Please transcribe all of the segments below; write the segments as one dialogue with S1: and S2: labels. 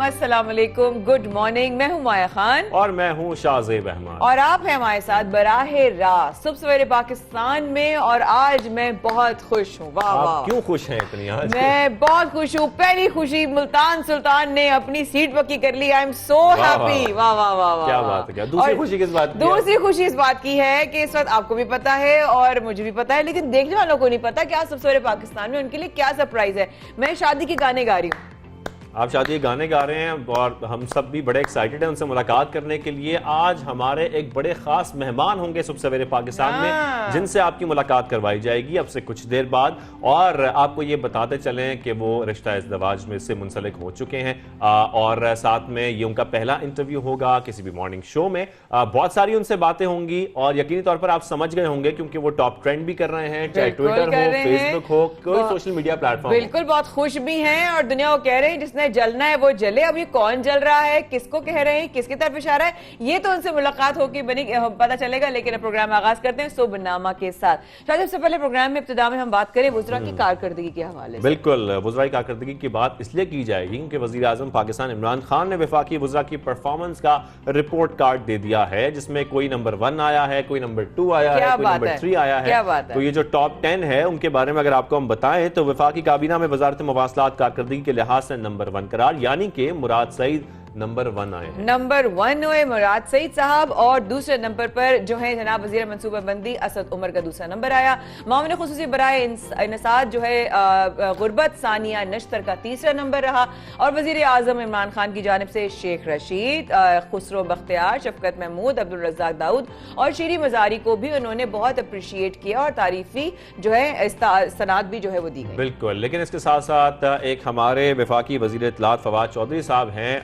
S1: अस्सलाम वालेकुम, good morning. मैं हूँ माया खान
S2: और मैं हूँ शाहजेब अहमद
S1: और आप हैं हमारे साथ बराहे रास्त सुबह सवेरे पाकिस्तान में। और आज मैं बहुत खुश हूँ। वाह वाह,
S2: क्यों खुश हैं इतनी आज?
S1: मैं बहुत खुश हूँ। पहली खुशी, मुल्तान सुल्तान ने अपनी सीट पक्की कर ली। I am so happy. वाह वाह वाह वाह,
S2: क्या बात है। क्या दूसरी खुशी किस बात की?
S1: दूसरी खुशी इस बात की है कि इस वक्त आपको भी पता है और मुझे भी पता है, लेकिन देखने वालों को नहीं पता कि आज सबसे बड़े पाकिस्तान में उनके लिए क्या सरप्राइज है। मैं शादी के गाने गा रही हूँ।
S2: आप शादी के गाने गा रहे हैं और हम सब भी बड़े एक्साइटेड हैं उनसे मुलाकात करने के लिए। आज हमारे एक बड़े खास मेहमान होंगे सुबह सवेरे पाकिस्तान में, जिनसे आपकी मुलाकात करवाई जाएगी अब से कुछ देर बाद। और आपको ये बताते चलें कि वो रिश्ता इज़्दिवाज में से मुंसलिक हो चुके हैं और साथ में ये उनका पहला इंटरव्यू होगा किसी भी मॉर्निंग शो में। बहुत सारी उनसे बातें होंगी और यकीनी तौर पर आप समझ गए होंगे क्योंकि वो टॉप ट्रेंड भी कर रहे हैं, चाहे ट्विटर हो, फेसबुक हो, कोई सोशल मीडिया प्लेटफॉर्म।
S1: बिल्कुल, बहुत खुश भी हैं और दुनिया को कह रहे हैं जिसने जलना है वो जले। अब ये कौन जल रहा है, किसको कह रहे हैं, किसकी तरफ इशारा है, ये तो उनसे मुलाकात होगी बनी पता चलेगा। लेकिन प्रोग्राम आगाज करते हैं शुभनामा के साथ। शायद सबसे पहले प्रोग्राम में इब्तिदा में हम बात करें वुज़रा की कारकर्दगी के हवाले से।
S2: बिल्कुल, वुज़रा की कारकर्दगी की बात इसलिए की जाएगी क्योंकि वज़ीर आज़म पाकिस्तान इमरान खान ने वफाकी वुज़रा की परफॉर्मेंस का रिपोर्ट कार्ड दे दिया है, जिसमें कोई नंबर 1 आया है, कोई नंबर 2 आया है, कोई नंबर 3 आया है। तो ये जो टॉप 10 है उनके बारे में अगर आपको हम बताएं तो वफाकी काबीना में वज़ारत मवासलात कारकर्दगी के लिहाज से नंबर 1 करार, यानी कि मुराद सईद नंबर 1 आए हैं।
S1: नंबर 1 हुए मुराद सईद साहब और दूसरे नंबर पर जो है जनाब वजीर मनसूबाबंदी असद उमर का दूसरा नंबर आया। मामले खुसूसी बराए इंसाद जो है गुरबत सानिया नश्तर का तीसरा नंबर रहा। और वजीर आजम इमरान खान की जानिब से शेख रशीद, खुसरो बख्तियार, शफकत महमूद, अब्दुल रज़ाक दाऊद और शीरी मजारी को भी उन्होंने बहुत अप्रिशिएट किया और तारीफी जो है सनाद भी जो है वो दी गई।
S2: बिल्कुल, लेकिन इसके साथ साथ एक हमारे वफाकी वजीर इत्तलात फवाद चौधरी साहब हैं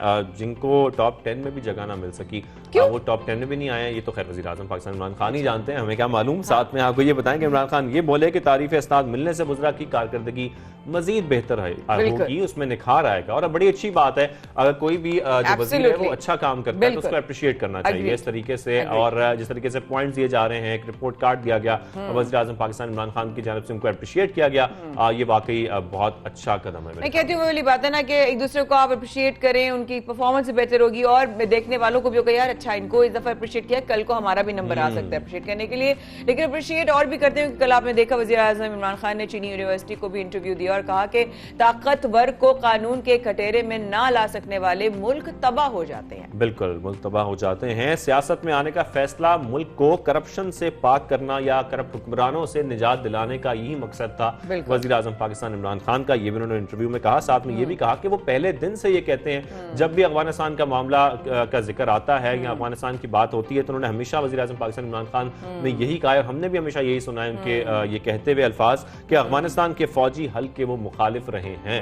S2: जिनको टॉप 10 में भी जगह ना मिल सकी। वो टॉप 10 में भी नहीं आए। ये तो खैर वज़ीर आज़म पाकिस्तान इमरान खान ही जानते हैं, हमें क्या मालूम। साथ में आपको ये बताएं कि इमरान खान ये बोले कि तारीफ इस्नाद मिलने से वुज़रा की कारकर्दगी मजीद बेहतर होगी, उसमें निखार आएगा। और बड़ी अच्छी बात है अगर कोई भी जो वज़ीर है वो अच्छा काम करता है तो उसको अप्रिशिएट करना चाहिए इस तरीके से। और जिस तरीके से पॉइंट्स दिए जा रहे हैं, एक रिपोर्ट कार्ड दिया गया वज़ीर आज़म पाकिस्तान इमरान खान की जानिब से उनको अप्रिशिएट किया गया, ये वाकई बहुत अच्छा कदम है।
S1: मैं कहती हूँ वो वाली बात है ना कि एक दूसरे को आप अप्रिशिएट करें, उनकी परफॉर्मेंस बेहतर होगी और देखने वालों को भी होगा यार अच्छा इनको इस दफा अप्रिशिएट किया, कल को हमारा भी नंबर आ सकता है अप्रिशिएट करने के लिए। लेकिन अप्रिशिएट और भी करते हैं। कल आपने देखा वज़ीर आज़म इमरान खान ने चीनी यूनिवर्सिटी को भी इंटरव्यू दिया और कहा कि ताकतवर को कानून के कटेरे में ना ला सकने वाले मुल्क तबाह हो जाते हैं।
S2: बिल्कुल, मुल्क तबाह हो जाते हैं। सियासत में आने का फैसला मुल्क को करप्शन से पाक करना या करप्ट हुक्मरानों से निजात दिलाने का यही मकसद था वज़ीर आज़म पाकिस्तान इमरान खान का। ये भी उन्होंने इंटरव्यू में कहा। साथ में ये भी कहा कि वो पहले दिन से ये कहते हैं जब भी अफगानिस्तान का मामला का जिक्र आता है या अफगानिस्तान की बात होती है तो उन्होंने हमेशा वज़ीर आज़म पाकिस्तान इमरान खान ने यही कहा और हमने भी हमेशा यही सुना है उनके ये कहते हुए अल्फाज कि अफगानिस्तान के फौजी हल के वो मुखालिफ रहे हैं।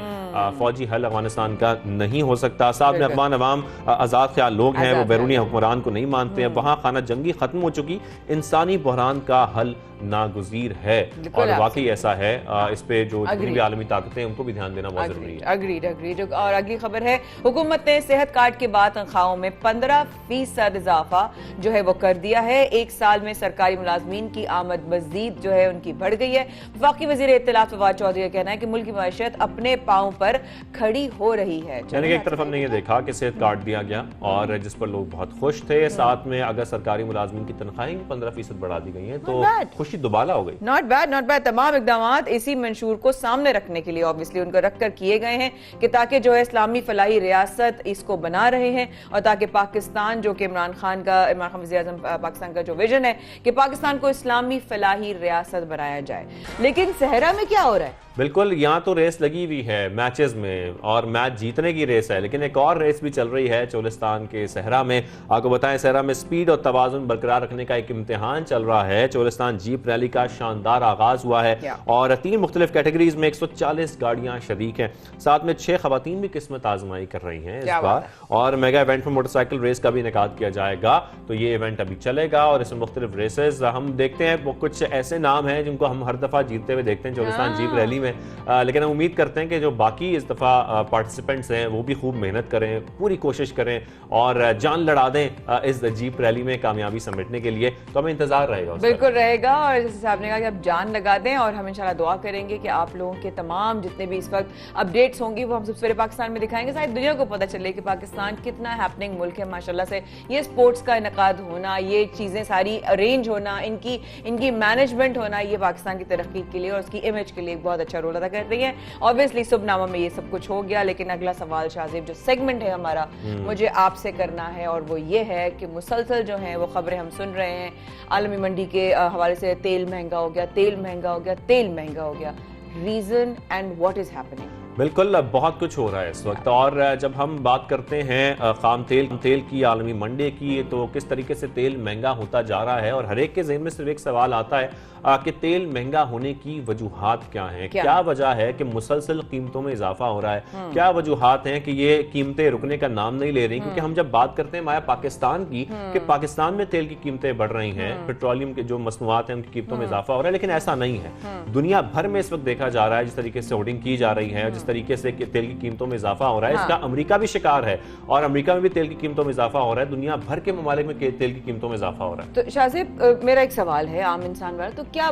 S2: फौजी हल अफगानिस्तान का नहीं हो सकता। साहब ने अफगान अवाम आज़ाद ख्याल लोग हैं, वो बैरूनी हुक्मरान को नहीं मानते हैं। वहाँ खाना जंगी खत्म हो चुकी, इंसानी बहरान का हल नागुज़ीर है और वाकई ऐसा है। इस पे जो जितनी भी आलमी ताकतें उनको भी ध्यान देना बहुत जरूरी है।
S1: अग्रीड। और अगली खबर है हुकूमत ने सेहत कार्ड के बाद तनख्वाहों में 15% इजाफा जो है वो कर दिया है। एक साल में सरकारी मुलाजमीन की आमद मजीद जो है उनकी बढ़ गई है। वफाकी वजीर इत्तलात फवाद चौधरी का कहना है कि मुल्क की मईशत अपने पांव पर खड़ी हो रही है।
S2: यानी कि एक तरफ हमने ये देखा कि सेहत कार्ड दिया गया और जिस पर लोग बहुत खुश थे, साथ में अगर सरकारी मुलाजमीन की तनख्वाहें 15% बढ़ा दी गई हैं तो खुशी दुबाला हो गई।
S1: Not bad. तमाम इकदाम इसी मंशूर को सामने रखने के लिए ऑब्वियसली उनको रखकर किए गए हैं कि ताकि जो है इस्लामी फलाही रियासत इसको बना रहे हैं और ताकि पाकिस्तान जो कि इमरान खान वज़ीर आज़म पाकिस्तान का जो विजन है कि पाकिस्तान को इस्लामी फलाही रियासत बनाया जाए। लेकिन सहरा में क्या हो रहा है?
S2: बिल्कुल, यहाँ तो रेस लगी हुई है मैचेस में और मैच जीतने की रेस है, लेकिन एक और रेस भी चल रही है चोलिस्तान के सहरा में। आपको बताएं सहरा में स्पीड और तवाज़ुन बरकरार रखने का एक इम्तिहान चल रहा है। चोलिस्तान जीप रैली का शानदार आगाज हुआ है और 3 मुख्तलिफ कैटेगरीज में 140 गाड़ियां शरीक हैं। साथ में 6 खवातीन भी किस्मत आजमाई कर रही हैं इस बार। और मेगा इवेंट में मोटरसाइकिल रेस का भी इनेकाद किया जाएगा। तो ये इवेंट अभी चलेगा और इसमें मुख्तलिफ रेसेस हम देखते हैं। कुछ ऐसे नाम हैं जिनको हम हर दफा जीतते हुए देखते हैं चोलिस्तान जीप रैली में। हैं, लेकिन हम उम्मीद करते हैं कि जो बाकी इस दफ़ा पार्टिसिपेंट्स हैं वो भी खूब मेहनत करें, पूरी कोशिश करें और जान लड़ा दें इस जीप रैली में कामयाबी समेटने के लिए। तो हमें इंतजार रहेगा,
S1: बिल्कुल रहेगा। और जैसे आपने कहा कि आप जान लगा दें और हम इंशाल्लाह दुआ करेंगे कि आप लोगों के तमाम जितने भी इस वक्त अपडेट्स होंगी वो हम सबसे पहले पाकिस्तान में दिखाएंगे, सारी दुनिया को पता चले कि पाकिस्तान कितना हैपनिंग मुल्क है माशाल्लाह से। ये स्पोर्ट्स का इनकाद होना, ये चीज़ें सारी अरेंज होना, इनकी मैनेजमेंट होना, ये पाकिस्तान की तरक्की के लिए और उसकी इमेज के लिए एक बहुत अच्छा रोल अदा कर रही है। ऑब्वियसली सुबनामा में ये सब कुछ हो गया, लेकिन अगला सवाल शाहजेब जो सेगमेंट है हमारा मुझे आपसे करना है और वो ये है कि मुसलसल जो है वो खबरें हम सुन रहे हैं आलमी मंडी के हवाले से, तेल महंगा हो गया, तेल महंगा हो गया, तेल महंगा हो गया। Reason and what is happening?
S2: बिल्कुल बहुत कुछ हो रहा है इस वक्त। और जब हम बात करते हैं खाम तेल की आलमी मंडी की, तो किस तरीके से तेल महंगा होता जा रहा है और हर एक के ज़हन में सिर्फ एक सवाल आता है कि तेल महंगा होने की वजूहात क्या हैं, क्या वजह है कि मुसलसल कीमतों में इजाफा हो रहा है, क्या वजूहात हैं कि ये कीमतें रुकने का नाम नहीं ले रही। क्योंकि हम जब बात करते हैं माया पाकिस्तान की कि पाकिस्तान में तेल की कीमतें बढ़ रही हैं, पेट्रोलियम के जो मसनूआत हैं उनकी कीमतों में इजाफा हो रहा है, लेकिन ऐसा नहीं है। दुनिया भर में इस वक्त देखा जा रहा है जिस तरीके से होर्डिंग की जा रही है, जिस तरीके से तेल की कीमतों में इजाफा हो रहा है, इसका अमेरिका भी शिकार है और अमेरिका में भी तेल की कीमतों में इजाफा हो रहा है, दुनिया भर के ममालिक में तेल की कीमतों में इजाफा हो रहा है।
S1: तो शाहजेब मेरा एक सवाल है आम इंसान वाला, तो क्या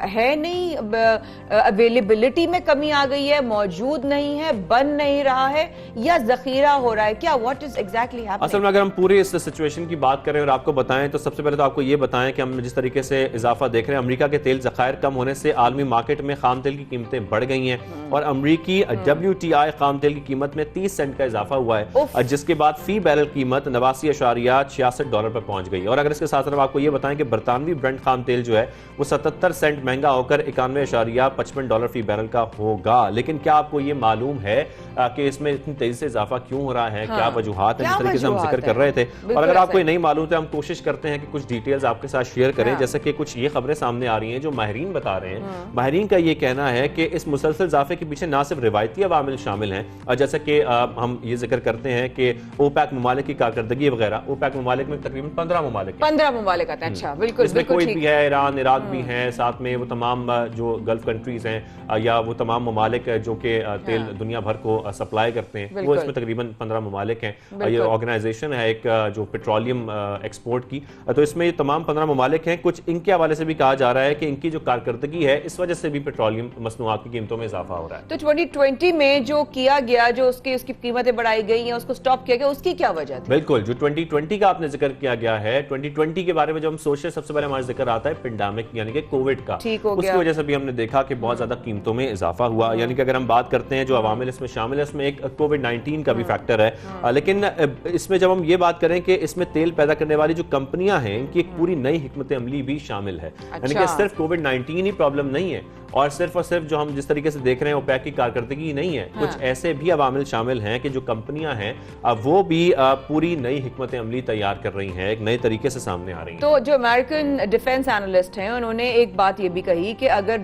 S1: है नहीं अवेलेबिलिटी में कमी आ गई है, मौजूद नहीं है, बन नहीं रहा है, या जखीरा हो रहा है, क्या व्हाट इज एग्जैक्टली हैपनिंग?
S2: असल में अगर हम पूरी इस सिचुएशन की बात करें और आपको बताएं तो सबसे पहले तो आपको ये बताएं कि हम जिस तरीके से इजाफा देख रहे हैं, अमेरिका के तेल ज़खायर कम होने से आलमी मार्केट में खाम तेल की कीमतें बढ़ गई हैं और अमरीकी WTI खाम तेल की कीमत में 30 सेंट का इजाफा हुआ है, जिसके बाद फी बैरल कीमत $89.66 पर पहुंच गई। और अगर इसके साथ साथ आपको ये बताएं कि बरतानवी ब्रेंट खाम तेल जो है वो 77 सेंट महंगा होकर $91.55 फी बैरल का होगा। लेकिन क्या आपको ये मालूम है कि इसमें इतनी तेजी से इजाफा क्यों हो रहा है, क्या वजूहात है, जिस तरीके से हम जिक्र कर रहे थे। और अगर आपको ये नहीं मालूम तो हम कोशिश करते हैं कि कुछ डिटेल्स आपके साथ शेयर करें। जैसे कि कुछ ये खबरें सामने आ रही हैं जो माहिरीन बता रहे हैं। माहिरीन का ये कहना है कि इस मुसलसल इजाफे के पीछे ना सिर्फ रिवायती अवामिल शामिल हैं, जैसे कि हम ये जिक्र करते हैं कि ओपेक ममालिक की कारकर्दगी वगैरह, ओपेक ममालिक में तकरीबन 15 ममालिक आते हैं। अच्छा, बिल्कुल इसमें कोई भी है, ईरान, इराक भी है, साथ में वो तमाम जो गल्फ कंट्रीज हैं या वो तमाम ममालिक जो कि तेल दुनिया भर को सप्लाई करते हैं, वो इसमें तकरीबन 15 ममालिक हैं। ये ऑर्गेनाइजेशन है एक जो पेट्रोलियम एक्सपोर्ट की, तो इसमें ये तमाम 15 ममालिक हैं। कुछ इनके हवाले से भी कहा जा रहा है कि इनकी जो कारकर्दगी है इस वजह से भी पेट्रोलियम मसनूआत की कीमतों में इजाफा हो रहा है।
S1: तो 2020 में जो किया गया, जो उसकी कीमतें बढ़ाई गई हैं, उसको स्टॉप किया गया, उसकी क्या वजह थी?
S2: बिल्कुल, जो 2020 का आपने जिक्र किया गया है, 2020 के बारे में जो हम सोचते हैं सबसे पहले हमारा जिक्र आता है पेंडेमिक यानी कि कोविड का। उसकी वजह से भी हमने देखा कि बहुत ज्यादा कीमतों में इजाफा हुआ। यानी कि अगर हम बात करते हैं जो अवामिल इसमें शामिल है, इसमें एक कोविड-19 का भी फैक्टर है। लेकिन इसमें जब हम ये बात करें कि इसमें तेल पैदा करने वाली जो कंपनियां हैं, इनकी एक पूरी नई हिकमत अमली भी शामिल है। यानी कि सिर्फ कोविड-19 ही प्रॉब्लम नहीं है और सिर्फ जो हम जिस तरीके से देख रहे हैं ओपेक की कारकर्दगी नहीं है, कुछ ऐसे भी अवामिल शामिल हैं कि जो कंपनियां हैं वो भी पूरी नई हिकमत अमली तैयार कर रही हैं, एक नए तरीके से सामने आ रही हैं।
S1: तो जो अमेरिकन डिफेंस एनालिस्ट हैं उन्होंने एक बात ये भी कही कि अगर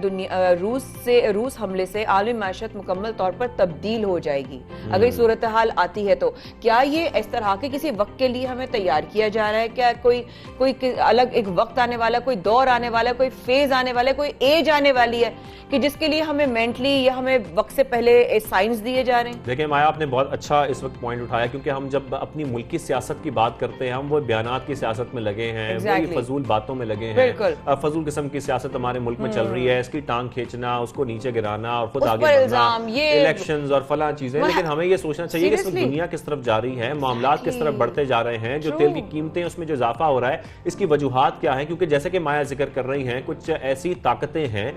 S1: रूस हमले से आलमी माशत मुकम्मल तौर पर तब्दील हो जाएगी, अगर ये सूरत हाल आती है, तो क्या ये इस तरह के किसी वक्त के लिए हमें तैयार किया जा रहा है? क्या कोई अलग एक वक्त आने वाला, कोई दौर आने वाला, कोई फेज आने वाला, कोई एज आने वाली है कि जिसके लिए हमें मेंटली या हमें वक्त से पहले साइंस दिए जा रहे हैं? देखिए
S2: माया, आपने बहुत अच्छा इस वक्त पॉइंट उठाया, क्योंकि हम जब अपनी मुल्की सियासत की बात करते हैं, हम वो बयानात की सियासत में लगे हैं, वही फजूल बातों में लगे हैं, फजूल किस्म की सियासत हमारे मुल्क में चल रही है, इसकी टांग खींचना, उसको नीचे गिराना और खुद आगे बढ़ना, इलेक्शंस और फला चीजें। लेकिन हमें ये सोचना चाहिए कि दुनिया किस तरफ जा रही है, मामलात किस तरफ बढ़ते जा रहे हैं, जो तेल की कीमतें उसमें जो इजाफा हो रहा है, इसकी वजूहात क्या है। क्योंकि जैसे कि माया जिक्र कर रही हैं, कुछ ऐसी ताकतें हैं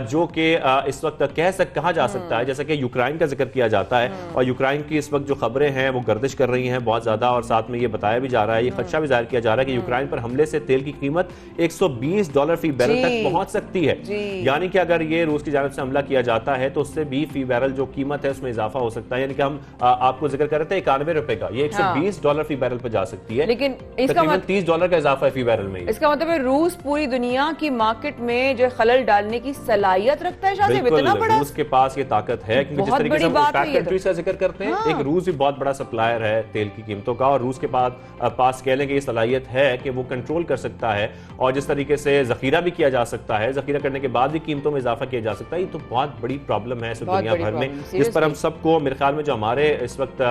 S2: जो कि इस वक्त कहा जा सकता है, जैसे कि यूक्रेन का जिक्र किया जाता है और यूक्रेन की इस वक्त जो खबरें हैं वो गर्दिश कर रही हैं बहुत ज्यादा, और साथ में ये बताया भी जा रहा है, ये खदशा भी जाहिर किया जा रहा है कि यूक्रेन पर हमले से तेल की कीमत $120 फी बैरल तक पहुंच सकती है। यानी कि अगर ये रूस की जानिब से हमला किया जाता है तो उससे भी फी बैरल जो कीमत है उसमें इजाफा हो सकता है। यानी कि हम आपको जिक्र कर रहे थे $91 का, ये $120 फी बैरल पर जा सकती है,
S1: लेकिन
S2: तकरीबन $30 का इजाफा है फी बैरल में।
S1: इसका मतलब है रूस पूरी दुनिया की मार्केट में जो खलल डालने की सलाहियत रखता है। शायद इतना बड़ा
S2: रूस के पास ये ताकत है है, क्योंकि जिस तरीके से हम OPEC कंट्रीज का जिक्र करते हैं, एक रूस भी बहुत बड़ा सप्लायर है तेल की कीमतों का, और रूस के पास कह लें कि ये सलाहियत है कि वो कंट्रोल कर सकता है, और जिस तरीके से जखीरा भी किया जा सकता है, जखीरा करने के बाद भी कीमतों में इजाफा किया जा सकता है। ये तो बहुत बड़ी प्रॉब्लम है दुनिया भर में, जिस पर हम सबको, मेरे ख्याल में जो हमारे इस वक्त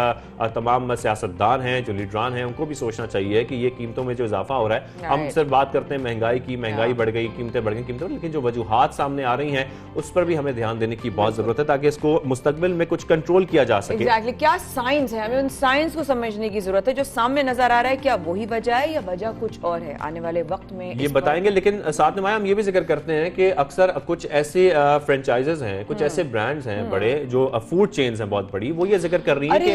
S2: तमाम सियासतदान हैं, जो लीडरान हैं, उनको भी सोचना चाहिए कि ये कीमतों में जो इजाफा हो रहा है, हम सिर्फ बात करते हैं महंगाई की, महंगाई बढ़ गई, कीमतें बढ़ गई, लेकिन जो वजूहात सामने आ रही हैं उस पर भी हमें ध्यान देने की बहुत जरूरत है, ताकि इसको मुस्तकबिल में कुछ कंट्रोल किया जा सके।
S1: Exactly. क्या साइंस है, हमें उन साइंस को समझने की जरूरत है। जो सामने नजर आ रहा है, क्या वही वजह है या वजह कुछ और है? आने वाले वक्त में
S2: ये बताएंगे, लेकिन साथ में हम ये भी जिक्र करते हैं कि अक्सर कुछ ऐसे फ्रेंचाइजेस हैं, कुछ ऐसे ब्रांड्स हैं बड़े, जो फूड चेन्स हैं बहुत बड़ी, वो ये जिक्र कर रही है कि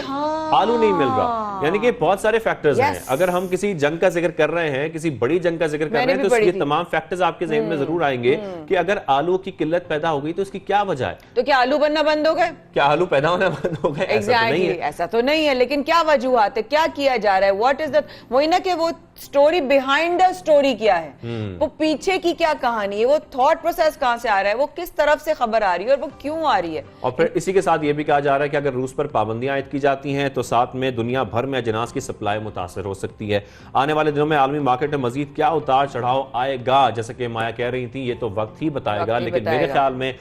S2: आलू नहीं मिल रहा। यानी कि बहुत सारे फैक्टर्स हैं। अगर हम किसी जंग का जिक्र कर रहे हैं, किसी बड़ी जंग का जिक्र कर रहे हैं, तो ये तमाम फैक्टर्स आपके ज़हन में जरूर आएंगे कि अगर आलू की किल्लत पैदा हो गई तो इसकी क्या वजह है।
S1: तो क्या आलू बनना बंद हो गए?
S2: क्या आलू पैदा होना बंद हो गए?
S1: ऐसा तो नहीं है, लेकिन क्या वजूहात है, क्या किया जा रहा है, व्हाट इज द, वही ना कि वो स्टोरी बिहाइंड द स्टोरी क्या है, वो पीछे की क्या कहानी है, वो थॉट प्रोसेस कहां से आ रहा है, वो किस तरफ से खबर आ रही है और वो क्यों आ रही है।
S2: और फिर इसी के साथ ये भी कहा जा रहा है कि अगर रूस पर पाबंदियां आयद की जाती हैं तो साथ में दुनिया भर में अजनास की सप्लाई मुतासर हो सकती है। आने वाले दिनों में आलमी मार्केट में मजीद क्या उतार चढ़ाव आएगा, जैसे कि माया कह रही थी, ये तो वक्त ही बताएगा। लेकिन मेरे ख्याल में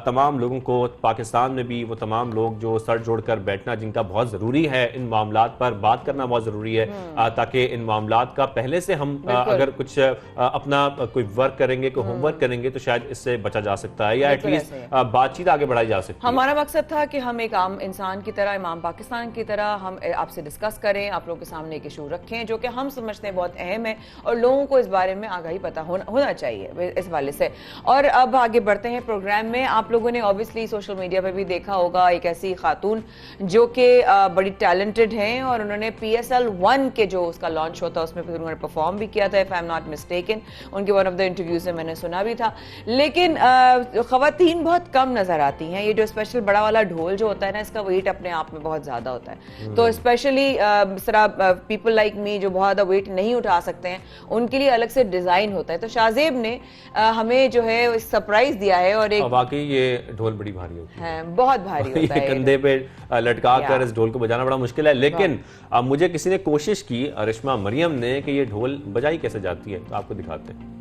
S2: तमाम लोगों को, पाकिस्तान में भी वो तमाम लोग जो सर जोड़कर बैठना, जिनका बहुत जरूरी है, इन मामलात पर बात करना बहुत जरूरी है, ताकि इन मामलात का पहले से हम अगर कुछ अपना कोई वर्क करेंगे, कोई होमवर्क करेंगे, तो शायद इससे बचा जा सकता है, या एटलीस्ट बातचीत आगे बढ़ाई जा सकती है।
S1: हमारा मकसद था कि हम एक आम इंसान की तरह, इमाम पाकिस्तान की तरह, हम आपसे डिस्कस करें, आप लोगों के सामने एक इशू रखें जो कि हम समझते हैं बहुत अहम है और लोगों को इस बारे में आगाही पता होना चाहिए इस वाले से। और अब आगे बढ़ते हैं प्रोग्राम में। आप लोगों ने ऑब्वियसली सोशल मीडिया पर भी देखा होगा एक ऐसी खातून जो कि बड़ी टैलेंटेड हैं, और उन्होंने PSL 1 के जो उसका लॉन्च होता है उसमें फिर उन्होंने परफॉर्म भी किया था, if I am not mistaken. उनके वन ऑफ द इंटरव्यूज में मैंने सुना भी था। लेकिन खवातीन बहुत कम नजर आती हैं। ये जो स्पेशल बड़ा वाला ढोल जो होता है ना, इसका वेट अपने आप में बहुत ज्यादा होता है, तो स्पेशली पीपल लाइक मी जो बहुत ज्यादा वेट नहीं उठा सकते हैं, उनके लिए अलग से डिजाइन होता है। तो शाहजेब ने हमें जो है सरप्राइज दिया है, और एक
S2: वाकई ये ढोल बड़ी भारी होती है,
S1: बहुत भारी होता है,
S2: कंधे पे लटका कर इस ढोल को बजाना बड़ा मुश्किल है। लेकिन मुझे किसी ने कोशिश की, रिश्मा मरियम ने, कि ये ढोल बजाई कैसे जाती है, तो आपको दिखाते हैं।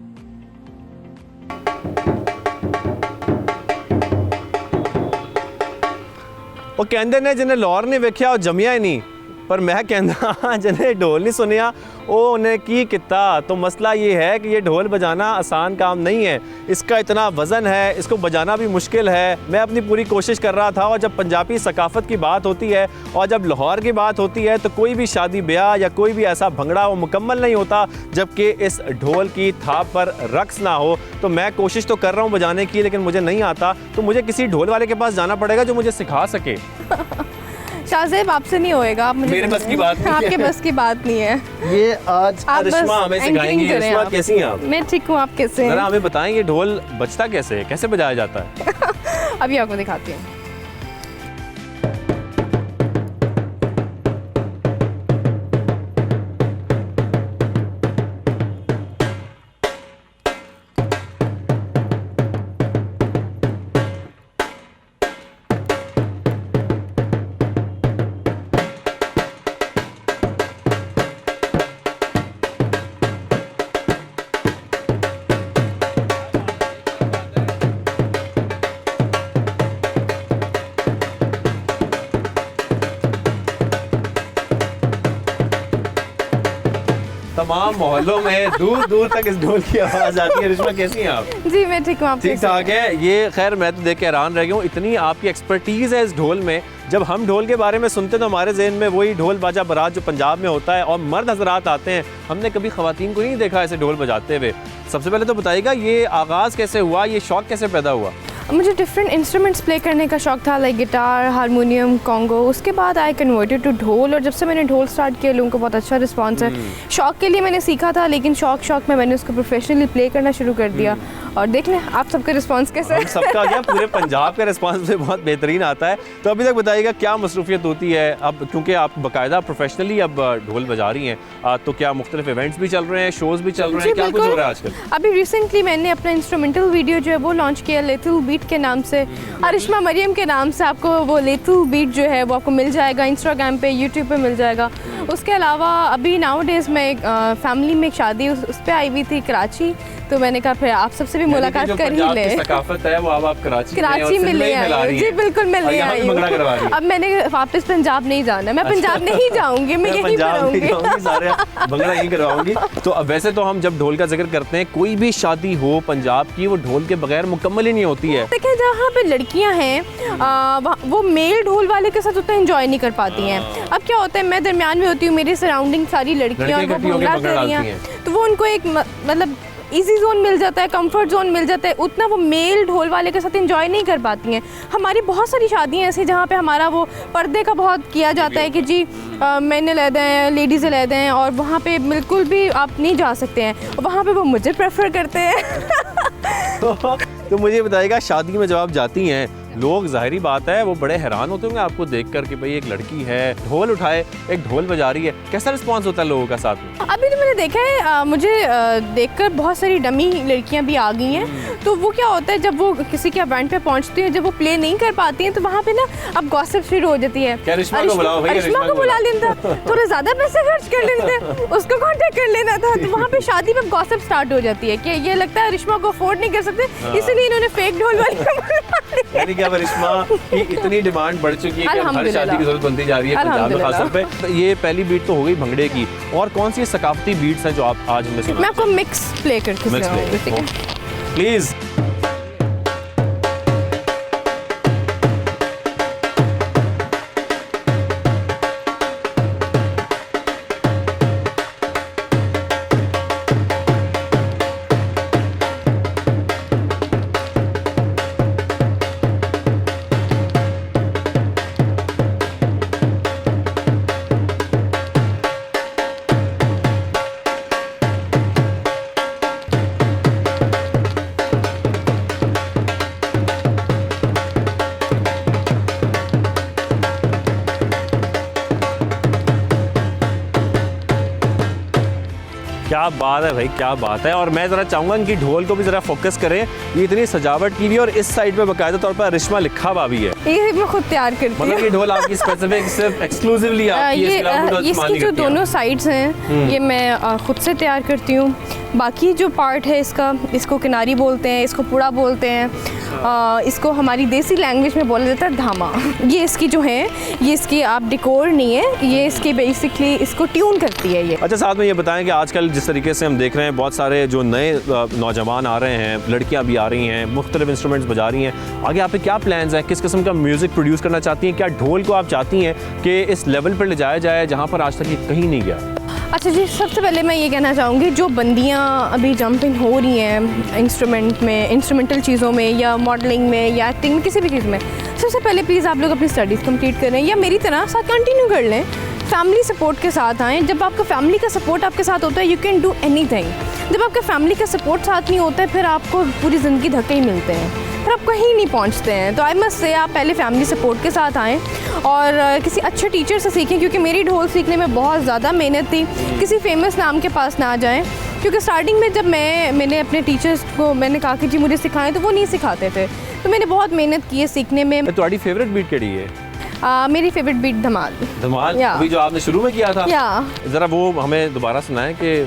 S2: वो कहते ने जिन्हें लाहौर नहीं वेख्या और जमिया ही नहीं, पर मैं कहना जिन्हें ढोल नहीं सुनिया वो उन्हें की किता। तो मसला ये है कि ये ढोल बजाना आसान काम नहीं है, इसका इतना वज़न है, इसको बजाना भी मुश्किल है। मैं अपनी पूरी कोशिश कर रहा था, और जब पंजाबी सकाफ़त की बात होती है और जब लाहौर की बात होती है, तो कोई भी शादी ब्याह या कोई भी ऐसा भंगड़ा वो मुकम्मल नहीं होता जबकि इस ढोल की थाप पर रक्स ना हो। तो मैं कोशिश तो कर रहा हूँ बजाने की, लेकिन मुझे नहीं आता, तो मुझे किसी ढोल वाले के पास जाना पड़ेगा जो मुझे सिखा सके।
S3: शाहजेब आपसे नहीं होएगा, आप मुझे
S2: मेरे बस की बात नहीं है।
S3: आपके बस की बात नहीं है
S2: ये आज
S3: आप
S2: रिश्मा हमें सिखाएंगी। रिश्मा कैसी हैं आप?
S3: मैं ठीक हूँ, आप कैसे हैं?
S2: जरा हमें बताएं ये ढोल बजता कैसे है, कैसे बजाया जाता है?
S3: अभी आपको दिखाती हूँ।
S2: तमाम मोहल्लों में दूर दूर तक इस ढोल की आवाज आती है। रिश्मा कैसी हैं आप?
S3: जी मैं ठीक हूँ, आप
S2: ठीक ठाक है। ये खैर मैं तो देख के हैरान रह गया हूँ, इतनी आपकी एक्सपर्टीज है इस ढोल में। जब हम ढोल के बारे में सुनते तो हमारे ज़हन में वही ढोल बाजा बारात जो पंजाब में होता है और मर्द हजरात आते हैं। हमने कभी ख़वातीन को नहीं देखा ऐसे ढोल बजाते हुए। सबसे पहले तो बताइएगा ये आगाज़ कैसे हुआ, ये शौक़ कैसे पैदा हुआ?
S3: मुझे डिफरेंट इंस्ट्रूमेंट्स प्ले करने का शौक था, लाइक गिटार, हारमोनियम, कॉन्गो। उसके बाद आई कन्वर्टेड टू ढोल, और जब से मैंने ढोल स्टार्ट किया लोगों को बहुत अच्छा रिस्पांस है। शौक के लिए मैंने सीखा था, लेकिन शौक में मैंने उसको प्रोफेशनली प्ले करना शुरू कर दिया। और देख लें आप सबका रिस्पांस कैसे है।
S2: सबका क्या, पूरे पंजाब का रिस्पांस से बहुत बेहतरीन आता है। तो अभी तक बताइएगा क्या मसरूफियत होती है अब, क्योंकि आप बाकायदा प्रोफेशनली अब ढोल बजा रही हैं, तो क्या मुख्तलिफ इवेंट्स भी चल रहे हैं, शोज़ भी चल रहे हैं, क्या कुछ हो रहा है आजकल?
S3: अभी रिसेंटली मैंने अपना इंस्ट्रूमेंटल वीडियो जो है वो लॉन्च किया, लिटिल बीट के नाम से, अरिश्मा मरियम के नाम से आपको वो लेतू बीट जो है वो आपको मिल जाएगा इंस्टाग्राम पे, यूट्यूब पे मिल जाएगा। उसके अलावा अभी नाउ डेज़ में फैमिली में एक शादी उस पर आई हुई थी कराची, तो मैंने कहा फिर आप सबसे भी मुलाकात कर ही ले।
S2: सकाफत है वो अब आप
S3: कराची में ले आई। जी बिल्कुल मैं ले आई हूँ। अब मैंने वापस पंजाब नहीं जाना, मैं पंजाब नहीं जाऊंगी, मैं यहीं पर रहूंगी,
S2: सारे भंगड़ा यहीं करवाऊंगी। तो अब वैसे तो हम जब ढोल का जिक्र करते हैं, कोई भी शादी हो पंजाब की, वो ढोल के बगैर मुकम्मल ही नहीं होती है।
S3: देखिए जहाँ पे लड़कियाँ हैं वो मेल ढोल वाले के साथ उतना एंजॉय नहीं कर पाती हैं। अब क्या होता है, मैं दरमियान में होती हूँ, मेरी सराउंडिंग सारी लड़कियाँ और वो भंगड़ा कर रही हैं, तो वो उनको एक मतलब इजी जोन मिल जाता है, कंफर्ट जोन मिल जाता है, उतना वो मेल ढोल वाले के साथ एंजॉय नहीं कर पाती हैं। हमारी बहुत सारी शादियाँ ऐसी जहाँ पे हमारा वो पर्दे का बहुत किया जाता है कि जी मैंने लहदे हैं, लेडीज़ें लहदे हैं, और वहाँ पे बिल्कुल भी आप नहीं जा सकते हैं, वहाँ पे वो मुझे प्रेफर करते हैं।
S2: तो मुझे बताइएगा, शादी में जब आप जाती हैं, लोग जाहिरी बात है वो बड़े हैरान होते होंगे आपको देखकर कि भाई एक लड़की है ढोल उठाए, एक ढोल बजा रही है, कैसा रिस्पांस होता है लोगों का साथ में?
S3: अभी तो मैंने देखा है, मुझे देखकर बहुत सारी डमी लड़कियां भी आ गई हैं। तो वो क्या होता है, जब वो किसी के इवेंट पे पहुंचती हैं, जब वो प्ले नहीं कर पाती हैं, तो वहाँ पे ना अब गॉसिप शुरू हो जाती है।
S2: रिश्मा को
S3: बुला लेता, थोड़े ज्यादा पैसे खर्च कर लेते, उसको कांटेक्ट कर लेना था। तो वहाँ पे शादी में गॉसिप स्टार्ट हो जाती है कि ये लगता है रिश्मा को अफोर्ड नहीं कर सकते, इसलिए इन्होंने फेक ढोल वाली
S2: क्या रिश्मा की इतनी डिमांड बढ़ चुकी है कि हर शादी की जरूरत बनती जा रही है पंजाब में खासतौर पे। ये पहली बीट तो हो गई भंगड़े की, और कौन सी सकाफती बीट्स हैं जो आप आज हमें सुनाएं?
S3: मैं आपको मिक्स प्ले करके सुनाऊंगी,
S2: प्लीज। क्या बात है भाई, क्या बात है। और मैं ज़रा चाहूँगा कि ढोल को भी ज़रा फोकस करें, ये इतनी सजावट की हुई है और इस साइड पे बाकायदा तौर पर रिश्मा लिखा हुआ भी है।
S3: ये मैं खुद तैयार करती हूँ।
S2: मतलब ये ढोल आपकी स्पेसिफिक सिर्फ एक्सक्लूसिवली आपकी,
S3: इसकी जो दोनों साइड्स हैं ये मैं खुद से तैयार करती हूँ। बाकी जो पार्ट है इसका, इसको किनारी बोलते हैं, इसको पुड़ा बोलते हैं, इसको हमारी देसी लैंग्वेज में बोला जाता है धामा। ये इसकी जो है, ये इसकी आप डेकोर नहीं है, ये इसकी बेसिकली इसको ट्यून करती है ये।
S2: अच्छा, साथ में ये बताएं कि आजकल जिस तरीके से हम देख रहे हैं बहुत सारे जो नए नौजवान आ रहे हैं, लड़कियां भी आ रही हैं, मुख्तलिफ इंस्ट्रूमेंट्स बजा रही हैं, आगे आप पे क्या प्लान्स हैं? किस किस्म का म्यूज़िक प्रोड्यूस करना चाहती हैं? क्या ढोल को आप चाहती हैं कि इस लेवल पर ले जाया जाए जहाँ पर आज तक ये कहीं नहीं गया?
S3: अच्छा जी, सबसे पहले मैं ये कहना चाहूँगी, जो बंदियाँ अभी जंपिंग हो रही हैं इंस्ट्रूमेंट में, इंस्ट्रूमेंटल चीज़ों में या मॉडलिंग में या एक्टिंग में, किसी भी चीज़ में, सबसे पहले प्लीज़ आप लोग अपनी स्टडीज़ कंप्लीट करें या मेरी तरह साथ कंटिन्यू कर लें। फैमिली सपोर्ट के साथ आएँ। जब आपका फैमिली का सपोर्ट आपके साथ होता है, यू कैन डू एनीथिंग। जब आपका फैमिली का सपोर्ट साथ नहीं होता है, फिर आपको पूरी ज़िंदगी धक्के ही मिलते हैं, फिर आप कहीं नहीं पहुंचते हैं। तो आई मस्ट से आप पहले फैमिली सपोर्ट के साथ आएँ और किसी अच्छे टीचर से सीखें, क्योंकि मेरी ढोल सीखने में बहुत ज़्यादा मेहनत थी। किसी फेमस नाम के पास ना जाएं, क्योंकि स्टार्टिंग में जब मैंने अपने टीचर्स को मैंने कहा कि जी मुझे सिखाएं, तो वो नहीं सिखाते थे। तो मैंने बहुत मेहनत की है सीखने में।
S2: तुम्हारी फेवरेट बीट केड़ी है?
S3: मेरी फेवरेट बीट धमाल।
S2: धमाल अभी जो आपने शुरू में किया था, ज़रा वो हमें दोबारा सुनाएं कि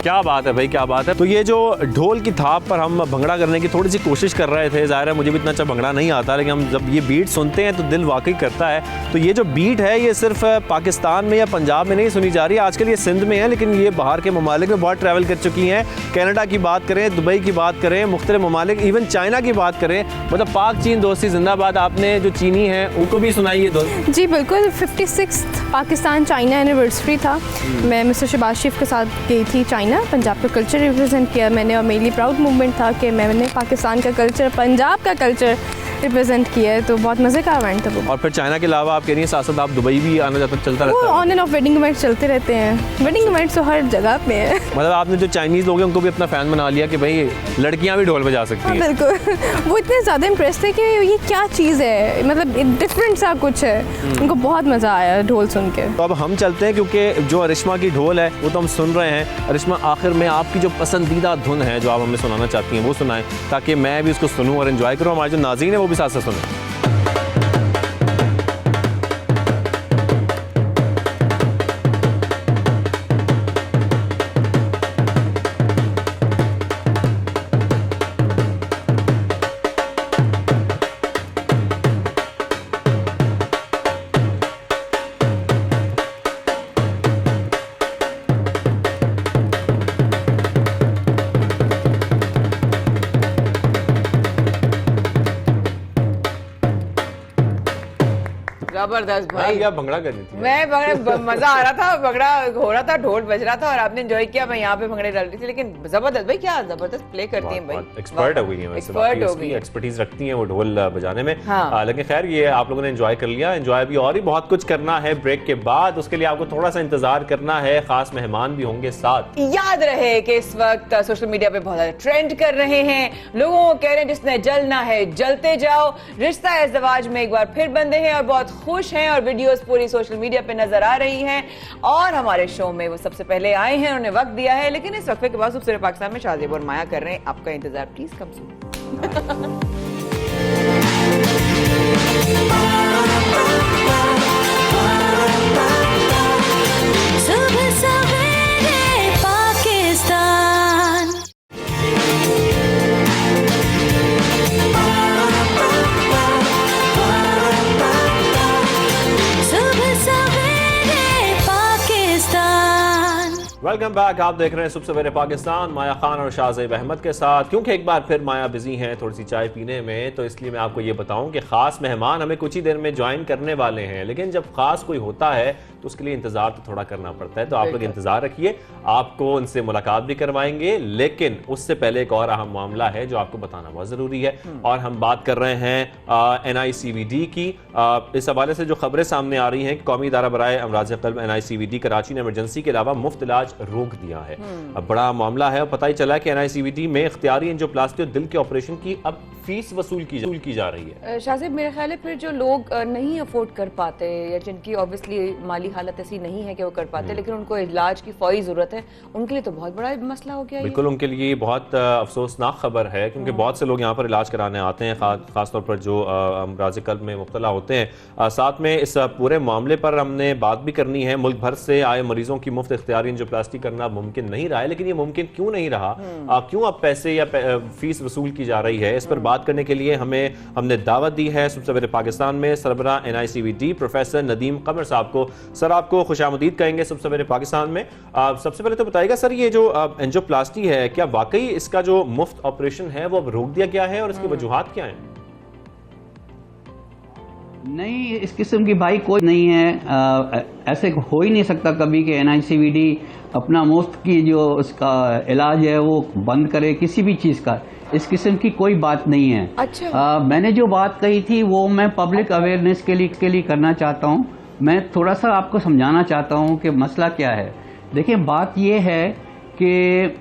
S2: क्या बात है भाई, क्या बात है। तो ये जो ढोल की थाप पर हम भंगड़ा करने की थोड़ी सी कोशिश कर रहे थे, ज़ाहिर है मुझे भी इतना अच्छा भंगड़ा नहीं आता, लेकिन हम जब ये बीट सुनते हैं तो दिल वाकई करता है। तो ये जो बीट है ये सिर्फ पाकिस्तान में या पंजाब में नहीं सुनी जा रही है, आजकल ये सिंध में है, लेकिन ये बाहर के ममालिक में बहुत ट्रैवल कर चुकी हैं। कनाडा की बात करें, दुबई की बात करें, मुख्तलिफ ममालिक, इवन चाइना की बात करें, मतलब पाक चीन दोस्ती जिंदाबाद। आपने जो चीनी है उनको भी सुनाई है
S3: जी बिल्कुल। 56 पाकिस्तान चाइना एनिवर्सरी था, मैं मिस्टर शहबाज शरीफ के साथ गई थी चाइना, पंजाब का कल्चर रिप्रेजेंट किया मैंने, और मेरे लिए प्राउड मूवमेंट था कि मैंने पाकिस्तान का कल्चर, पंजाब का कल्चर रिप्रेजेंट किया है, तो बहुत मज़े का इवेंट था वो।
S2: और फिर चाइना के अलावा आप कह रही हैं साथ साथ आप दुबई भी आना जाता चलता रहता
S3: वो
S2: है?
S3: On end of wedding events चलते रहते हैं, वेडिंग इवेंट्स तो हर जगह पे है।
S2: मतलब आपने जो चाइनीज़ लोग हैं उनको भी अपना फ़ैन बना लिया कि भाई लड़कियाँ भी ढोल बजा सकती हैं।
S3: बिल्कुल वो इतने ज़्यादा इम्प्रेस थे कि ये क्या चीज़ है, मतलब डिफरेंट सा कुछ है, उनको बहुत मज़ा आया ढोल सुन के।
S2: तो अब हम चलते हैं क्योंकि जो अरिश्मा की ढोल है वो तो हम सुन रहे हैं। अरिश्मा, आखिर में आपकी जो पसंदीदा धुन है जो आप हमें सुनाना चाहती हैं वो सुनाएं, ताकि मैं भी उसको सुनूं और एंजॉय करूं, हमारे जो नाज़रीन है वो भी साथ साथ सुनें।
S1: जबरदस्त भाई,
S2: क्या भंगड़ा करनी थी?
S1: मैं भंगड़ा, मजा आ रहा था, भंगड़ा हो रहा था, ढोल बज रहा था और आपने एंजॉय किया। मैं यहाँ पे भंगड़े डाल रही थी, लेकिन जबरदस्त भाई, क्या जबरदस्त प्ले करती हैं भाई,
S2: एक्सपर्ट हो गई हैं,
S1: एक्सपर्ट हो गई,
S2: एक्सपर्टीज रखती हैं वो ढोल बजाने में।
S1: हाँ।
S2: लेकिन खैर ये आप लोगों ने एंजॉय कर लिया, एंजॉय भी और ही बहुत कुछ करना है ब्रेक के बाद, उसके लिए आपको थोड़ा सा इंतजार करना है, खास मेहमान भी होंगे साथ।
S1: याद रहे कि इस वक्त सोशल मीडिया पे बहुत ज्यादा ट्रेंड कर रहे हैं, लोगों को कह रहे हैं जिसने जलना है जलते जाओ, रिश्ता इज़्दिवाज में एक बार फिर बंधे हैं और बहुत खुश हैं और वीडियोस पूरी सोशल मीडिया पे नजर आ रही हैं। और हमारे शो में वो सबसे पहले आए हैं, उन्होंने वक्त दिया है, लेकिन इस वक्फे के बाद सबसे पाकिस्तान में शाहजेब और माया कर रहे हैं। आपका इंतजार प्लीज कम सुनो।
S4: सुबह सवेरे पाकिस्तान, सुबह सवेरे पाकिस्तान।
S2: वेलकम बैक, आप देख रहे हैं सुबह सवेरे पाकिस्तान, माया खान और शाहजेब अहमद के साथ। क्योंकि एक बार फिर माया बिजी हैं थोड़ी सी चाय पीने में, तो इसलिए मैं आपको ये बताऊं कि खास मेहमान हमें कुछ ही देर में ज्वाइन करने वाले हैं। लेकिन जब खास कोई होता है तो उसके लिए इंतजार तो थोड़ा करना पड़ता है, तो आप लोग इंतजार रखिए, आपको उनसे मुलाकात भी करवाएंगे। लेकिन उससे पहले एक और अहम मामला है जो आपको बताना बहुत जरूरी है, और हम बात कर रहे हैं NICVD की। इस हवाले से जो खबरें सामने आ रही हैं कि कौमी इदारा बराए अमराज क़ल्ब NICVD कराची ने इमरजेंसी के अलावा मुफ्त इलाज रोक दिया है। अब बड़ा मामला है और पता ही चला कि NICVD में इख्तियारी एंजियोप्लास्टी और दिल के ऑपरेशन की अब फीस वसूल की जा रही है।
S1: शाहजेब, मेरे ख्याल है फिर जो लोग नहीं अफोर्ड कर पाते या जिनकी ऑब्वियसली माली हालत ऐसी नहीं है कि वो कर पाते, लेकिन उनको इलाज की फौरी जरूरत है, उनके लिए तो बहुत बड़ा मसला हो गया है।
S2: बिल्कुल, उनके लिए बहुत अफसोसनाक खबर है, क्योंकि बहुत से लोग यहाँ पर इलाज कराने आते हैं, खासतौर पर जो अमराज क़ल्ब में मुब्तला होते हैं। साथ में इस पूरे मामले पर हमने बात भी करनी है। मुल्क भर से आए मरीजों की मुफ्त इख्तियारी एंजियोप्लास्टी करना मुमकिन नहीं रहा है, लेकिन ये मुमकिन क्यों नहीं रहा, क्यों अब पैसे या फीस वसूल की जा रही है, इस पर बात करने के लिए हमने दावत दी है सुबह सवेरे पाकिस्तान में सरबरा NICVD प्रोफेसर नदीम कमर साहब को। सर, आपको खुशामदीद कहेंगे सुबह सवेरे पाकिस्तान में। सबसे पहले तो बताइएगा सर, ये जो एंजियोप्लास्टी है, क्या वाकई इसका जो मुफ्त ऑपरेशन है वो अब रोक दिया गया है और इसकी वजूहात क्या है?
S5: नहीं, इस किस्म की भाई कोई नहीं है। ऐसे हो ही नहीं सकता कभी कि NICVD अपना मुफ्त की जो उसका इलाज है वो बंद करे किसी भी चीज़ का। इस किस्म की कोई बात नहीं है।
S1: अच्छा।
S5: मैंने जो बात कही थी वो मैं पब्लिक अवेयरनेस के लिए करना चाहता हूँ। मैं थोड़ा सा आपको समझाना चाहता हूँ कि मसला क्या है। देखिए, बात ये है कि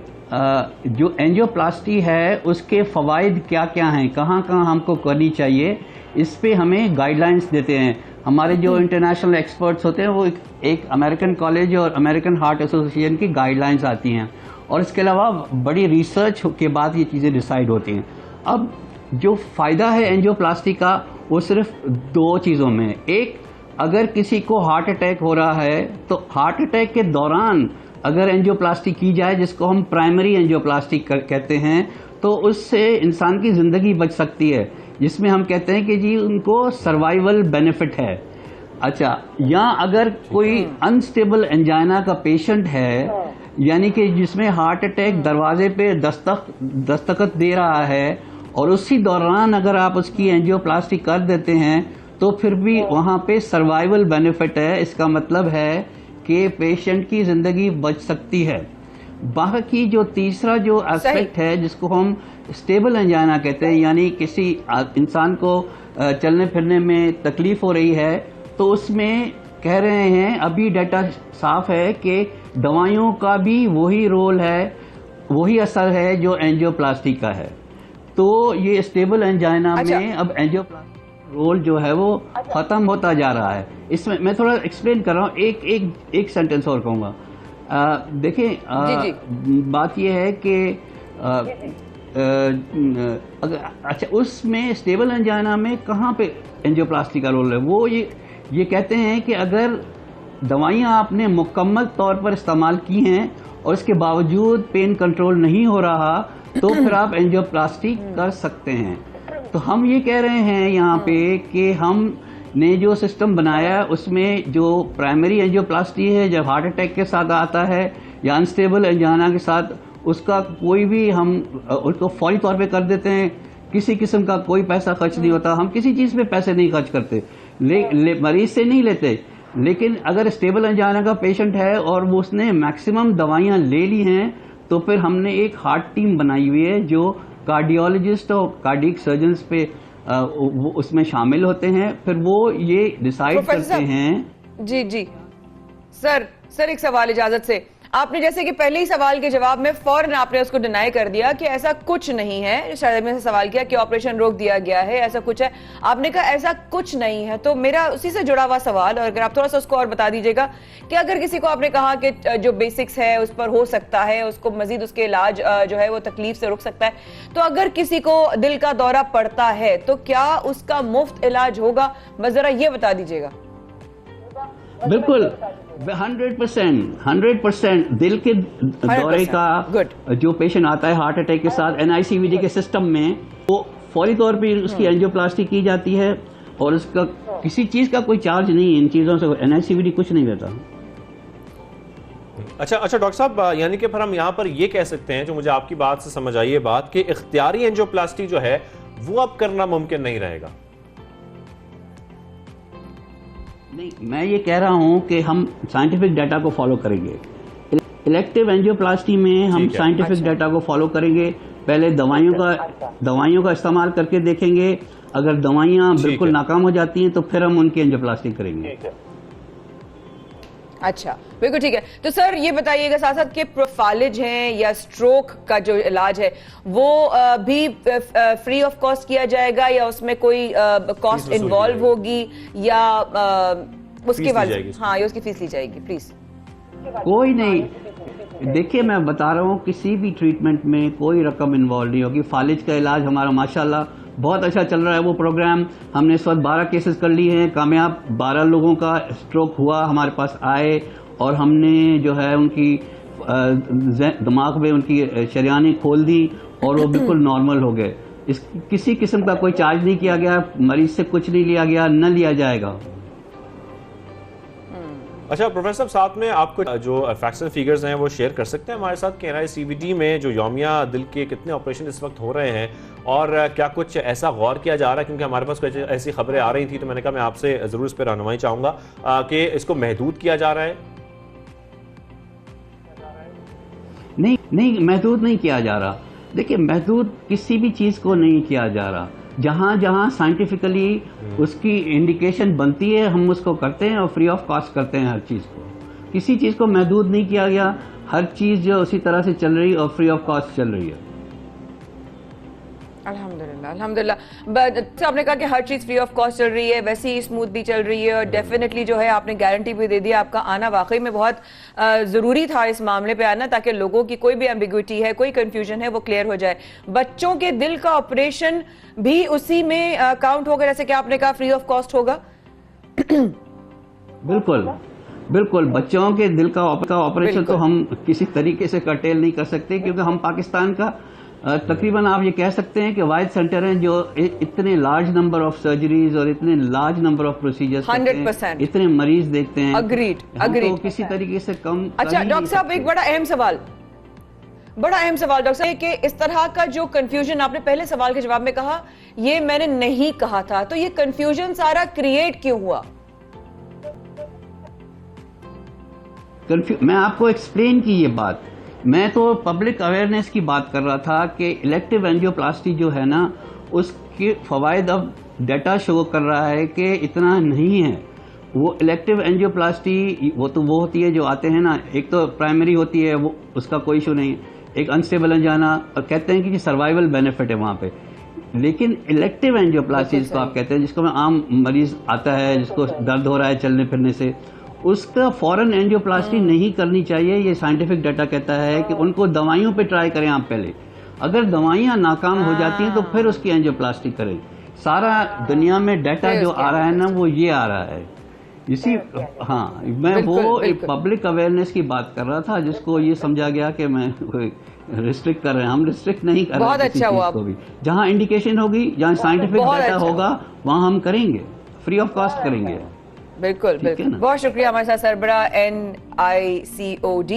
S5: जो एंजियोप्लास्टी है उसके फ़वाइद क्या क्या हैं, कहाँ कहाँ हमको करनी चाहिए, इस पे हमें गाइडलाइंस देते हैं हमारे जो इंटरनेशनल एक्सपर्ट्स होते हैं। वो एक अमेरिकन कॉलेज और अमेरिकन हार्ट एसोसिएशन की गाइडलाइंस आती हैं, और इसके अलावा बड़ी रिसर्च के बाद ये चीज़ें डिसाइड होती हैं। अब जो फ़ायदा है एंजियोप्लास्टी का वो सिर्फ दो चीज़ों में है। एक, अगर किसी को हार्ट अटैक हो रहा है तो हार्ट अटैक के दौरान अगर एंजियोप्लास्टी की जाए, जिसको हम प्राइमरी एंजियोप्लास्टी कहते हैं, तो उससे इंसान की ज़िंदगी बच सकती है, जिसमें हम कहते हैं कि जी उनको सर्वाइवल बेनिफिट है। अच्छा, या अगर कोई अनस्टेबल एंजाइना का पेशेंट है, यानी कि जिसमें हार्ट अटैक दरवाजे पे दस्तखत दे रहा है, और उसी दौरान अगर आप उसकी एंजियोप्लास्टी कर देते हैं तो फिर भी वहाँ पे सर्वाइवल बेनिफिट है। इसका मतलब है कि पेशेंट की ज़िंदगी बच सकती है। बाकी जो तीसरा जो एस्पेक्ट है जिसको हम स्टेबल एंजाइना कहते हैं, यानी किसी इंसान को चलने फिरने में तकलीफ हो रही है, तो उसमें कह रहे हैं अभी डाटा साफ है कि दवाइयों का भी वही रोल है, वही असर है जो एंजियोप्लास्टी का है। तो ये स्टेबल एंजाइना में अब एंजियोप्लास्टी रोल जो है वो खत्म होता जा रहा है। इसमें मैं थोड़ा एक्सप्लेन कर रहा हूँ, एक सेंटेंस और कहूँगा। देखिए बात ये है कि अच्छा, उसमें स्टेबल एंजाइना में कहाँ पे एंजियोप्लास्टी का रोल है, वो ये कहते हैं कि अगर दवाइयाँ आपने मुकम्मल तौर पर इस्तेमाल की हैं और इसके बावजूद पेन कंट्रोल नहीं हो रहा, तो फिर आप एंजियोप्लास्टी कर सकते हैं। तो हम ये कह रहे हैं यहाँ पे कि हमने जो सिस्टम बनाया है उसमें जो प्राइमरी एंजियोप्लास्टी है, जब हार्ट अटैक के साथ आता है या अनस्टेबल एंजाइना के साथ, उसका कोई भी हम उसको फौरी तौर पे कर देते हैं, किसी किस्म का कोई पैसा खर्च नहीं होता। हम किसी चीज़ पे पैसे नहीं खर्च करते, मरीज से नहीं लेते। लेकिन अगर स्टेबल एंजाइना का पेशेंट है और वो उसने मैक्सिमम दवाइयाँ ले ली हैं, तो फिर हमने एक हार्ट टीम बनाई हुई है जो कार्डियोलॉजिस्ट और कार्डियक सर्जन्स पे वो उसमें शामिल होते हैं। फिर वो ये डिसाइड करते हैं।
S1: जी सर एक सवाल इजाजत से। आपने जैसे कि पहले ही सवाल के जवाब में फौरन आपने उसको डिनाई कर दिया कि ऐसा कुछ नहीं है। शायद में से सवाल किया कि ऑपरेशन रोक दिया गया है, ऐसा कुछ है, आपने कहा ऐसा कुछ नहीं है। तो मेरा उसी से जुड़ा हुआ सवाल, और अगर आप थोड़ा सा उसको और बता दीजिएगा कि अगर किसी को आपने कहा कि जो बेसिक्स है उस पर हो सकता है, उसको मजीद उसके इलाज जो है वो तकलीफ से रुक सकता है, तो अगर किसी को दिल का दौरा पड़ता है तो क्या उसका मुफ्त इलाज होगा? बस जरा ये बता दीजिएगा।
S5: बिल्कुल 100% दिल के दौरे का जो पेशेंट आता है हार्ट अटैक के साथ NICVD के सिस्टम में, वो फौरी तौर पे उसकी एंजियोप्लास्टी की जाती है और उसका किसी चीज का कोई चार्ज नहीं है। इन चीजों से NICVD कुछ नहीं देता।
S2: अच्छा डॉक्टर साहब, यानी कि फिर हम यहाँ पर ये कह सकते हैं, जो मुझे आपकी बात से समझ आई है बात, कि इख्तियारी एंजियोप्लास्टी जो है वो अब करना मुमकिन नहीं रहेगा।
S5: नहीं, मैं ये कह रहा हूं कि हम साइंटिफिक डाटा को फॉलो करेंगे। इलेक्टिव एंजियोप्लास्टी में हम साइंटिफिक डाटा को फॉलो करेंगे। पहले दवाइयों का इस्तेमाल करके देखेंगे, अगर दवाइयां बिल्कुल नाकाम हो जाती हैं तो फिर हम उनकी एंजियोप्लास्टी करेंगे।
S1: अच्छा, बिल्कुल ठीक है। तो सर ये बताइएगा साथ साथ कि प्रोफाइलिज है या स्ट्रोक का जो इलाज है वो भी फ्री ऑफ कॉस्ट किया जाएगा, या उसमें कोई कॉस्ट इन्वॉल्व होगी, या उसके बाद हाँ या उसकी फीस ली जाएगी? प्लीज।
S5: कोई नहीं, देखिए मैं बता रहा हूँ, किसी भी ट्रीटमेंट में कोई रकम इन्वॉल्व नहीं होगी। फालिज का इलाज हमारा माशाल्लाह बहुत अच्छा चल रहा है। वो प्रोग्राम हमने इस वक्त 12 केसेस कर लिए हैं, कामयाब 12 लोगों का स्ट्रोक हुआ हमारे पास आए, और हमने जो है उनकी दिमाग में उनकी शरियानी खोल दी और वो बिल्कुल नॉर्मल हो गए। किसी किस्म का कोई चार्ज नहीं किया गया, मरीज से कुछ नहीं लिया गया, न लिया जाएगा।
S2: अच्छा प्रोफेसर साहब, साथ में आपको जो फैक्ट्स एंड फिगर्स हैं वो शेयर कर सकते हैं हमारे साथ कि NICVD में जो यौमिया दिल के कितने ऑपरेशन इस वक्त हो रहे हैं, और क्या कुछ ऐसा गौर किया जा रहा है? क्योंकि हमारे पास कुछ ऐसी खबरें आ रही थी, तो मैंने कहा मैं आपसे जरूर इस पर रहनुमाई चाहूंगा कि इसको महदूद किया जा रहा है।
S5: नहीं, महदूद नहीं किया जा रहा। देखिए, महदूद किसी भी चीज को नहीं किया जा रहा। जहां जहां साइंटिफिकली उसकी इंडिकेशन बनती है हम उसको करते हैं और फ्री ऑफ कॉस्ट करते हैं हर चीज को। किसी चीज को महदूद नहीं किया गया, हर चीज जो उसी तरह से चल रही और फ्री ऑफ कॉस्ट चल रही है।
S1: अल्हम्दुलिल्लाह। आपने कहा कि हर चीज फ्री ऑफ कॉस्ट चल रही है, वैसे ही स्मूथ भी चल रही है, और डेफिनेटली जो है आपने गारंटी भी दे दी। आपका आना वाकई में बहुत जरूरी था इस मामले पे आना, ताकि लोगों की कोई भी एम्बिग्विटी है, कोई कंफ्यूजन है, वो क्लियर हो जाए। बच्चों के दिल का ऑपरेशन भी उसी में काउंट होगा, जैसे कि आपने कहा फ्री ऑफ कॉस्ट होगा?
S5: बिल्कुल बच्चों के दिल का ऑपरेशन तो हम किसी तरीके से कर्टेल नहीं कर सकते, क्योंकि हम पाकिस्तान का तकरीबन आप ये कह सकते हैं कि वाहिद सेंटर है जो इतने लार्ज नंबर ऑफ सर्जरीज और इतने लार्ज नंबर ऑफ प्रोसीजर्स
S1: 100%
S5: इतने मरीज देखते हैं।
S1: अग्रीड
S5: तो किसी तरीके से कम।
S1: अच्छा डॉक्टर साहब, एक बड़ा अहम सवाल डॉक्टर साहब, कि इस तरह का जो कंफ्यूजन आपने पहले सवाल के जवाब में कहा, ये मैंने नहीं कहा था, तो ये कंफ्यूजन सारा क्रिएट क्यों हुआ?
S5: मैं आपको एक्सप्लेन की ये बात मैं तो पब्लिक अवेयरनेस की बात कर रहा था कि इलेक्टिव एंजियोप्लास्टी जो है ना, उसके फ़वाइद अब डाटा शो कर रहा है कि इतना नहीं है। वो इलेक्टिव एंजियोप्लास्टी वो होती है जो आते हैं ना, एक तो प्राइमरी होती है, वो उसका कोई इशू नहीं, एक अनस्टेबल अंजाना, और कहते हैं कि सर्वाइवल बेनिफिट है वहाँ पे। लेकिन इलेक्टिव एंजियोप्लास्टी जिसको आप कहते हैं, जिसको में आम मरीज आता है जिसको दर्द हो रहा है चलने फिरने से, उसका फॉरन एंजियोप्लास्टी नहीं करनी चाहिए। ये साइंटिफिक डाटा कहता है कि उनको दवाइयों पे ट्राई करें आप पहले, अगर दवाइयाँ नाकाम हो जाती हैं तो फिर उसकी एंजियोप्लास्टी करें। सारा दुनिया में डाटा जो आ रहा है ना, वो ये आ रहा है इसी। हाँ, मैं वो एक पब्लिक अवेयरनेस की बात कर रहा था जिसको ये समझा गया कि मैं रिस्ट्रिक्ट कर रहे हैं। हम रिस्ट्रिक्ट नहीं कर रहे हैं किसी चीज को भी। जहाँ इंडिकेशन होगी, जहाँ साइंटिफिक डाटा होगा, वहाँ हम करेंगे, फ्री ऑफ कॉस्ट करेंगे।
S1: बिल्कुल बिल्कुल। बहुत शुक्रिया। हमारे साथ सरबरा NICOD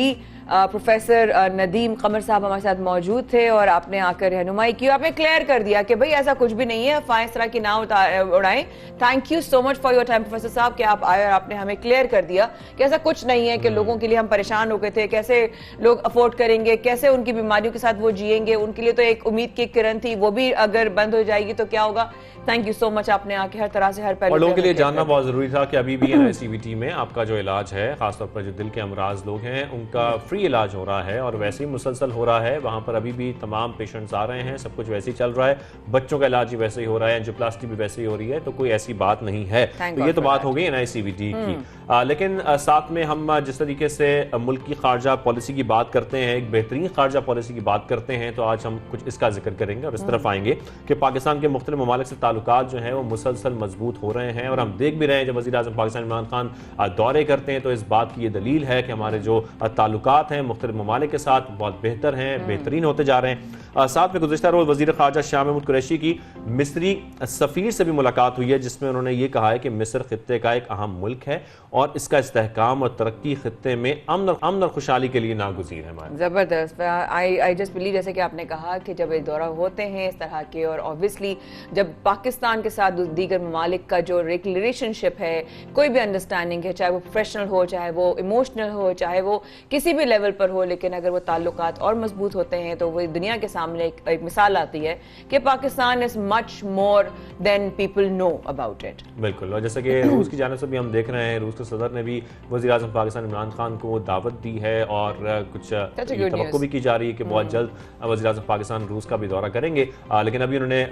S1: प्रोफेसर नदीम कमर साहब हमारे साथ मौजूद थे और आपने आकर रहनुमाई की, आपने क्लियर कर दिया कि भाई ऐसा कुछ भी नहीं है, अफवाहें इस तरह की ना उड़ाएं। Thank you so much for your time professor साहब कि आप आए और आपने हमें क्लियर कर दिया कि ऐसा कुछ नहीं है, कि लोगों के लिए हम परेशान हो गए थे, कैसे लोग अफोर्ड करेंगे, कैसे उनकी बीमारियों के साथ वो जिएंगे, उनके लिए तो एक उम्मीद की किरण थी, वो भी अगर बंद हो जाएगी तो क्या होगा। थैंक यू सो मच, आपने आके हर तरह से हर पहलू
S2: लोगों के लिए जानना बहुत जरूरी था कि अभी भी NICVT में आपका जो इलाज है, खासतौर पर जो दिल के अमराज लोग हैं, उनका फ्री इलाज हो रहा है और वैसे ही मुसलसल हो रहा है। वहां पर अभी भी तमाम पेशेंट्स आ रहे हैं, सब कुछ वैसे ही चल रहा है, बच्चों का इलाज भी वैसे ही हो रहा है, एंजियोप्लास्टी भी वैसे ही हो रही है, तो कोई ऐसी बात नहीं है। तो ये तो बात हो गई NICVT की। लेकिन साथ में हम जिस तरीके से मुल्क की खारजा पॉलिसी की बात करते हैं, एक बेहतरीन खारजा पॉलिसी की बात करते हैं, तो आज हम कुछ इसका जिक्र करेंगे और इस तरफ आएंगे कि पाकिस्तान के मुख्तलिफ ममालिक से ताल्लुकात जो हैं वो मुसलसल मजबूत हो रहे हैं। और हम देख भी रहे हैं, जब वज़ीर आज़म पाकिस्तान इमरान खान दौरे करते हैं तो इस बात की ये दलील है कि हमारे जो ताल्लुकात हैं मुख्तलिफ ममालिक के साथ बहुत बेहतर हैं, बेहतरीन होते जा रहे हैं। साथ में गुज़िश्ता रोज़ वज़ीर ख़ारजा शाह महमूद कुरैशी की मिस्री सफ़ीर से भी मुलाकात हुई है, जिसमें उन्होंने ये कहा है कि मिस्र खित्ते का एक अहम मुल्क है और इसका इस्तेहकाम और तरक्की खित्ते में अमन और खुशहाली के लिए नागुज़ीर है।
S1: ज़बरदस्त। आई जस्ट बिलीव, जैसे कि आपने कहा कि जब ये दौरा होते हैं इस तरह के, और ऑब्वियसली जब पाकिस्तान के साथ दीगर ममालिक का जो रिलेशनशिप है, कोई भी अंडरस्टैंडिंग है, चाहे वो प्रोफेशनल हो, चाहे वो इमोशनल हो, चाहे वो किसी भी लेवल पर हो, लेकिन अगर वो ताल्लुकात और मजबूत होते हैं तो वो दुनिया के सामने एक मिसाल आती है कि Pakistan is much more than people know about it.
S2: बिल्कुल। और जैसे कि रूस की जानिब से भी हम देख रहे हैं, रूस के सदर ने भी वज़ीर आज़म पाकिस्तान इमरान खान को दावत दी है और कुछ तवक्को भी की जा रही है कि बहुत जल्द वज़ीर आज़म पाकिस्तान रूस का भी दौरा करेंगे। लेकिन अभी उन्होंने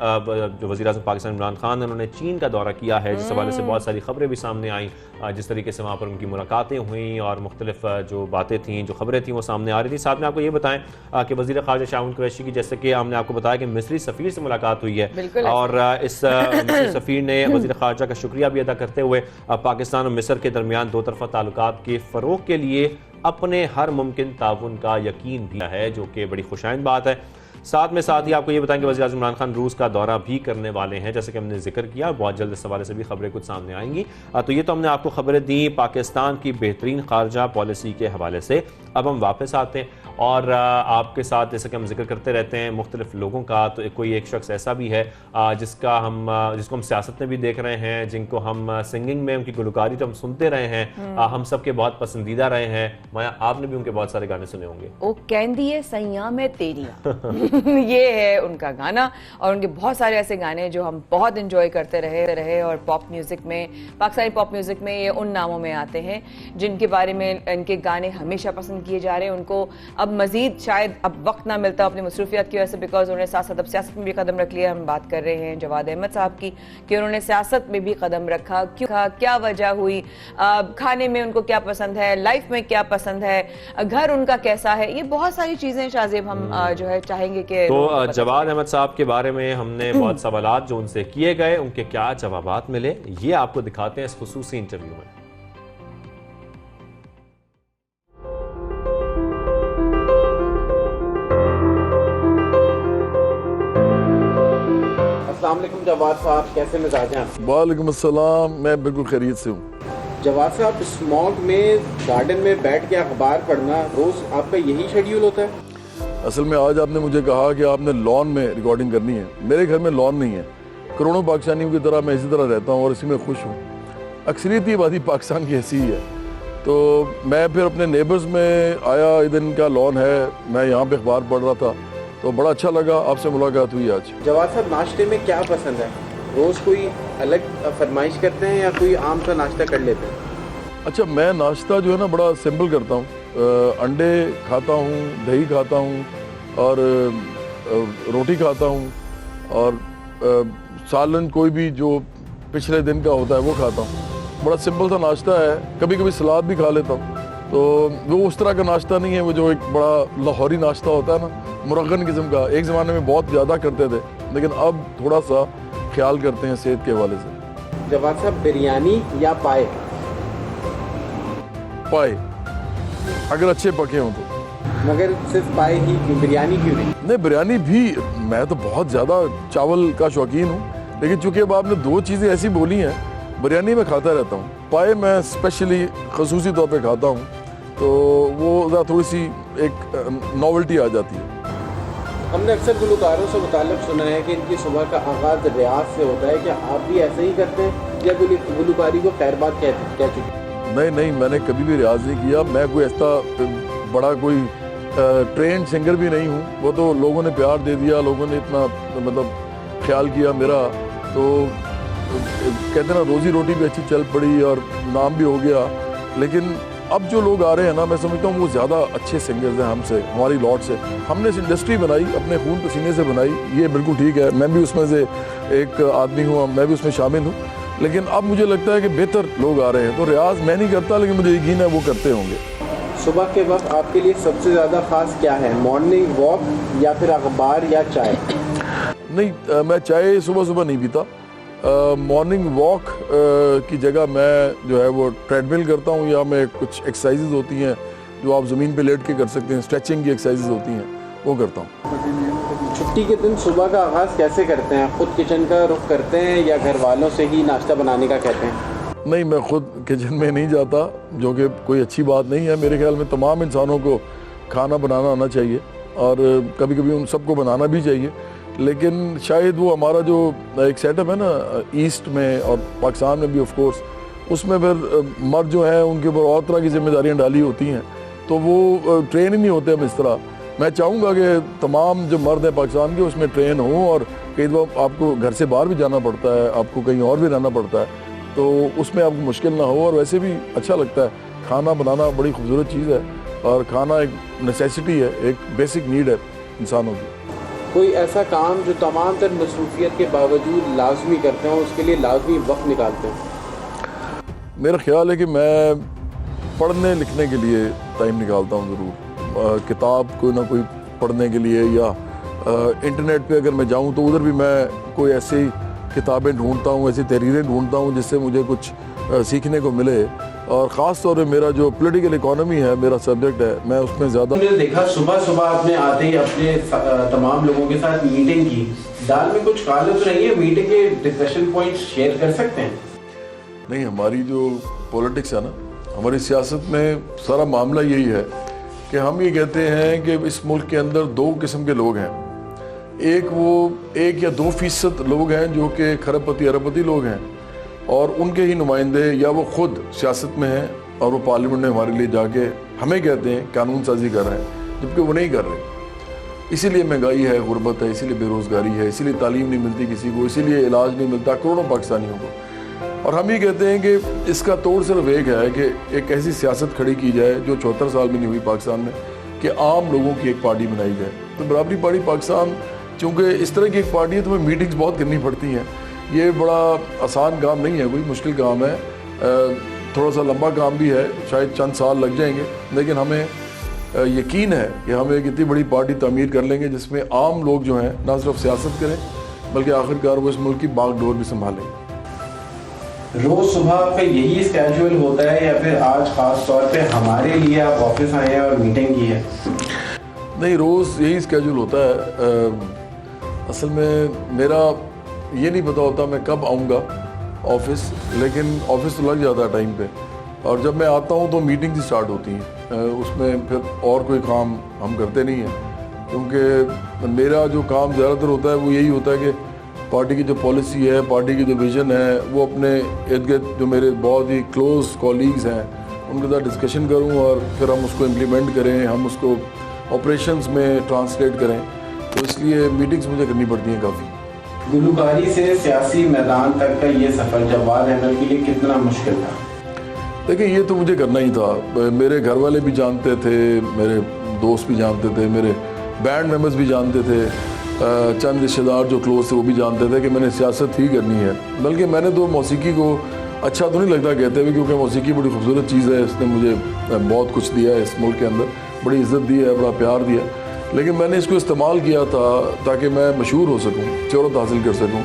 S2: जो वज़ीर आज़म पाकिस्तान इमरान खान ने, उन्होंने चीन का दौरा किया है, जिस हवाले से बहुत सारी खबरें भी सामने आई, जिस तरीके से वहाँ पर उनकी मुलाकातें हुई और मुख्तलिफ जो बातें थी, जो खबरें थी, वो सामने आ रही थी। साथ में आपको ये बताएं कि वज़ीर ख़ारजा शाह महमूद कुरैशी की, जैसे कि हमने आपको बताया कि मिस्री सफ़ीर से मुलाकात हुई है और इस मिस्री सफ़ीर ने वज़ीर ख़ारजा का शुक्रिया भी अदा करते हुए पाकिस्तान और मिस्र के दरमियान दो तरफ़ा ताल्लुकात के फ़रोग़ के लिए अपने हर मुमकिन ताउन का यकीन भी है, जो कि बड़ी खुशाइंद बात है। साथ ही आपको ये बताएं कि वज़ीर आज़म इमरान खान रूस का दौरा भी करने वाले हैं, जैसे कि हमने जिक्र किया, बहुत जल्द इस हवाले से भी खबरें कुछ सामने आएंगी। तो ये तो हमने आपको खबरें दी पाकिस्तान की बेहतरीन खारजा पॉलिसी के हवाले से। अब हम वापस आते हैं और आपके साथ, जैसे कि हम जिक्र करते रहते हैं मुख्तलिफ लोगों का, तो कोई एक शख्स ऐसा भी है जिसको हम सियासत में भी देख रहे हैं, जिनको हम सिंगिंग में, उनकी गुलकारी तो हम सुनते रहे हैं, हम सबके बहुत पसंदीदा रहे हैं। माया, आपने भी उनके बहुत सारे गाने सुने होंगे।
S1: ओ कहंदी है सैया में तेरिया ये है उनका गाना, और उनके बहुत सारे ऐसे गाने जो हम बहुत इंजॉय करते रहे और पॉप म्यूजिक में, पाकिस्तानी पॉप म्यूजिक में ये उन नामों में आते हैं जिनके बारे में इनके गाने हमेशा पसंद किए जा रहे हैं। उनको अब मजीद शायद अब वक्त ना मिलता अपनी मसरूफियत की वजह से, बिकॉज उन्होंने साथ साथ अब सियासत में भी कदम रख लिया। हम बात कर रहे हैं जवाद अहमद साहब की कि उन्होंने सियासत में भी कदम रखा। क्यों, क्या वजह हुई, खाने में उनको क्या पसंद है, लाइफ में क्या पसंद है, घर उनका कैसा है, ये बहुत सारी चीजें शाहजेब हम जो है चाहेंगे कि।
S2: तो जवाद अहमद साहब के बारे में हमने बहुत सवालात जो उनसे किए गए, उनके क्या जवाबात मिले, ये आपको दिखाते हैं इस खुसूसी इंटरव्यू में। अस्सलाम वालेकुम जवाद साहब, कैसे मिजाज हैं?
S6: वालेकुम अस्सलाम, मैं बिल्कुल खैरियत से हूँ।
S2: जवाद साहब, स्मॉग में गार्डन में बैठ के अखबार पढ़ना रोज आपका यही शेड्यूल होता है?
S6: असल में आज आपने मुझे कहा कि आपने लॉन में रिकॉर्डिंग करनी है। मेरे घर में लॉन नहीं है। करोड़ों पाकिस्तानियों की तरह मैं इसी तरह रहता हूँ और इसी में खुश हूँ। अक्सरियती आबादी पाकिस्तान की ऐसी ही है। तो मैं फिर अपने नेबर्स में आया, इधर इनका लॉन है, मैं यहाँ पे अखबार पढ़ रहा था तो बड़ा अच्छा लगा, आपसे मुलाकात हुई आज।
S7: जवाद साहब, नाश्ते में क्या पसंद है? रोज़ कोई अलग फरमाइश करते हैं या कोई आम सा नाश्ता कर लेते हैं?
S6: अच्छा, मैं नाश्ता जो है ना बड़ा सिंपल करता हूँ। अंडे खाता हूँ, दही खाता हूँ और रोटी खाता हूँ और सालन कोई भी जो पिछले दिन का होता है वो खाता हूँ। बड़ा सिंपल सा नाश्ता है, कभी कभी सलाद भी खा लेता हूँ। तो वो उस तरह का नाश्ता नहीं है वो जो एक बड़ा लाहौरी नाश्ता होता है ना, मुरगन किस्म का। एक ज़माने में बहुत ज़्यादा करते थे लेकिन अब थोड़ा सा ख्याल करते हैं सेहत के हवाले से।
S7: जवाद साहब, बिरयानी या पाए?
S6: पाए, अगर अच्छे पके हों तो।
S7: मगर सिर्फ पाए ही क्यों, बिरयानी क्यों नहीं?
S6: नहीं, बिरयानी भी, मैं तो बहुत ज़्यादा चावल का शौकीन हूँ लेकिन चूंकि अब आपने दो चीज़ें ऐसी बोली हैं, बिरयानी में खाता रहता हूँ, पाए मैं स्पेशली खसूसी तौर पे खाता हूँ, तो वो थोड़ी सी एक नॉवेल्टी आ जाती है।
S7: हमने अक्सर गुलकारों से मुताल्लिक सुना है कि इनकी सुबह का आगाज़ रियाज से होता है, क्या आप भी ऐसे ही करते हैं या गुलकारी को खैर बात कह चुके?
S6: नहीं, मैंने कभी भी रियाज नहीं किया। मैं कोई ऐसा बड़ा कोई ट्रेंड सिंगर भी नहीं हूँ। वो तो लोगों ने प्यार दे दिया, लोगों ने इतना मतलब ख्याल किया मेरा, तो कहते हैं ना रोज़ी रोटी भी अच्छी चल पड़ी और नाम भी हो गया। लेकिन अब जो लोग आ रहे हैं ना, मैं समझता हूँ वो ज़्यादा अच्छे सिंगर्स हैं हमसे, हमारी लॉट से। हमने इस इंडस्ट्री बनाई, अपने खून पसीने से बनाई, ये बिल्कुल ठीक है, मैं भी उसमें से एक आदमी हूँ, मैं भी उसमें शामिल हूँ। लेकिन अब मुझे लगता है कि बेहतर लोग आ रहे हैं, तो रियाज मैं नहीं करता लेकिन मुझे यकीन है वो करते होंगे।
S7: सुबह के वक्त आपके लिए सबसे ज़्यादा ख़ास क्या है, मॉर्निंग वॉक या फिर अखबार या चाय?
S6: नहीं, मैं चाय सुबह सुबह नहीं पीता। मॉर्निंग वॉक की जगह मैं जो है वो ट्रेडमिल करता हूँ, या मैं कुछ एक्सरसाइजेज होती हैं जो आप ज़मीन पे लेट के कर सकते हैं, स्ट्रेचिंग की एक्सरसाइजेज होती हैं, वो करता हूँ।
S7: छुट्टी के दिन सुबह का आगाज़ कैसे करते हैं? खुद किचन का रुख करते हैं या घर वालों से ही नाश्ता बनाने का कहते हैं?
S6: नहीं, मैं खुद किचन में नहीं जाता, जो कि कोई अच्छी बात नहीं है। मेरे ख्याल में तमाम इंसानों को खाना बनाना आना चाहिए और कभी कभी उन सबको बनाना भी चाहिए। लेकिन शायद वो हमारा जो एक सेटअप है ना ईस्ट में और पाकिस्तान में भी ऑफ कोर्स, उसमें फिर मर्द जो है उनके ऊपर और तरह की जिम्मेदारियां डाली होती हैं, तो वो ट्रेन ही नहीं होते हम इस तरह। मैं चाहूँगा कि तमाम जो मर्द हैं पाकिस्तान के उसमें ट्रेन हों, और कई बार आपको घर से बाहर भी जाना पड़ता है, आपको कहीं और भी रहना पड़ता है, तो उसमें आपको मुश्किल ना हो। और वैसे भी अच्छा लगता है, खाना बनाना बड़ी खूबसूरत चीज़ है और खाना एक नेसेसिटी है, एक बेसिक नीड है इंसानों की।
S7: कोई ऐसा काम जो तमाम तर मसरूफियत के बावजूद लाजमी करते हैं, उसके लिए लाजमी वक्त निकालते हैं?
S6: मेरा ख्याल है कि मैं पढ़ने लिखने के लिए टाइम निकालता हूँ ज़रूर। किताब कोई ना कोई पढ़ने के लिए, या इंटरनेट पे अगर मैं जाऊँ तो उधर भी मैं कोई ऐसी किताबें ढूंढता हूँ, ऐसी तहरीरें ढूंढता हूँ जिससे मुझे कुछ सीखने को मिले। और ख़ास तौर पे मेरा जो पॉलिटिकल इकोनॉमी है, मेरा सब्जेक्ट है, मैं उसमें ज़्यादा।
S7: मैंने देखा सुबह सुबह आपने आते ही अपने तमाम लोगों के साथ मीटिंग की, दाल में कुछ काले तो नहीं है? मीटिंग के डिस्कशन पॉइंट शेयर कर सकते हैं?
S6: नहीं, हमारी जो पॉलिटिक्स है ना, हमारी सियासत में सारा मामला यही है कि हम ये कहते हैं कि इस मुल्क के अंदर दो किस्म के लोग हैं। एक वो 1 या 2% लोग हैं जो कि खरबपति अरबपति लोग हैं और उनके ही नुमाइंदे, या वो खुद सियासत में हैं और वो पार्लियामेंट में हमारे लिए जाके हमें कहते हैं कानून साजी कर रहे हैं, जबकि वो नहीं कर रहे। इसीलिए महंगाई है, गुर्बत है, इसीलिए बेरोज़गारी है, इसीलिए तालीम नहीं मिलती किसी को, इसीलिए इलाज नहीं मिलता करोड़ों पाकिस्तानियों को। और हम ये कहते हैं कि इसका तोड़ सिर्फ एक है कि एक ऐसी सियासत खड़ी की जाए जो 74 साल में नहीं हुई पाकिस्तान में, कि आम लोगों की एक पार्टी बनाई जाए। तो बराबरी पार्टी पाकिस्तान चूँकि इस तरह की एक पार्टी है तो हमें मीटिंग्स बहुत करनी पड़ती हैं। ये बड़ा आसान काम नहीं है, कोई मुश्किल काम है, थोड़ा सा लंबा काम भी है, शायद चंद साल लग जाएंगे, लेकिन हमें यकीन है कि हम एक इतनी बड़ी पार्टी तामीर कर लेंगे जिसमें आम लोग जो हैं ना सिर्फ सियासत करें बल्कि आखिरकार वो इस मुल्क की बागडोर भी संभालें।
S7: रोज सुबह आपका यही स्केड्यूल होता है या फिर आज खास तौर पे हमारे लिए आप ऑफिस आए हैं और मीटिंग की है?
S6: नहीं, रोज़ यही स्केड्यूल होता है। असल में मेरा ये नहीं पता होता मैं कब आऊँगा ऑफिस, लेकिन ऑफिस तो लग जाता है टाइम पे, और जब मैं आता हूँ तो मीटिंग स्टार्ट होती हैं। उसमें फिर और कोई काम हम करते नहीं हैं, क्योंकि मेरा जो काम ज़्यादातर होता है वो यही होता है कि पार्टी की जो पॉलिसी है, पार्टी की जो विज़न है, वो अपने इर्द गिर्द जो मेरे बहुत ही क्लोज़ कॉलीग्स हैं उनके साथ डिस्कशन करूं और फिर हम उसको इम्प्लीमेंट करें, हम उसको ऑपरेशंस में ट्रांसलेट करें। तो इसलिए मीटिंग्स मुझे करनी पड़ती हैं काफ़ी।
S7: गुलूकारी से सियासी मैदान तक का ये सफ़र जवाद अहमद के लिए कितना मुश्किल था?
S6: देखिए, ये तो मुझे करना ही था। मेरे घर वाले भी जानते थे, मेरे दोस्त भी जानते थे, मेरे बैंड मेंबर्स भी जानते थे, चंद रिश्तेदार जो क्लोज थे वो भी जानते थे कि मैंने सियासत ही करनी है। बल्कि मैंने तो मौसीकी को अच्छा तो नहीं लगता कहते हुए, क्योंकि मौसीकी बड़ी खूबसूरत चीज़ है, इसने मुझे बहुत कुछ दिया है इस मुल्क के अंदर, बड़ी इज़्ज़त दी है, बड़ा प्यार दिया। लेकिन मैंने इसको इस्तेमाल किया था ताकि मैं मशहूर हो सकूं, शोहरत हासिल कर सकूं।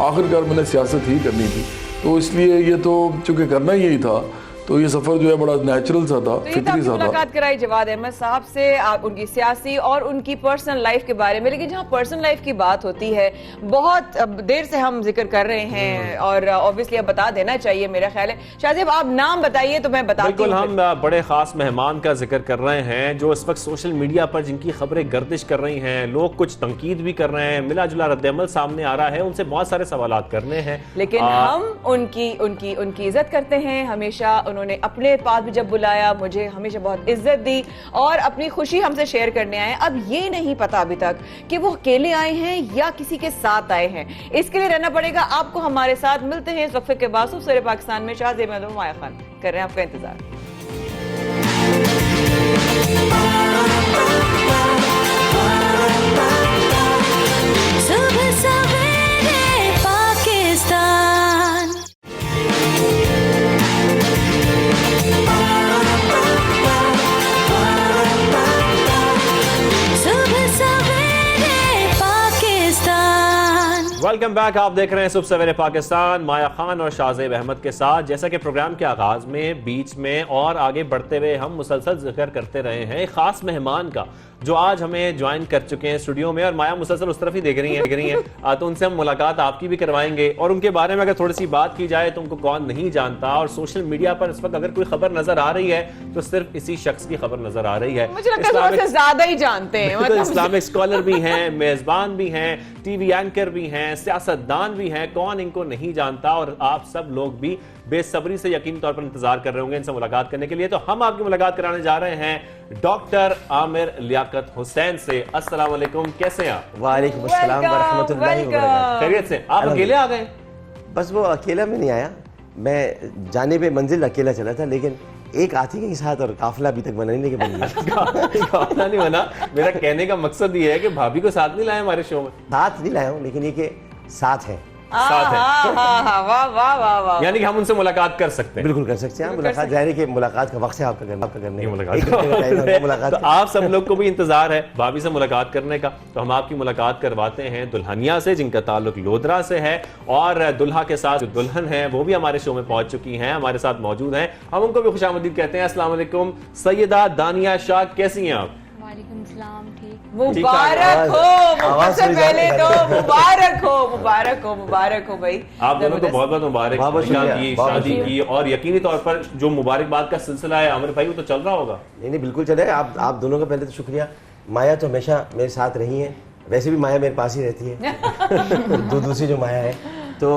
S6: आखिरकार मैंने सियासत ही करनी थी, तो इसलिए ये तो चूँकि करना ही यही था, तो ये सफ़र जो है बड़ा नेचुरल सा था,
S1: तो
S6: फिक्री सा था।
S1: मुलाकात कराई जवाद अहमद साहब से आप उनकी सियासी और उनकी पर्सनल लाइफ के बारे में। लेकिन जहाँ पर्सनल लाइफ की बात होती है, बहुत देर से हम जिक्र कर रहे हैं और ऑब्वियसली अब बता देना चाहिए, मेरा ख्याल है। शाहजेब, आप नाम बताइए तो मैं बताती हूँ।
S2: बिल्कुल, हम बड़े खास मेहमान का जिक्र कर रहे हैं जो इस वक्त सोशल मीडिया पर जिनकी खबरें गर्दिश कर रही हैं, लोग कुछ तनकीद भी कर रहे हैं, मिला जुला रद्द-ए-अमल सामने आ रहा है, उनसे बहुत सारे सवालात करने हैं।
S1: लेकिन हम उनकी इज्जत करते हैं हमेशा। उन्होंने अपने पास भी जब बुलाया, मुझे हमेशा बहुत इज्जत दी और अपनी खुशी हमसे शेयर करने आए। अब ये नहीं पता अभी तक कि वो अकेले आए हैं या किसी के साथ आए हैं। इसके लिए रहना पड़ेगा आपको हमारे साथ। मिलते हैं इस वक्फे के बाद सवेरे पाकिस्तान में। शाहजेब अहमद, माया खान कर रहे हैं आपका इंतजार।
S4: सुबह सवेरे पाकिस्तान। सुबह सवेरे पाकिस्तान।
S2: Welcome back. आप देख रहे हैं सुबह सवेरे पाकिस्तान, माया खान और शाहजेब अहमद के साथ। जैसा कि प्रोग्राम के आगाज में, बीच में और आगे बढ़ते हुए हम मुसलसल जिक्र करते रहे हैं एक खास मेहमान का जो आज हमें ज्वाइन कर चुके हैं स्टूडियो में, और माया मुसलसल उस तरफ ही देख रही हैं तो उनसे हम मुलाकात आपकी भी करवाएंगे। और उनके बारे में अगर थोड़ी सी बात की जाए तो उनको कौन नहीं जानता, और सोशल मीडिया पर इस वक्त अगर कोई खबर नजर आ रही है तो सिर्फ इसी शख्स की खबर नजर आ रही है।
S1: मुझे लगता है ज्यादा ही जानते हैं।
S2: तो इस्लामिक स्कॉलर भी हैं, मेजबान भी हैं, टीवी एंकर भी हैं, सियासतदान भी हैं, कौन इनको नहीं जानता। और आप सब लोग भी बेसब्री से यकीनी तौर पर इंतजार कर रहे होंगे इनसे मुलाकात करने के लिए। तो हम आपकी मुलाकात कराने जा रहे हैं डॉक्टर आमिर लियाकत हुसैन से। अस्सलाम वालेकुम, कैसे हैं आप?
S8: वालेकुम अस्सलाम वरहमतुल्लाहि वबरकातुहू।
S2: खैरियत से? आप अकेले आ गए?
S8: बस वो अकेला में नहीं आया, मैं जाने पे मंजिल अकेला चला था, लेकिन एक हाथी के साथ और काफिला अभी तक बना नहीं, लेकिन बन गया।
S2: काफिला नहीं बना। मेरा कहने का मकसद ये है कि भाभी को साथ नहीं लाए हमारे शो में।
S8: साथ नहीं लाया हूँ, लेकिन ये कि साथ है,
S2: साथ है।
S1: वाह वाह वाह वाह।
S2: यानी कि हम उनसे मुलाकात कर सकते हैं।
S8: बिल्कुल कर सकते हैं। मुलाकात जाहिर है कि मुलाकात का वक्त है आपका करने का।
S2: मुलाकात तो आप सब लोग को भी इंतजार है भाभी से मुलाकात करने का, तो हम आपकी मुलाकात करवाते हैं दुल्हनिया से जिनका ताल्लुक लोधरा से है, और दुल्हा के साथ जो दुल्हन है वो भी हमारे शो में पहुंच चुकी हैं, हमारे साथ मौजूद हैं। हम उनको भी खुशामदीद कहते हैं। अस्सलाम वालेकुम सैयदा दानिया शाह, कैसी हैं आप?
S9: वालेकुम सलाम, ठीक।
S1: मुबारक हो, सबसे पहले तो मुबारक हो, मुबारक हो, मुबारक हो भाई।
S2: आप दोनों को बहुत बहुत मुबारक की शादी की, और यकीनी तौर पर जो मुबारकबाद का सिलसिला है आमिर भाई वो तो चल रहा होगा।
S8: नहीं बिल्कुल चले। आप दोनों का पहले तो शुक्रिया। माया तो हमेशा मेरे साथ रही है, वैसे भी माया मेरे पास ही रहती है। दूसरी जो माया है, तो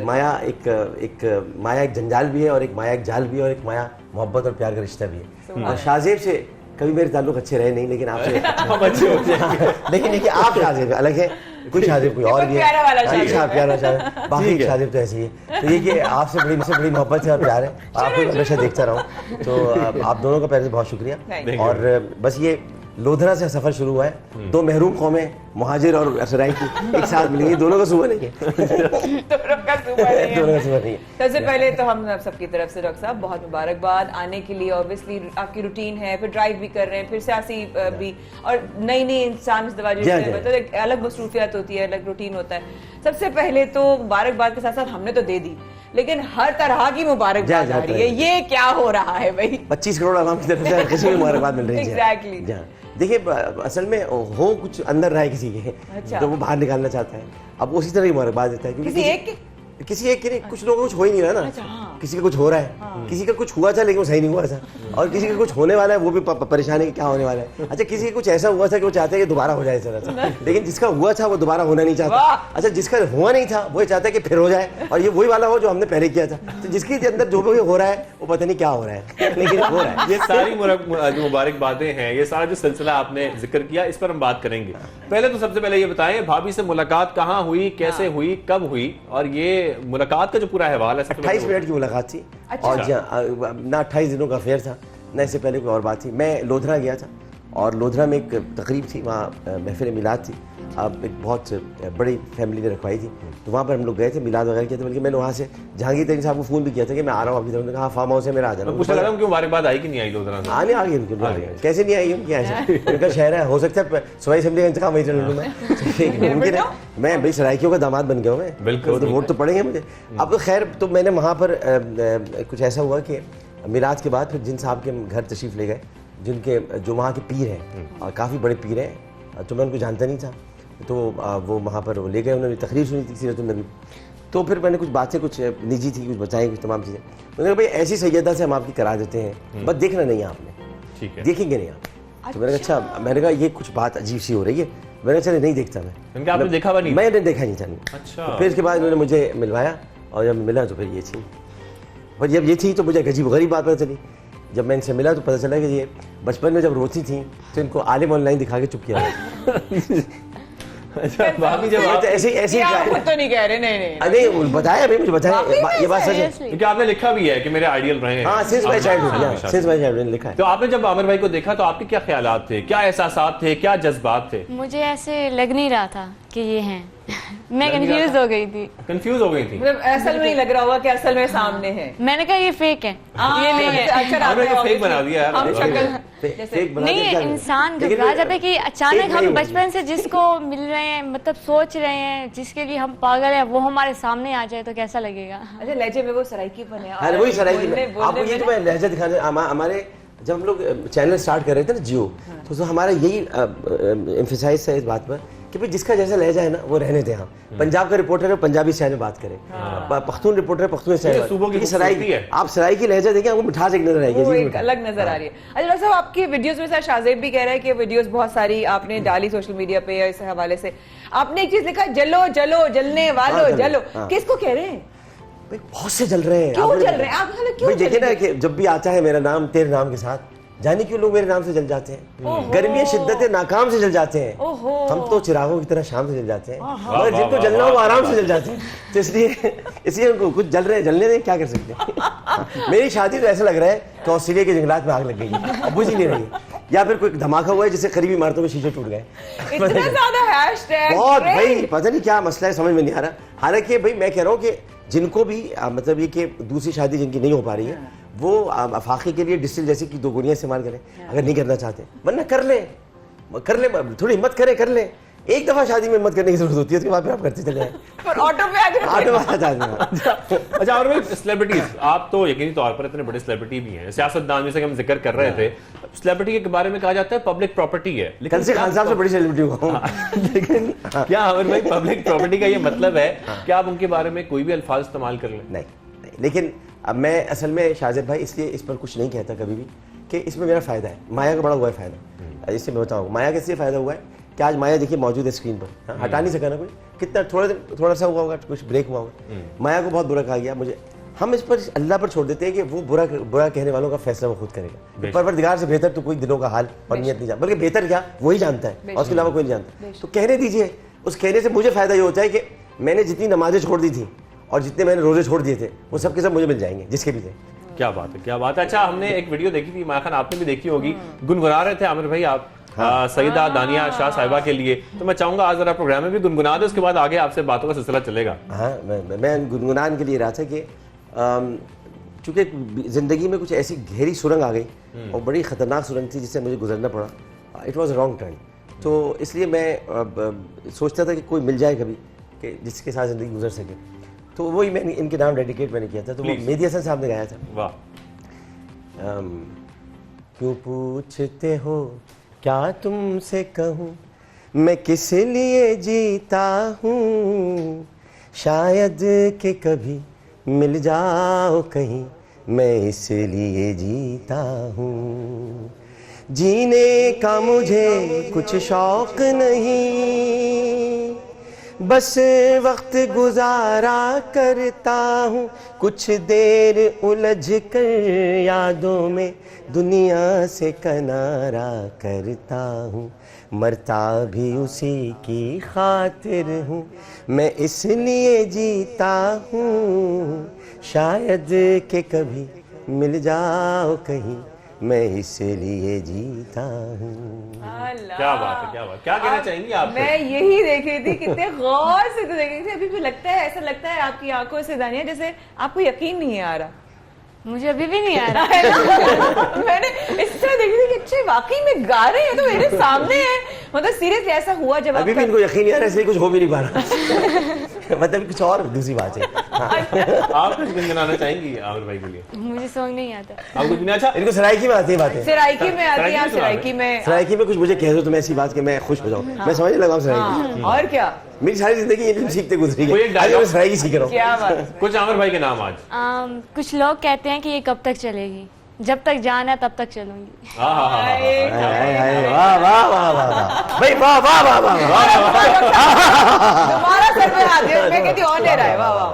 S8: माया एक जंजाल भी है, और एक माया एक जाल भी है, और एक माया मोहब्बत और प्यार का रिश्ता भी है। और शाहजेब से कभी मेरे ताल्लुक अच्छे रहे नहीं, लेकिन आपसे
S2: हम अच्छे होते हैं।
S8: लेकिन देखिए, आप शाहजेब अलग है, कुछ शाहजेब कोई और भी है, प्यारा शाहजेब, बाकी शाहजेब तो ऐसी है। तो ये कि आपसे बड़ी मोहब्बत है और प्यार है, आपको हमेशा देखता रहूं। तो आप दोनों का पहले से बहुत शुक्रिया। और बस ये लोधरा से सफर शुरू हुआ है, दो महरूम कौमें मुहाजिर और असराई की एक साथ मिलेंगी, दोनों का सुबह नहीं है।
S1: दोनों का सुबह नहीं है। सबसे
S8: है।
S1: पहले तो हम सबकी तरफ से डॉक्टर साहब बहुत मुबारकबाद आने के लिए। ऑब्वियसली आपकी रूटीन है, फिर ड्राइव भी कर रहे हैं, फिर सियासी भी, और नई इंसान इस दवा मतलब एक अलग मसरूफियत होती है, अलग रूटीन होता है। सबसे पहले तो मुबारकबाद के साथ साथ हमने तो दे दी, लेकिन हर तरह की मुबारकबाद आ रही है। ये क्या हो रहा है भाई?
S8: 25 करोड़ आवाम की तरफ से किसी भी मुबारकबाद मिल रही है।
S1: एग्जैक्टली।
S8: देखिए, असल में हो कुछ अंदर रहा है किसी के,
S1: अच्छा।
S8: तो वो बाहर निकालना चाहता है, अब उसी तरह की मुबारकबाद देता है।
S1: किसी एक की?
S8: किसी एक के कुछ लोगों को कुछ हो ही नहीं रहा ना, किसी का कुछ हो रहा है, किसी का कुछ हुआ था लेकिन वो सही नहीं हुआ था, और किसी का कुछ होने वाला है वो भी परेशान है कि क्या होने वाला है। अच्छा, किसी का कुछ ऐसा हुआ था कि वो चाहते हैं कि दोबारा हो जाए इस तरह से, लेकिन जिसका हुआ था वो दोबारा होना नहीं चाहता। अच्छा, जिसका हुआ नहीं था वो चाहता है कि फिर हो जाए और ये वही वाला हो जो हमने पहले किया था। तो जिसके अंदर जो भी हो रहा है वो पता नहीं क्या हो रहा है, लेकिन हो रहा है।
S2: ये सारी जो मुबारक बातें हैं, ये सारा जो सिलसिला आपने जिक्र किया, इस पर हम बात करेंगे। पहले तो सबसे पहले ये बताएं, भाभी से मुलाकात कहाँ हुई, कैसे हुई, कब हुई, और ये मुलाकात का जो पूरा अहवाल है।
S8: 28 मिनट की मुलाकात थी।
S1: अच्छा।
S8: और ना 28 दिनों का अफेयर था, ना इससे पहले कोई और बात थी। मैं लोधरा गया था और लोधरा में एक तकरीब थी, वहाँ महफिल मिलाद थी। अब एक बहुत बड़ी फैमिली ने रखवाई थी, तो वहाँ पर हम लोग गए थे, मिलाद वगैरह किया था। बल्कि मैंने वहाँ से जहांगीर तरीन साहब को फ़ोन भी किया था कि मैं आ रहा हूँ आपकी तरफ। कहा फार्म हाउस है मेरा, आ जाना।
S2: पूछा लगा क्यों मुबारकबाद आई कि नहीं आई लोधरा से?
S8: आने आ गई उनकी, कैसे नहीं आई उनकी, ऐसे उनका शहर है, हो सकता है सवाई असेंबली का इंतकाम वही चल लूँ मैं। मुमकिन है, मैं भाई सराइकियों का दामाद बन गया हूँ मैं, बिल्कुल, तो वोट तो पड़ेंगे मुझे। अब खैर, तो मैंने वहाँ पर कुछ ऐसा हुआ कि मिलाद के बाद फिर जिन साहब के घर तशरीफ़ ले गए, जिनके जो वहाँ के पीर हैं और काफ़ी बड़े पीर हैं, तो मैं उनको जानता नहीं था, तो वो वहाँ पर ले गए, उन्होंने तकरीर सुनी थी सीरत नबी। तो फिर मैंने कुछ बातें कुछ निजी थी, कुछ बताई, कुछ तमाम चीज़ें। मैंने कहा भाई ऐसी सैयदा से हम आपकी करा देते हैं, बस देखना नहीं है आपने, ठीक है, देखेंगे नहीं आप। तो मैंने कहा अच्छा, मैंने कहा ये कुछ बात अजीब सी हो रही है। मैंने कहा नहीं देखता मैं,
S2: आपने देखा नहीं?
S8: मैंने देखा नहीं था।
S2: अच्छा।
S8: तो फिर इसके बाद उन्होंने मुझे मिलवाया, और जब मिला तो फिर ये थी, पर जब ये थी तो मुझे अजीब गरीब बात पता चली। जब मैं इनसे मिला तो पता चला कि ये बचपन में जब रोती थी तो इनको आलिम ऑनलाइन दिखा के चुप किया।
S2: अच्छा, भाभी जब आप
S8: ऐसे
S1: तो नहीं कह रहे,
S8: नहीं बताया भाई, मुझे बताया ये बात सच है,
S2: क्योंकि आपने लिखा भी है कि मेरे आइडियल रहे हैं।
S8: हाँ, सिंस माय चाइल्डहुड लिखा है।
S2: तो आपने जब आमिर भाई को देखा तो आपके क्या ख्यालात थे, क्या एहसासात थे, क्या जज्बात थे?
S9: मुझे ऐसे लग नहीं रहा था कि ये हैं। मैं कंफ्यूज हो गई थी।
S2: कंफ्यूज हो गई थी,
S1: मतलब असल में नहीं लग रहा होगा कि असल में सामने है।
S9: मैंने कहा ये फेक है, ये नहीं है।
S2: आपने ये फेक बना दिया यार।
S9: नहीं, इंसान घबरा जाता है कि अचानक हम बचपन से जिसको मिल रहे हैं, मतलब सोच रहे हैं, जिसके लिए हम पागल हैं, वो हमारे सामने आ जाए तो कैसा लगेगा।
S1: अच्छा, लहजे में वो सराइकी बने,
S8: अरे वही सराइकी। आपको ये तो मैं लहजा दिखाने, हमारे जब हम लोग चैनल स्टार्ट कर रहे थे ना जियो, तो हमारा यही एम्फसाइज है इस बात पर कि भाई जिसका जैसा लहजा है ना वो रहने दें। हम पंजाब का रिपोर्टर है, पंजाबी स्टाइल में बात करें, पख्तून रिपोर्टर है, पख्तून स्टाइल में। सराई आप सराई की लहजा देखें, आपको मिठास एक नजर आएगी,
S1: एक अलग नजर आ रही है। अच्छा डॉक्टर साहब, आपकी वीडियोस में सर शाहजेब भी कह रहा है कि वीडियोस बहुत सारी आपने डाली सोशल मीडिया पे, या इस हवाले से आपने एक चीज लिखा, जलो जलो जलने वालों जलो, किसको कह रहे हैं?
S8: बहुत से जल रहे हैं।
S1: क्यों जल रहे हैं आप? क्यों
S8: देखिए ना कि जब भी आता है मेरा नाम तेरे नाम के साथ, जाने क्यों लोग मेरे नाम से जल जाते हैं। गर्मी शिद्दत नाकाम से जल जाते हैं, हम तो चिरागों की तरह शाम से जल जाते हैं, मगर जिनको जलना हो वो आराम से जल जाते हैं। तो इसलिए उनको कुछ जल रहे हैं, जलने दें, क्या कर सकते हैं। मेरी शादी तो ऐसा लग रहा है कि ऑस्ट्रेलिया के जंगलात में आग लग गई है, अब बुझ ही नहीं रही है, या फिर कोई धमाका हुआ है जिससे करीबी इमारतों में शीशे टूट गए। बहुत भाई पता नहीं क्या मसला है, समझ में नहीं आ रहा। हालांकि भाई मैं कह रहा हूँ कि जिनको भी मतलब ये कि दूसरी शादी जिनकी नहीं हो पा रही है, वो अफाके के लिए डिस्टिल जैसी की 2 गोलियां इस्तेमाल करें अगर नहीं करना चाहते, वरना कर ले, थोड़ी हिम्मत करें, कर ले। एक दफा शादी में हिम्मत करने की जरूरत होती है, उसके बाद फिर आप करते चले जाएं।
S1: ऑटो पे आ जाते।
S2: अच्छा, और भाई सेलिब्रिटीज, आप तो यकीनी तौर पर इतने बड़े सेलिब्रिटी भी हैं, सियासतदान जैसे हम जिक्र कर रहे थे, सेलिब्रिटी के बारे में कहा जाता है पब्लिक प्रॉपर्टी है,
S8: लेकिन से खान साहब से बड़ी सेलिब्रिटी हुआ।
S2: लेकिन क्या आमिर भाई पब्लिक प्रॉपर्टी का ये मतलब है कि आप उनके बारे में कोई भी अल्फाज इस्तेमाल कर लें?
S8: नहीं, लेकिन अब मैं असल में शाहजेब भाई इसलिए इस पर कुछ नहीं कहता कभी भी कि इसमें मेरा फ़ायदा है। माया का बड़ा हुआ है फ़ायदा, इससे मैं बताऊँ माया कैसे फ़ायदा हुआ है कि आज माया देखिए मौजूद है स्क्रीन पर, हटा नहीं सका ना कोई, कितना थोड़ा सा हुआ होगा, कुछ ब्रेक हुआ होगा, माया को बहुत बुरा कहा गया। मुझे हम इस पर अल्लाह पर छोड़ देते हैं कि वो बुरा कहने वालों का फैसला वो खुद करेगा। परवरदिगार से बेहतर तो कोई दिलों का हाल और नियत नहीं जानता, बल्कि बेहतर क्या वही जानता है, और उसके अलावा कोई नहीं जानता। तो कहने दीजिए, उस कहने से मुझे फ़ायदा ये होता है कि मैंने जितनी नमाजें छोड़ दी थी और जितने मैंने रोजे छोड़ दिए थे, वो सब के सब मुझे मिल जाएंगे, जिसके भी थे।
S2: क्या बात है, क्या बात है। अच्छा, हमने एक वीडियो देखी थी, माया खान आपने भी देखी होगी, गुनगुना रहे थे आमिर भाई आप सईदा दानिया शाह साहिबा के लिए, तो मैं चाहूंगा आज जरा प्रोग्राम में भी गुनगुना दे, उसके बाद आगे आपसे बातों का सिलसिला चलेगा।
S8: हाँ, मैं गुनगुनान के लिए रहा था कि चूंकि जिंदगी में कुछ ऐसी गहरी सुरंग आ गई और बड़ी खतरनाक सुरंग थी जिससे मुझे गुजरना पड़ा, इट वॉज रॉन्ग टर्न। तो इसलिए मैं सोचता था कि कोई मिल जाए कभी कि जिसके साथ ज़िंदगी गुजर सके, तो वही मैंने इनके नाम डेडिकेट मैंने किया था। तो वो मेहदी हसन साहब ने गाया था।
S2: वाह।
S8: क्यों पूछते हो क्या तुमसे कहूँ, मैं किस लिए जीता हूँ, शायद कि कभी मिल जाओ कहीं, मैं इसलिए जीता हूँ। जीने का मुझे कुछ शौक नहीं, बस वक्त गुजारा करता हूँ, कुछ देर उलझ कर यादों में दुनिया से किनारा करता हूँ। मरता भी उसी की खातिर हूँ, मैं इसलिए जीता हूँ। शायद कि कभी मिल जाओ कहीं, मैं इसलिए जीता हूँ।
S2: क्या बात है, क्या बात, क्या कहना चाहेंगी आप?
S1: मैं यही देख रही थी, कितने गौर से तो देख रही थी। अभी भी लगता है, ऐसा लगता है आपकी आंखों से दानिया जैसे आपको यकीन नहीं आ रहा।
S9: मुझे अभी भी नहीं आ रहा।
S1: मैंने इस तरह देखी थी कि अच्छे वाकई में गा रहे हैं, तो मेरे सामने है। मतलब सीरियसली ऐसा हुआ जब
S8: अभी भी इनको यकीन नहीं आ रहा, इसलिए कुछ हो भी नहीं पा रहा। मतलब कुछ और दूसरी बात है।
S2: आप कुछ गुनगुनाना चाहेंगी आमिर भाई के लिए?
S9: मुझे सॉन्ग नहीं आता।
S2: आप कुछ नहीं? अच्छा,
S8: इनको सराइकी में आती है बातें,
S1: सराइकी में आती है। आप सराइकी में
S8: कुछ मुझे कह दो तो मैं ऐसी बात कि मैं खुश हो जाऊँ, मैं समझ लगा हूँ सराइकी।
S1: और क्या,
S8: मेरी सारी जिंदगी इल्म सीखते गुजरी है, आज मैं सराइकी सीख रहा हूँ।
S1: क्या बात।
S2: कुछ आमिर भाई के नाम आज।
S9: कुछ लोग कहते हैं कि ये कब तक चलेगी, जब तक जान है तब तक चलूंगी।
S8: वाह वाह वाह वाह भाई, वाह वाह वाह वाह।
S1: दोबारा सर पे हाथ दिया, मैं कहती ऑन एयर है। वाह वाह।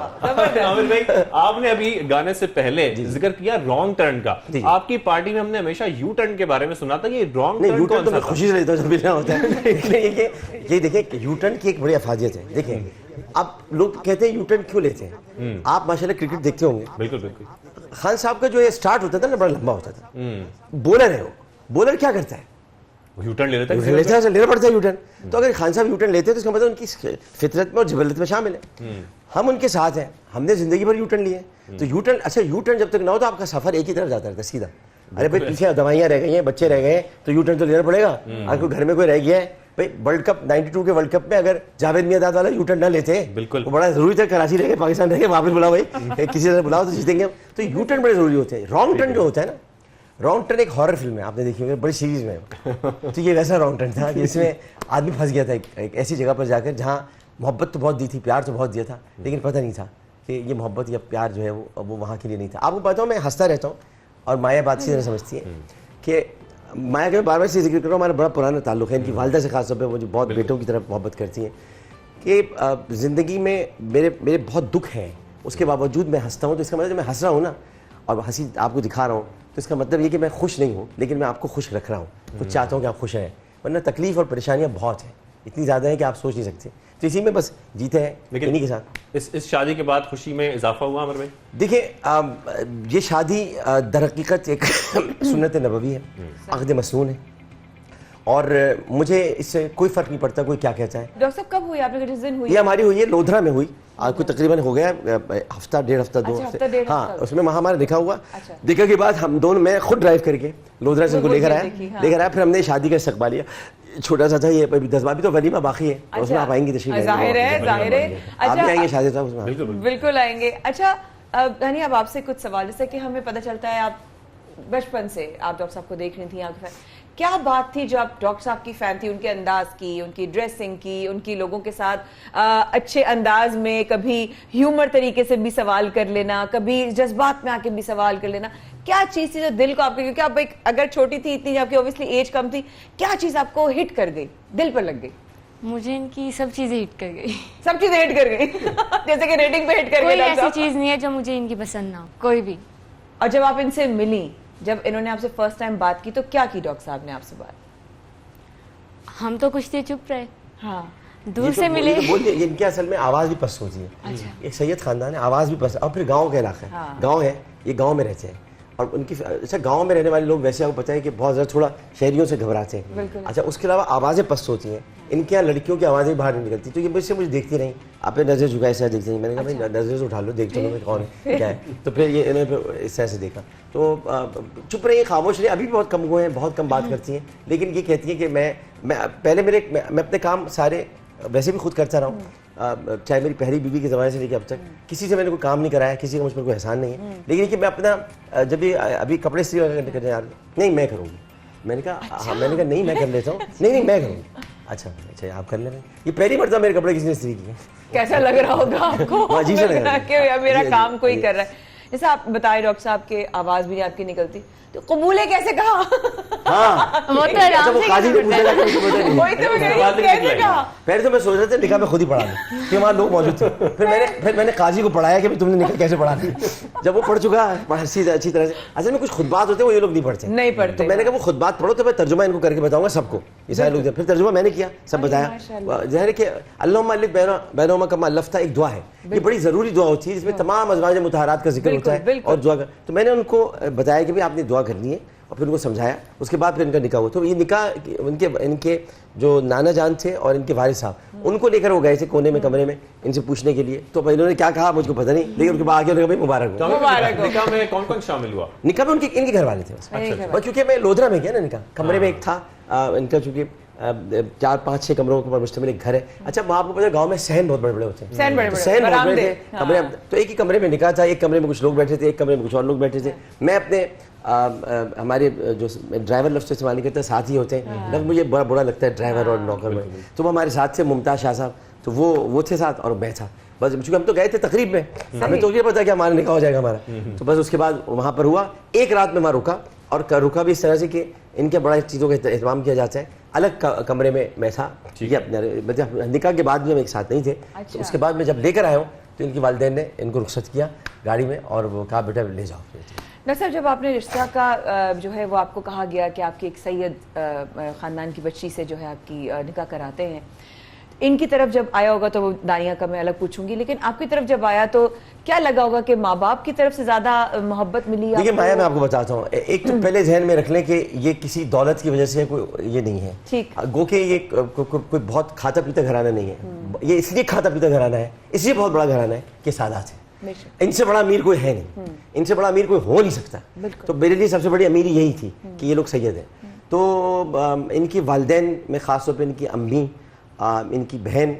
S2: आमिर भाई, आपने अभी गाने से पहले जिक्र किया रॉन्ग टर्न का। आपकी पार्टी में हमने हमेशा यू टर्न के बारे में सुना था। ये रॉन्ग टर्न
S8: यू टर्न तो मैं खुशी से लेता हूँ जब मिलना होता है। ये देखिए, यू टर्न की एक बड़ी अफाजियत है। देखिए, अब लोग कहते हैं यू टर्न क्यों लेते हैं। आप माशाल्लाह क्रिकेट देखते होंगे।
S2: बिल्कुल बिल्कुल।
S8: खान साहब का जो ये स्टार्ट होता था ना, बड़ा लंबा होता था। बॉलर है वो, बॉलर क्या करता है,
S2: यू टर्न ले लेता है,
S8: लेना पड़ता है यू टर्न। तो अगर खान साहब यू टर्न लेते हैं तो इसका मतलब उनकी फितरत में और जबलत में शामिल है। हम उनके साथ हैं, हमने जिंदगी भर यू टर्न लिए। तो यू टर्न, अच्छा यू टर्न जब तक ना हो तो आपका सफर एक ही तरफ जाता रहता है, सीधा। अरे भाई पीछे दवाइयाँ रह गई हैं, बच्चे रह गए, तो यू टर्न तो लेना पड़ेगा। अगर घर में कोई रह गया है, भाई वर्ल्ड कप 92 के वर्ल्ड कप में अगर जावेद मियादाद वाला यू टर्न ना लेते,
S2: बिल्कुल
S8: वो बड़ा जरूरी था। कराची रह गए, पाकिस्तान रह गए, वापस बुलाओ भाई, किसी तरह बुलाओ तो जीतेंगे हम। तो यू टर्न बड़े जरूरी होते हैं। रॉन्ग टर्न जो होता है ना, रॉन्ग टर्न एक हॉरर फिल्म है, आपने देखी होगी, बड़ी सीरीज में। तो ये वैसा रॉन्ग टर्न था जिसमें आदमी फंस गया था एक ऐसी जगह पर जाकर जहाँ मोहब्बत तो बहुत दी थी, प्यार तो बहुत दिया था, लेकिन पता नहीं था कि ये मोहब्बत या प्यार जो है वो वहाँ के लिए नहीं था। आपको पता हो, मैं हंसता रहता हूँ और माया बात से समझती है कि माया के बार बार से जिक्र कर रहा हूँ, हमारा बड़ा पुराना ताल्लुक है। इनकी वालिदा से खास तौर पे मुझे बहुत बेटों की तरफ मोहब्बत करती हैं कि ज़िंदगी में मेरे बहुत दुख हैं, उसके बावजूद मैं हंसता हूँ। तो इसका मतलब मैं हंस रहा हूँ ना और हंसी आपको दिखा रहा हूँ, तो इसका मतलब ये कि मैं खुश नहीं हूँ, लेकिन मैं आपको खुश रख रहा हूँ, कुछ चाहता हूँ कि आप खुश रहें। वरना तकलीफ और परेशानियाँ बहुत हैं, इतनी ज़्यादा है कि आप सोच नहीं सकते। तो इसी में बस जीते हैं, लेकिन इन्हीं के साथ।
S2: इस शादी के बाद खुशी में इजाफा हुआ आमिर भाई?
S8: देखिए, ये शादी दर हकीकत एक सुन्नत नबवी है, अक़द मसनून है, और मुझे इससे कोई फ़र्क नहीं पड़ता कोई क्या कहता है।
S1: डॉक्टर साहब कब हुई आपने, किस दिन हुई?
S8: ये हमारी हुई है लोधरा में हुई, आज कोई तकरीबन हो गया हफ्ता डेढ़ हफ्ता, दो हफ्ते। हाँ, उसमें वहाँ हमारा निकाह हुआ। निकाह के बाद हम दोनों, मैं खुद ड्राइव करके लोधरा से उनको लेकर आया, फिर हमने शादी का इस्तकबाल लिया। छोटा सा था ये, 10 भी तो वलीमा बाकी है, उसमें आप आएंगे तशरीफ,
S1: जाहिर है।
S8: आप भी आएंगे शादी साहब उसमें?
S1: बिल्कुल आएंगे। अच्छा हनी, अब आपसे कुछ सवाल, जैसे कि हमें पता चलता है आप बचपन से आप डॉक्टर साहब को देख रही थी, आपके क्या बात थी जो आप डॉक्टर साहब की फैन थी? उनके अंदाज की, उनकी ड्रेसिंग की, उनकी लोगों के साथ अच्छे अंदाज में, कभी ह्यूमर तरीके से भी सवाल कर लेना, कभी जज्बात में आके भी सवाल कर लेना, क्या चीज थी जो दिल को आपके, क्योंकि आप एक अगर छोटी थी इतनी, आपकी ऑब्वियसली एज कम थी, क्या चीज आपको हिट कर गई, दिल पर लग गई?
S9: मुझे इनकी सब चीजें हिट कर गई।
S1: सब चीजें हिट कर गई? जैसे कि रेटिंग पे हिट कर गई?
S9: कोई ऐसी चीज नहीं है जो मुझे इनकी पसंद ना हो, कोई भी।
S1: और जब आप इनसे मिली, जब इन्होंने आपसे फर्स्ट टाइम बात की, तो क्या की डॉक्टर साहब ने आपसे बात?
S9: हम तो कुछ देर चुप रहे।
S1: हाँ,
S9: दूर से मिले।
S8: इनके असल में आवाज भी पस्त होती है।
S1: अच्छा।
S8: एक सैयद खानदान है, आवाज भी पस्त, और फिर गाँव का इलाका है, गाँव है, ये गाँव में रहते हैं, और उनकी अच्छा गांव में रहने वाले लोग वैसे आपको पता है कि बहुत ज़्यादा थोड़ा शहरियों से घबराते हैं। अच्छा, उसके अलावा आवाज़ें पस्त होती हैं, इनके यहाँ लड़कियों की आवाज़ें बाहर नहीं निकलती। तो ये मुझसे मुझे देखती रही, आपने नज़र झुकाई ऐसा देखती रही, मैंने कहा भाई नज़र से उठा लो, देख चलो कौन है क्या है। तो फिर ये इन्होंने इस तरह से देखा, तो चुप रही, खामोश रही। अभी भी बहुत कम हुए हैं, बहुत कम बात करती हैं, लेकिन ये कहती हैं कि मैं पहले मैं अपने काम सारे वैसे भी खुद करता रहा हूँ, चाहे मेरी पहली बीवी के ज़माने से लेकर अब तक किसी से मैंने कोई काम नहीं कराया, किसी का मुझ पर कोई एहसान नहीं है। लेकिन कि मैं अपना जब भी अभी कपड़े इस्त्री करने यार नहीं मैं करूँगी, मैंने कहा हाँ, मैंने कहा नहीं मैं कर लेता हूँ, नहीं मैं करूँगी। अच्छा अच्छा, आप कर ले रहे हैं। ये पहली मर्तबा मेरे कपड़े किसी ने इस्त्री किए।
S1: कैसा लग रहा होगा आपको?
S8: अजीब सा लग रहा है
S1: कि यार मेरा
S8: जी,
S1: काम कोई
S8: जी।
S1: कर रहा है। जैसे आप बताए डॉक्टर साहब के आवाज भी नहीं आपकी निकलती, तो कबूल है कैसे कहा?
S8: हाँ
S9: वो तो
S8: अच्छा,
S9: आराम
S8: वो
S9: से
S8: काजी ने पूछा था कि मुझे पता नहीं।
S1: वही तो मैं कह रही हूँ, कैसे कहा?
S8: पहले तो मैं सोच रहा था निकाह में खुद ही पढ़ा लूं कि वहाँ लोग मौजूद थे। फिर मैंने काजी को पढ़ाया कि भाई तुमने निकाह कैसे पढ़ा ली। जब वो पढ़ चुका अच्छी तरह से, असल में कुछ खुतबात होते हैं वो ये लोग नहीं पढ़ते।
S1: नहीं पढ़ते।
S8: तो मैंने कहा वो खुतबात पढ़ो तो मैं तर्जुमा इनको करके बताऊंगा सबको, ये सारे लोग। फिर तर्जुमा मैंने किया, सब बताया। ज़ाहिर है कि अल्लाहुम्मा अल्लिफ बैनहुमा कमा अल्लफ्ता एक दुआ है, ये बड़ी ज़रूरी दुआ होती है जिसमें तमाम अज़वाज मुतहरात का जिक्र होता है और दुआ का। तो मैंने उनको बताया कि भाई आपने दुआ करनी है और फिर उनको समझाया। उसके बाद फिर इनका निकाह हुआ। तो ये निकाह इनके जो नाना जान थे और इनके वालिद साहब, उनको लेकर वो गए थे कोने में कमरे में इनसे पूछने के लिए। तो इन्होंने क्या कहा मुझको पता नहीं, लेकिन उनके बाद आगे उन्होंने कहा मुबारक हो।
S2: निकाह में कौन कौन शामिल हुआ?
S8: निकाह में इनके घर वाले थे बस, क्योंकि मैं लोधरा में गया ना निकाह, कमरे में एक था इनका, चूंकि 4, 5, 6 कमरों के ऊपर मुश्तमिल एक घर है। अच्छा वहाँ आपको पता है गाँव में सहन बहुत बड़े बड़े होते हैं,
S1: सहन बड़े
S8: बहुत बड़े थे कमरे। तो एक ही कमरे में निकाह था, एक कमरे में कुछ लोग बैठे थे, एक कमरे में कुछ और लोग बैठे थे। मैं अपने हमारे जो ड्राइवर लफ्ज़ इस्तेमाल नहीं करते, साथी होते हैं, लफ्ज़ मुझे बड़ा बुरा लगता है ड्राइवर और नौकर में। तो वो हमारे साथ थे, मुमताज़ शाह साहब, तो वो थे साथ और मैं था बस। चूँकि हम तो गए थे तकरीब में, हमें तो ये पता कि हमारा निकाह हो जाएगा हमारा। तो बस उसके बाद वहाँ पर हुआ, एक रात में वहाँ रुका, और रुका भी इस तरह से कि इनके बड़ा चीज़ों का एहतमाम किया जाता है। अलग कमरे में मैं था, ये अपने निकाह के बाद भी हम एक साथ नहीं थे। तो उसके बाद मैं जब लेकर आया हूँ तो इनकी वालिदैन ने इनको रुखसत किया गाड़ी में और वो कहा बेटा ले जाओ।
S1: डॉक्टर साहब जब आपने रिश्ता का जो है वो आपको कहा गया कि आपकी एक सैयद ख़ानदान की बच्ची से जो है आपकी निकाह कराते हैं, इनकी तरफ जब आया होगा तो वो दानिया का मैं अलग पूछूंगी, लेकिन आपकी तरफ जब आया तो क्या लगा होगा कि माँ बाप की तरफ से ज़्यादा मोहब्बत मिली?
S8: देखिए माया, मैं आपको बताता हूँ, एक तो पहले जहन में रख लें कि ये किसी दौलत की वजह से कोई ये नहीं है,
S1: ठीक,
S8: गो के ये कोई बहुत खाता पीता घराना नहीं है। ये इसलिए खाता पीता घराना है, इसलिए बहुत बड़ा घराना है कि सादात है। इनसे बड़ा अमीर कोई है नहीं, इनसे बड़ा अमीर कोई हो नहीं सकता। तो मेरे लिए सबसे बड़ी अमीरी यही थी कि ये लोग सैयद हैं। तो इनकी वालिदैन में ख़ास तौर पर इनकी अम्मी, इनकी बहन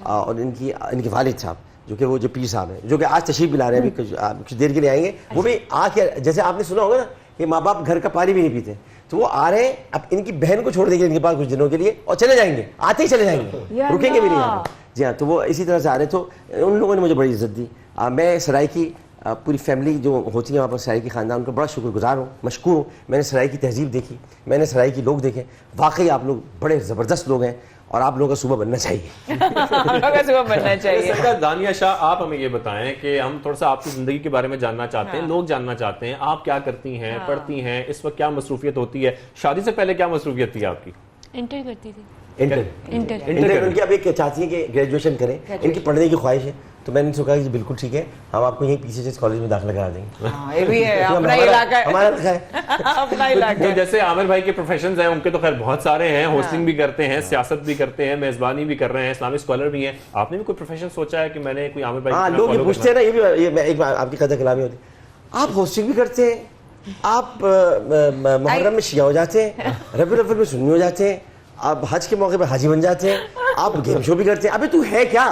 S8: और इनके वालिद साहब जो कि वो जो पीर साहब हैं, जो कि आज तशरीफ भी ला रहे हैं, अभी कुछ देर के लिए आएंगे। वो भी आके जैसे आपने सुना होगा ना कि माँ बाप घर का पानी भी नहीं पीते, तो वो आ रहे हैं, अब इनकी बहन को छोड़ देंगे इनके पास कुछ दिनों के लिए और चले जाएंगे, आते ही चले जाएंगे, रुकेंगे भी नहीं यहाँ पे। जी हाँ, तो वो इसी तरह से आ रहे। तो उन लोगों ने मुझे बड़ी इज्जत दी। मैं सराय की पूरी फैमिली जो होती है वहाँ पर, सराय की ख़ानदान, उनका बड़ा शुक्रगुजार हूँ, मशकूर हूँ। मैंने सराय की तहजीब देखी, मैंने सराय की लोग देखे, वाकई आप लोग बड़े ज़बरदस्त लोग हैं और आप लोगों का सुबह बनना चाहिए।
S1: सुबह बनना चाहिए।
S2: दानिया शाह, आप हमें ये बताएं कि हम थोड़ा सा आपकी ज़िंदगी के बारे में जानना चाहते हैं, लोग जानना चाहते हैं, आप क्या करती हैं, पढ़ती हैं, इस वक्त क्या मसरूफियत होती है, शादी से पहले क्या मसरूफियत थी आपकी?
S9: इंटर करती थी।
S8: इंटर उनकी अब एक चाहती है कि ग्रेजुएशन करें, इनकी पढ़ने की ख्वाहिश है। तो मैंने उनसे कहा कि बिल्कुल ठीक है, हम आपको यहीं पीछे से कॉलेज में दाखिला करा देंगे।
S1: ये भी है, अपना इलाका है,
S8: हमारा इलाका है,
S1: अपना इलाका है।
S2: जैसे आमिर भाई के प्रोफेशंस हैं, उनके तो खैर बहुत सारे हैं, होस्टिंग भी करते हैं, सियासत भी करते हैं, मेजबानी भी कर रहे हैं, इस्लामिक स्कॉलर भी हैं। आपने भी कोई प्रोफेशन सोचा है कि मैंने कोई आमिर भाई?
S8: हाँ, लोग ये पूछते हैं ना, ये भी एक आपकी कदर कलामी होती है। आप होस्टिंग भी करते हैं, आप मुहर्रम में शिया हो जाते हैं, रबीउल अव्वल में सुन्नी हो जाते हैं, आप हज के मौके पर हाजी बन जाते हैं, आप गेम शो भी करते हैं। अबे तू है क्या?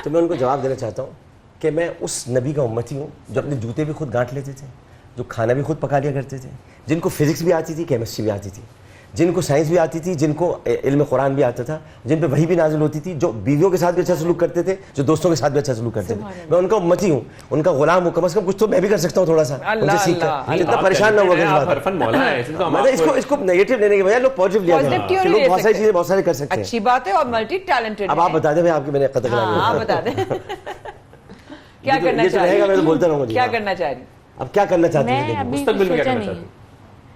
S8: तो मैं उनको जवाब देना चाहता हूँ कि मैं उस नबी का उम्मती हूँ जो अपने जूते भी खुद गांठ लेते थे, जो खाना भी खुद पका लिया करते थे, जिनको फिजिक्स भी आती थी, केमिस्ट्री भी आती थी, जिनको साइंस भी आती थी, जिनको इल्म कुरान भी आता था, जिन पे वही भी नाजिल होती थी, जो बीवियों के साथ भी अच्छा सलूक करते थे, जो दोस्तों के साथ भी अच्छा सलूक करते थे। मैं उनका उम्मती हूँ, उनका गुलाम हूँ। कम से कम कुछ तो मैं भी कर सकता हूँ थोड़ा सा उनसे सीखकर। इतना परेशान ना हुआ मतलब इसको नेगेटिव लेने के बजाय लोग पॉजिटिव लिया करें। लोग बहुत सारी चीजें बहुत सारे कर सकते हैं।
S1: अच्छी बात है और मल्टी टैलेंटेड।
S8: अब आप बता दें, मैं आपकी मैंने कदर
S1: हाँ बता दें क्या करना चाह रही?
S8: मैं तो बोलता रहूँगा
S1: क्या करना चाह रही?
S8: अब क्या करना चाहती
S9: मैं अभी सोचा नहीं है,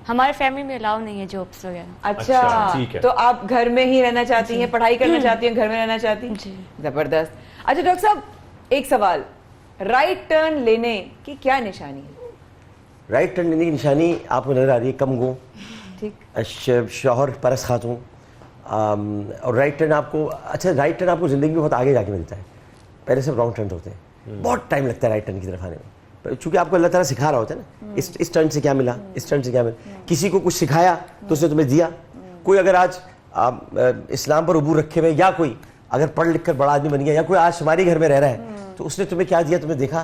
S9: हमारे फैमिली में अलाउ नहीं है जॉब्स वगैरह।
S1: अच्छा,
S2: ठीक है।
S1: तो आप घर में ही रहना चाहती हैं, पढ़ाई करना चाहती हैं, घर में रहना चाहती हैं? जबरदस्त। अच्छा डॉक्टर साहब, एक सवाल, राइट टर्न लेने की क्या निशानी है?
S8: राइट टर्न लेने की निशानी आपको नजर आ रही है, कम गो, ठीक, शौहर परस खातून, और राइट टर्न आपको, अच्छा राइट टर्न आपको जिंदगी में बहुत आगे जाके मिलता है, पहले सब रॉन्ग टर्न होते हैं, बहुत टाइम लगता है राइट टर्न की तरफ आने में, चूंकि आपको अल्लाह ताला सिखा रहा होता है ना, इस टर्न से क्या मिला, इस टर्न से क्या मिला। किसी को कुछ सिखाया तो उसने तुम्हें दिया। कोई अगर आज इस्लाम पर उबूर रखे हुए, या कोई अगर पढ़ लिख कर बड़ा आदमी बन गया, या कोई आज तुम्हारे घर में रह रहा है, तो उसने तुम्हें क्या दिया, तुम्हें देखा,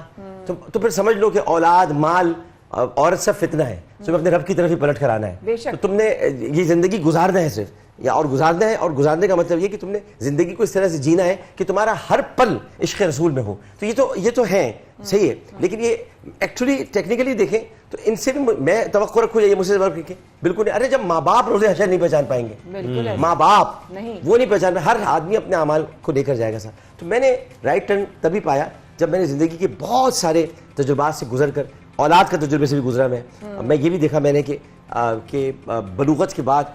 S8: तो फिर समझ लो कि औलाद, माल, औरत सब फितना है, तुम्हें अपने रब की तरफ ही पलट कर आना है। तो तुमने ये जिंदगी गुजारना है सिर्फ, या और गुजारना है, और गुजारने का मतलब ये कि तुमने जिंदगी को इस तरह से जीना है कि तुम्हारा हर पल इश्क रसूल में हो। तो ये तो है, सही है, लेकिन ये एक्चुअली टेक्निकली देखें तो इनसे भी मैं तवक्को रखूँ ये मुझसे रखें, बिल्कुल नहीं। अरे जब माँ बाप रोज़े हशर नहीं पहचान पाएंगे, माँ बाप वो नहीं पहचान पाए, हर आदमी अपने अमाल को लेकर जाएगा साथ। तो मैंने राइट टर्न तभी पाया जब मैंने ज़िंदगी के बहुत सारे तजुर्बात से गुजर कर, औलाद का तजुर्बे से भी गुजरा मैं ये भी देखा मैंने कि बलूगत के बाद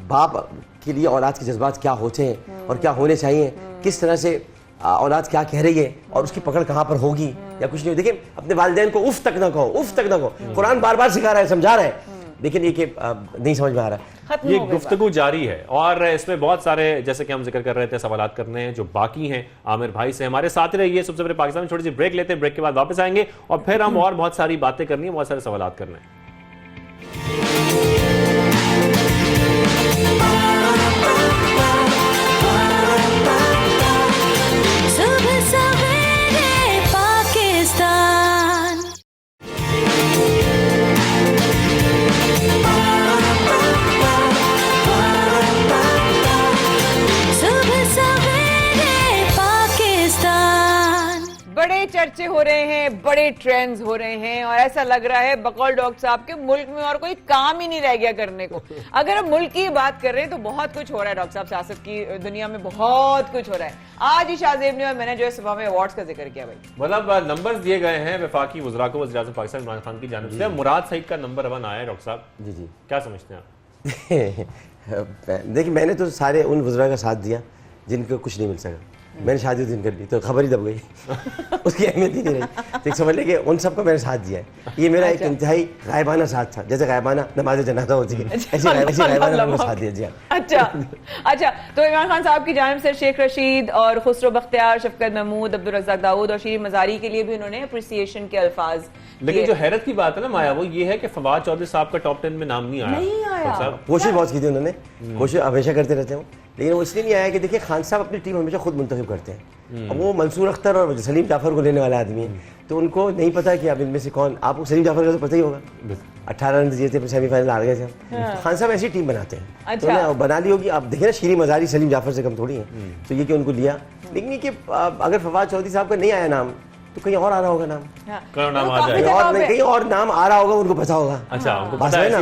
S8: बाप के लिए औलाद के जज्बात क्या होते हैं और क्या होने चाहिए, किस तरह से औलाद क्या कह रही है और उसकी पकड़ कहाँ पर होगी या कुछ नहीं। देखिए अपने वालिदैन को उफ तक ना कहो, उफ तक ना कहो। कुरान बार बार सिखा रहा है, समझा रहा है, लेकिन ये कि नहीं समझ में आ रहा है।
S2: ये गुफ्तगू जारी है और इसमें बहुत सारे, जैसे कि हम जिक्र कर रहे थे, सवालात करने हैं जो बाकी हैं आमिर भाई से। हमारे साथ ही रहिए। सबसे पहले पाकिस्तान में छोटी सी ब्रेक लेते हैं, ब्रेक के बाद वापस आएंगे और फिर हम और बहुत सारी बातें करनी है, बहुत सारे सवालात करने हैं।
S4: सुबह सवेरे पाकिस्तान। सुबह सवेरे पाकिस्तान।
S1: बड़े चर्चे हो रहे हैं, बड़े ट्रेंड्स हो रहे हैं और ऐसा लग रहा है बकौल डॉक्टर साहब के मुल्क में और कोई काम ही नहीं रह गया करने को। अगर हम मुल्क की बात कर रहे हैं तो बहुत कुछ हो रहा है डॉक्टर साहब, सियासत की दुनिया में बहुत कुछ हो रहा है। आज ही शाहजेब ने और मैंने जो है सुबह में अवार्ड्स का जिक्र किया भाई,
S2: मतलब नंबर्स दिए गए हैं वफाकी वज़रा को वज़ीर आज़म पाकिस्तान इमरान खान की जानिब से। मुराद सईद का नंबर 1 आया है डॉक्टर साहब,
S8: जी
S2: क्या समझते हैं आप?
S8: देखिए मैंने तो सारे उन वज़रा का साथ दिया जिनको कुछ नहीं मिल सका। मैंने शादी उस दिन कर ली तो खबर ही दब गई उसकी अहमियत ही नहीं रही। तो समझ लें कि उन सबको मैंने साथ दिया है। ये मेरा एक इंतहाई गायबाना साथ था, जैसे गायबाना नमाज जनाजा होती है, ऐसे गायबाना मैंने साथ दिया।
S1: अच्छा, तो इमरान खान साहब की जानिब से शेख रशीद और खुसरो बख्तियार, शफकत महमूद, अब्दुल रज़ाक दाऊद और शीरीन मज़ारी के लिए भी उन्होंने अप्रिसिएशन के अल्फाज।
S2: लेकिन जो हैरत की बात है ना माया, वो ये है कि फवाद चौधरी साहब का टॉप 10 में नाम नहीं आया।
S8: कोशिश बहुत की थी उन्होंने, कोशिश हमेशा करते रहते हैं, लेकिन वो इसलिए नहीं आया कि देखिए खान साहब अपनी टीम हमेशा खुद मुंतखब करते हैं। अब वो मंसूर अख्तर और सलीम जाफर को लेने वाला आदमी है, तो उनको नहीं पता कि अब इनमें से कौन। आपको सलीम जाफर का तो पता ही होगा, 18 रन दिए थे, फिर सेमीफाइनल हार गए थे। तो खान साहब ऐसी टीम बनाते हैं, तो उन्हें बना ली होगी। अब देखिए ना शीरीन मज़ारी सलीम जाफर से कम थोड़ी है, तो ये कि उनको लिया। लेकिन ये कि अगर फवाद चौधरी साहब का नहीं आया नाम तो कहीं और आ रहा होगा नाम, कहीं और नाम आ रहा होगा, उनको पता होगा।
S2: अच्छा,
S8: उनको पता है ना,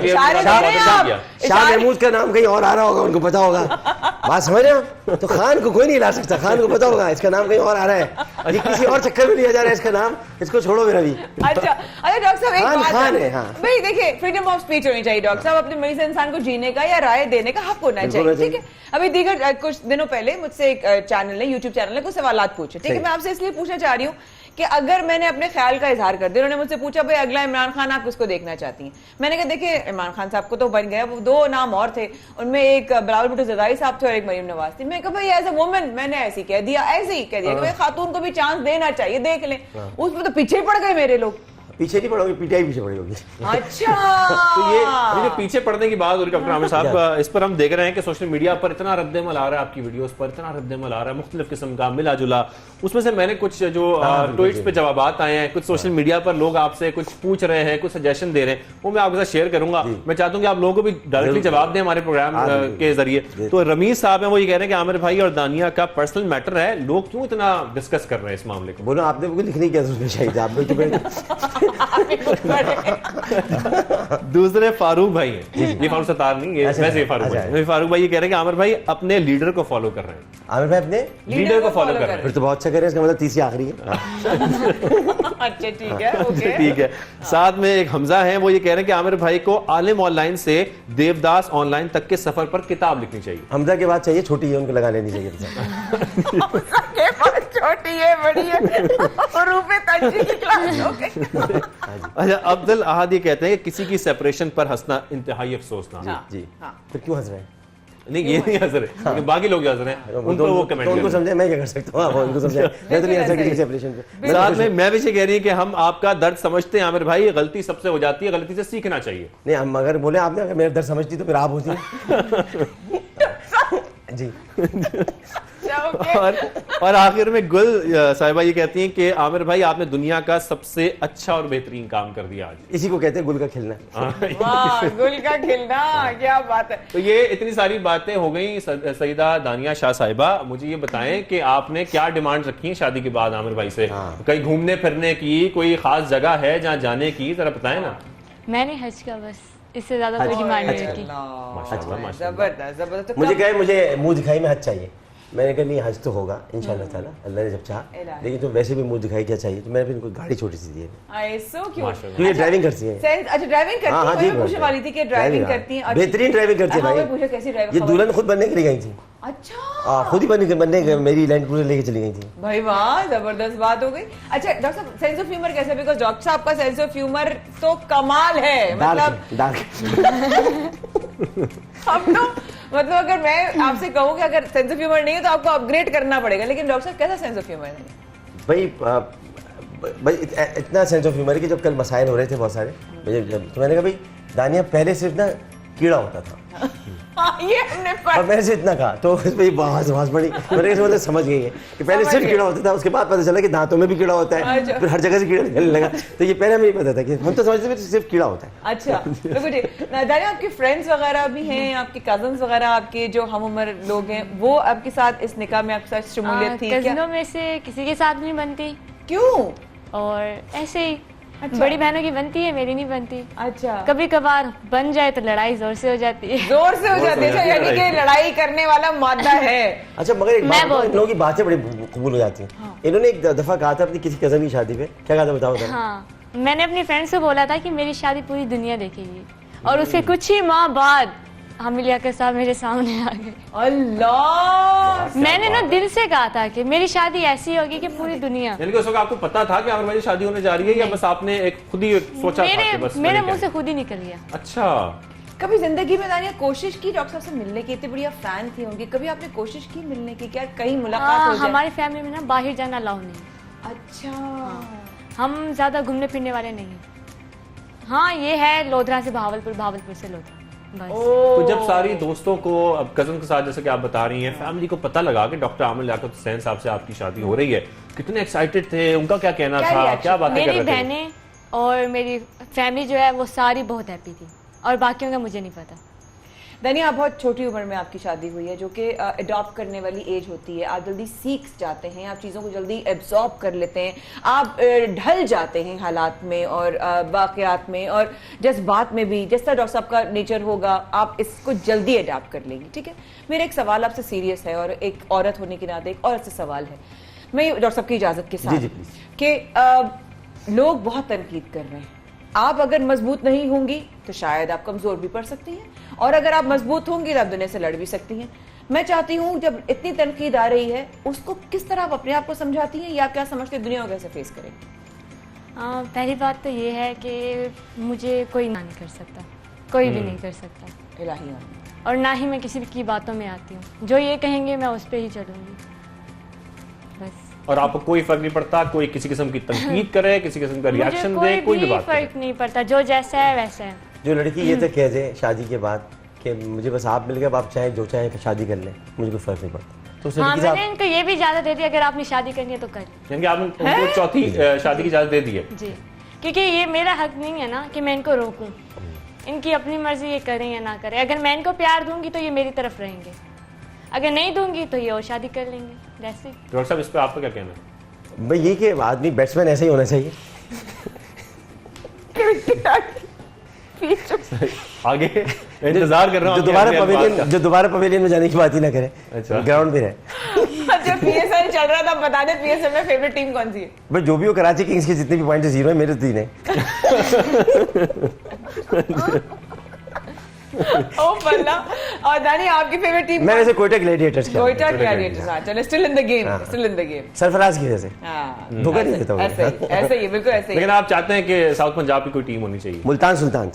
S8: शाह महमूद का नाम कहीं और आ रहा होगा, उनको पता होगा। बात समझ रहे हो? तो खान को कोई नहीं ला सकता, खान को पता होगा इसका नाम कहीं और आ रहा है, ये किसी और चक्कर में लिया जा रहा है इसका नाम, इसको छोड़ो मेरा भी।
S1: अच्छा डॉक्टर साहब एक बात
S8: खान है, हाँ
S1: भाई देखिए फ्रीडम ऑफ स्पीच होनी चाहिए डॉक्टर साहब, अपने मरीज इंसान को जीने का या राय देने का हक होना चाहिए, ठीक है। अभी दीगर कुछ दिनों पहले मुझसे एक चैनल ने, यूट्यूब चैनल ने कुछ सवालात पूछे, ठीक है। मैं आपसे इसलिए पूछना चाह रही हूँ कि अगर मैंने अपने ख्याल का इजहार कर दिया, उन्होंने मुझसे पूछा भाई अगला इमरान खान आप किसको देखना चाहती हैं। मैंने कहा देखिए इमरान खान साहब को तो बन गया, वो 2 नाम और थे, उनमें एक बिलावल भुट्टो ज़रदारी साहब थे और एक मरीम नवाज थी। मैं कहा भाई एज ए वुमन मैंने ऐसे ही कह दिया कि भाई खातून को भी चांस देना चाहिए, देख लें। उसमें तो पीछे पड़ गए मेरे लोग।
S8: पीछे नहीं पड़ोगे, पीटीआई पीछे पड़ी होगी।
S1: अच्छा
S2: तो ये जो पीछे पड़ने की बात हो रही डॉक्टर आमिर साहब, इस पर हम देख रहे हैं कि सोशल मीडिया पर इतना रद्दमल आ रहा है, आपकी वीडियोस पर इतना रद्दमल आ रहा है, मुख्तलिफ किस्म का मिला जुला। उसमें से मैंने कुछ जो ट्वीट्स पे जवाबात आए हैं, कुछ सोशल मीडिया पर लोग आपसे कुछ पूछ रहे हैं, कुछ सजेशन दे रहे हैं, वो मैं आपके साथ शेयर करूंगा। मैं चाहता हूँ कि आप लोगों को भी डायरेक्टली जवाब दें हमारे प्रोग्राम के जरिए। तो रमीज साहब हैं, वो ये कह रहे हैं कि आमिर भाई और दानिया का पर्सनल मैटर है, लोग क्यों इतना डिस्कस कर रहे हैं इस मामले को?
S8: बोलो आपने मुझे लिखने की जरूरत चाहिए, आपने
S2: दूसरे फारूक भाई हैं, ये फारूक सत्तार नहीं, ये वैसे ही फारूक भाई। फारूक भाई ये कह रहे हैं कि आमिर भाई अपने लीडर को फॉलो कर रहे हैं।
S8: आमिर भाई अपने
S2: लीडर को फॉलो कर रहे हैं,
S8: फिर तो बहुत अच्छा कर रहे हैं, इसका मतलब तीसरी आखिरी है।
S1: अच्छा ठीक है, ओके
S2: ठीक है। साथ में एक हमजा है, वो ये कह रहे हैं कि आमिर भाई को आलिम ऑनलाइन से देवदास ऑनलाइन तक के सफर पर किताब लिखनी चाहिए।
S8: हमजा के बाद चाहिए, छोटी है, उनको लगा लेनी चाहिए।
S1: छोटी है, बड़ी है, रूपे तंजी की क्लास। ओके
S2: अच्छा, अब्दुल अहद ये कहते हैं कि किसी की सेपरेशन पर हंसना इंतहाई अफसोसनाक।
S8: जी फिर क्यों हंस रहे हैं?
S2: नहीं ये नहीं हंस रहे, लेकिन बाकी लोग हंस रहे हैं, उन पर वो कमेंट
S8: उनको समझे, मैं क्या कर सकता हूँ, उनको समझे, मैं तो नहीं हंस सकती सेपरेशन पे।
S2: साथ में मैं भी ये कह रही है कि हम आपका दर्द समझते हैं आमिर भाई, गलती सबसे हो जाती है, गलती से सीखना चाहिए।
S8: नहीं हम अगर बोले आपने अगर मेरा दर्द समझती तो फिर आप होती जी।
S2: और आखिर में गुल साहिबा ये कहती हैं कि आमिर भाई आपने दुनिया का सबसे अच्छा और बेहतरीन काम कर दिया आज।
S8: इसी को कहते हैं गुल का खिलना।
S1: वाह, गुल का खिलना, क्या बात है।
S2: तो ये इतनी सारी बातें हो गई सईदा दानिया शाह साहिबा, मुझे ये बताएं कि आपने क्या डिमांड रखी है शादी के बाद आमिर भाई से? कहीं घूमने फिरने की कोई खास जगह है जहाँ जाने की, जरा बताएं ना।
S9: मैंने हज का बस, इससे ज्यादा कोई डिमांड नहीं रखी।
S1: जबरदस्त जबरदस्त। तो
S8: मुझे कहे मुझे मुंह दिखाई में हज चाहिए, मैंने कहा नहीं हज तो होगा इंशाल्लाह ताला, अल्लाह ने जब चाहा, लेकिन तो वैसे भी मुंह दिखाई क्या चाहिए, तो मैंने फिर इनको गाड़ी छोटी सी दी है।
S1: क्यों?
S8: ये ड्राइविंग करती है।
S1: अच्छा ड्राइविंग करती है। मैं पूछने वाली थी कि ड्राइविंग करती हैं।
S8: बेहतरीन ड्राइविंग करती है भाई।
S1: पूछो कैसी ड्राइविंग?
S8: ये दुल्हन खुद बनने के लिए गई थी।
S1: अच्छा,
S8: खुद ही बनने मेरी लैंड क्रूजर लेके चली गई थी। भाई
S1: वाह, जबरदस्त बात हो गई। अच्छा डॉक्टर साहब, सेंस ऑफ ह्यूमर कैसे? बिकॉज डॉक्टर साहब का सेंस ऑफ ह्यूमर तो कमाल है, मतलब हम तो मतलब अगर मैं आपसे कहूँ कि अगर सेंस ऑफ ह्यूमर नहीं है तो आपको अपग्रेड करना पड़ेगा, लेकिन डॉक्टर साहब कैसा सेंस ऑफ ह्यूमर है?
S8: भाई इतना सेंस ऑफ ह्यूमर है कि जब कल मसाइल हो रहे थे बहुत सारे, तो मैंने कहा भाई दानिया पहले सिर्फ ना कीड़ा होता था।
S1: ये हमने
S8: और मैंने से इतना कहा तो इस पे बहस बड़ी, मैंने मतलब समझ गई है कि पहले सिर्फ कीड़ा होता था, उसके बाद पता चला कि दांतों में भी कीड़ा होता है, फिर हर जगह से कीड़ा निकलने लगा। तो ये पहले हमें नहीं पता था कि हम तो समझते थे सिर्फ कीड़ा होता है।
S1: अच्छा दानिया, आपके फ्रेंड्स वगैरह भी हैं, आपके कजन्स वगैरह, आपके जो हम उम्र लोग हैं, वो आपके साथ इस निकाह में आपके साथ शमूलियत थी?
S9: कज़िनों में से किसी के साथ नहीं बनती।
S1: क्यों?
S9: और ऐसे ही बड़ी बहनों की बनती है, मेरी नहीं बनती।
S1: अच्छा,
S9: कभी कभार बन जाए तो लड़ाई जोर से हो जाती है।
S1: जोर से हो जाती है, यानी कि लड़ाई करने वाला मादा है।
S8: अच्छा मगर एक बात, इन लोगों की बातें बड़ी कबूल हो जाती हैं। इन्होंने एक दफा कहा था अपनी किसी कजन की शादी पे, क्या कहा था बताओ?
S9: हाँ, मैंने अपनी फ्रेंड से बोला था कि मेरी शादी पूरी दुनिया देखेगी, और उसके कुछ ही माह बाद हामिलिया के साथ मेरे सामने आ गए।
S1: अल्लाह,
S9: मैंने ना दिल से कहा था कि मेरी शादी ऐसी होगी कि पूरी दुनिया।
S2: यानी कि उस वक्त आपको पता था कि आमिर भाई शादी होने जा रही है, या बस आपने एक खुद ही सोचा था कि बस
S9: मेरे मुंह से खुद ही निकल गया?
S2: अच्छा,
S1: कभी जिंदगी में दानिया कोशिश की डॉक्टर साहब से मिलने की? इतनी बढ़िया फैन थी उनकी, कभी आपने कोशिश की मिलने की? क्या कहीं मुलाकात हो जाए?
S9: हमारी फैमिली में ना बाहर जाना अलाउ नहीं।
S1: अच्छा,
S9: हम ज्यादा घूमने फिरने वाले नहीं हैं। हाँ, ये है लोधरा से भावलपुर, भावलपुर से लोधरा, बस।
S2: तो जब सारी दोस्तों को, अब कजन के साथ जैसे कि आप बता रही हैं, फैमिली को पता लगा कि डॉक्टर आमिर लियाकत हुसैन साहब से आपकी शादी हो रही है, कितने एक्साइटेड थे? उनका क्या कहना था, क्या बातें कर रहे थे?
S9: मेरी बहनें और मेरी फैमिली जो है वो सारी बहुत हैप्पी थी, और बाकियों का मुझे नहीं पता।
S1: दानिया, बहुत छोटी उम्र में आपकी शादी हुई है, जो कि अडॉप्ट करने वाली एज होती है। आप जल्दी सीख जाते हैं, आप चीज़ों को जल्दी एब्जॉर्ब कर लेते हैं, आप ढल जाते हैं हालात में और वाक़यात में और जज्बात में भी। जिस तरह डॉक्टर साहब का नेचर होगा, आप इसको जल्दी अडॉप्ट कर लेंगी, ठीक है? मेरा एक सवाल आपसे सीरियस है, और एक औरत होने के नाते एक औरत से सवाल है, मैं डॉक्टर साहब की इजाज़त के साथ, कि लोग बहुत तनकीद कर रहे हैं, आप अगर मजबूत नहीं होंगी तो शायद आप कमजोर भी पड़ सकती हैं, और अगर आप मजबूत होंगी तो आप दुनिया से लड़ भी सकती हैं। मैं चाहती हूँ जब इतनी तनकीद आ रही है, उसको किस तरह आप अपने आप को समझाती हैं, या क्या समझते दुनिया को कैसे फेस करेंगे?
S9: पहली बात तो ये है कि मुझे कोई ना नहीं कर सकता, कोई भी नहीं कर सकता,
S1: इलाही,
S9: और ना ही मैं किसी की बातों में आती हूँ। जो ये कहेंगे मैं उस पर ही चलूंगी, बस।
S2: और आपको कोई फर्क नहीं पड़ता कोई किसी किस्म की तनकीद करे, किसी किस्म का रिएक्शन दे, कोई भी बात
S9: फर्क नहीं पड़ता, जो जैसा है वैसा है।
S8: जो लड़की ये तक कह दे शादी के बाद कि मुझे बस आप मिल गए, आप चाहे जो चाहे शादी कर लें, मुझे कोई फर्क नहीं पड़ता, तो
S9: हाँ, मैंने इनको ये भी इजाजत दे दी, अगर आपने शादी करनी है तो कर।
S2: यानी आप उनको चौथी शादी की इजाजत दे दी है?
S9: जी, क्योंकि ये मेरा हक नहीं है ना कि मैं इनको रोकूं, इनकी अपनी मर्जी, ये करें या ना करें। अगर मैं इनको प्यार दूंगी तो ये मेरी तरफ रहेंगे, अगर नहीं दूंगी तो ये और शादी कर लेंगे।
S2: डॉक्टर साहब, इस पे आपका क्या कहना है?
S8: भाई ये कि आदमी बैट्समैन ऐसे ही होना चाहिए।
S2: आगे इंतजार कर रहा हूँ,
S8: जो दोबारा पवेलियन में जाने की बात ही ना करे,
S2: अच्छा
S8: ग्राउंड में रहे।
S1: अच्छा, पीएसएल चल रहा था, बता दे पीएसएल में फेवरेट टीम कौन सी है?
S8: भाई जो भी हो, कराची किंग्स के जितने भी पॉइंट 0 है, मेरे 3 है।
S1: ओ बल्ला। और दानी, आपकी फेवरेट टीम?
S8: मैं वैसे कोयटा ग्लैडिएटर्स का।
S1: कोयटा ग्लैडिएटर्स, हां चलो, still in the game, still in the game.
S8: Sarfaraz की वजह से।
S1: हां,
S8: धोखा नहीं देता हूं।
S1: ऐसे ही, बिल्कुल ऐसे ही।
S2: लेकिन आप चाहते हैं कि साउथ पंजाब की कोई टीम होनी चाहिए?
S8: मुल्तान सुल्तान,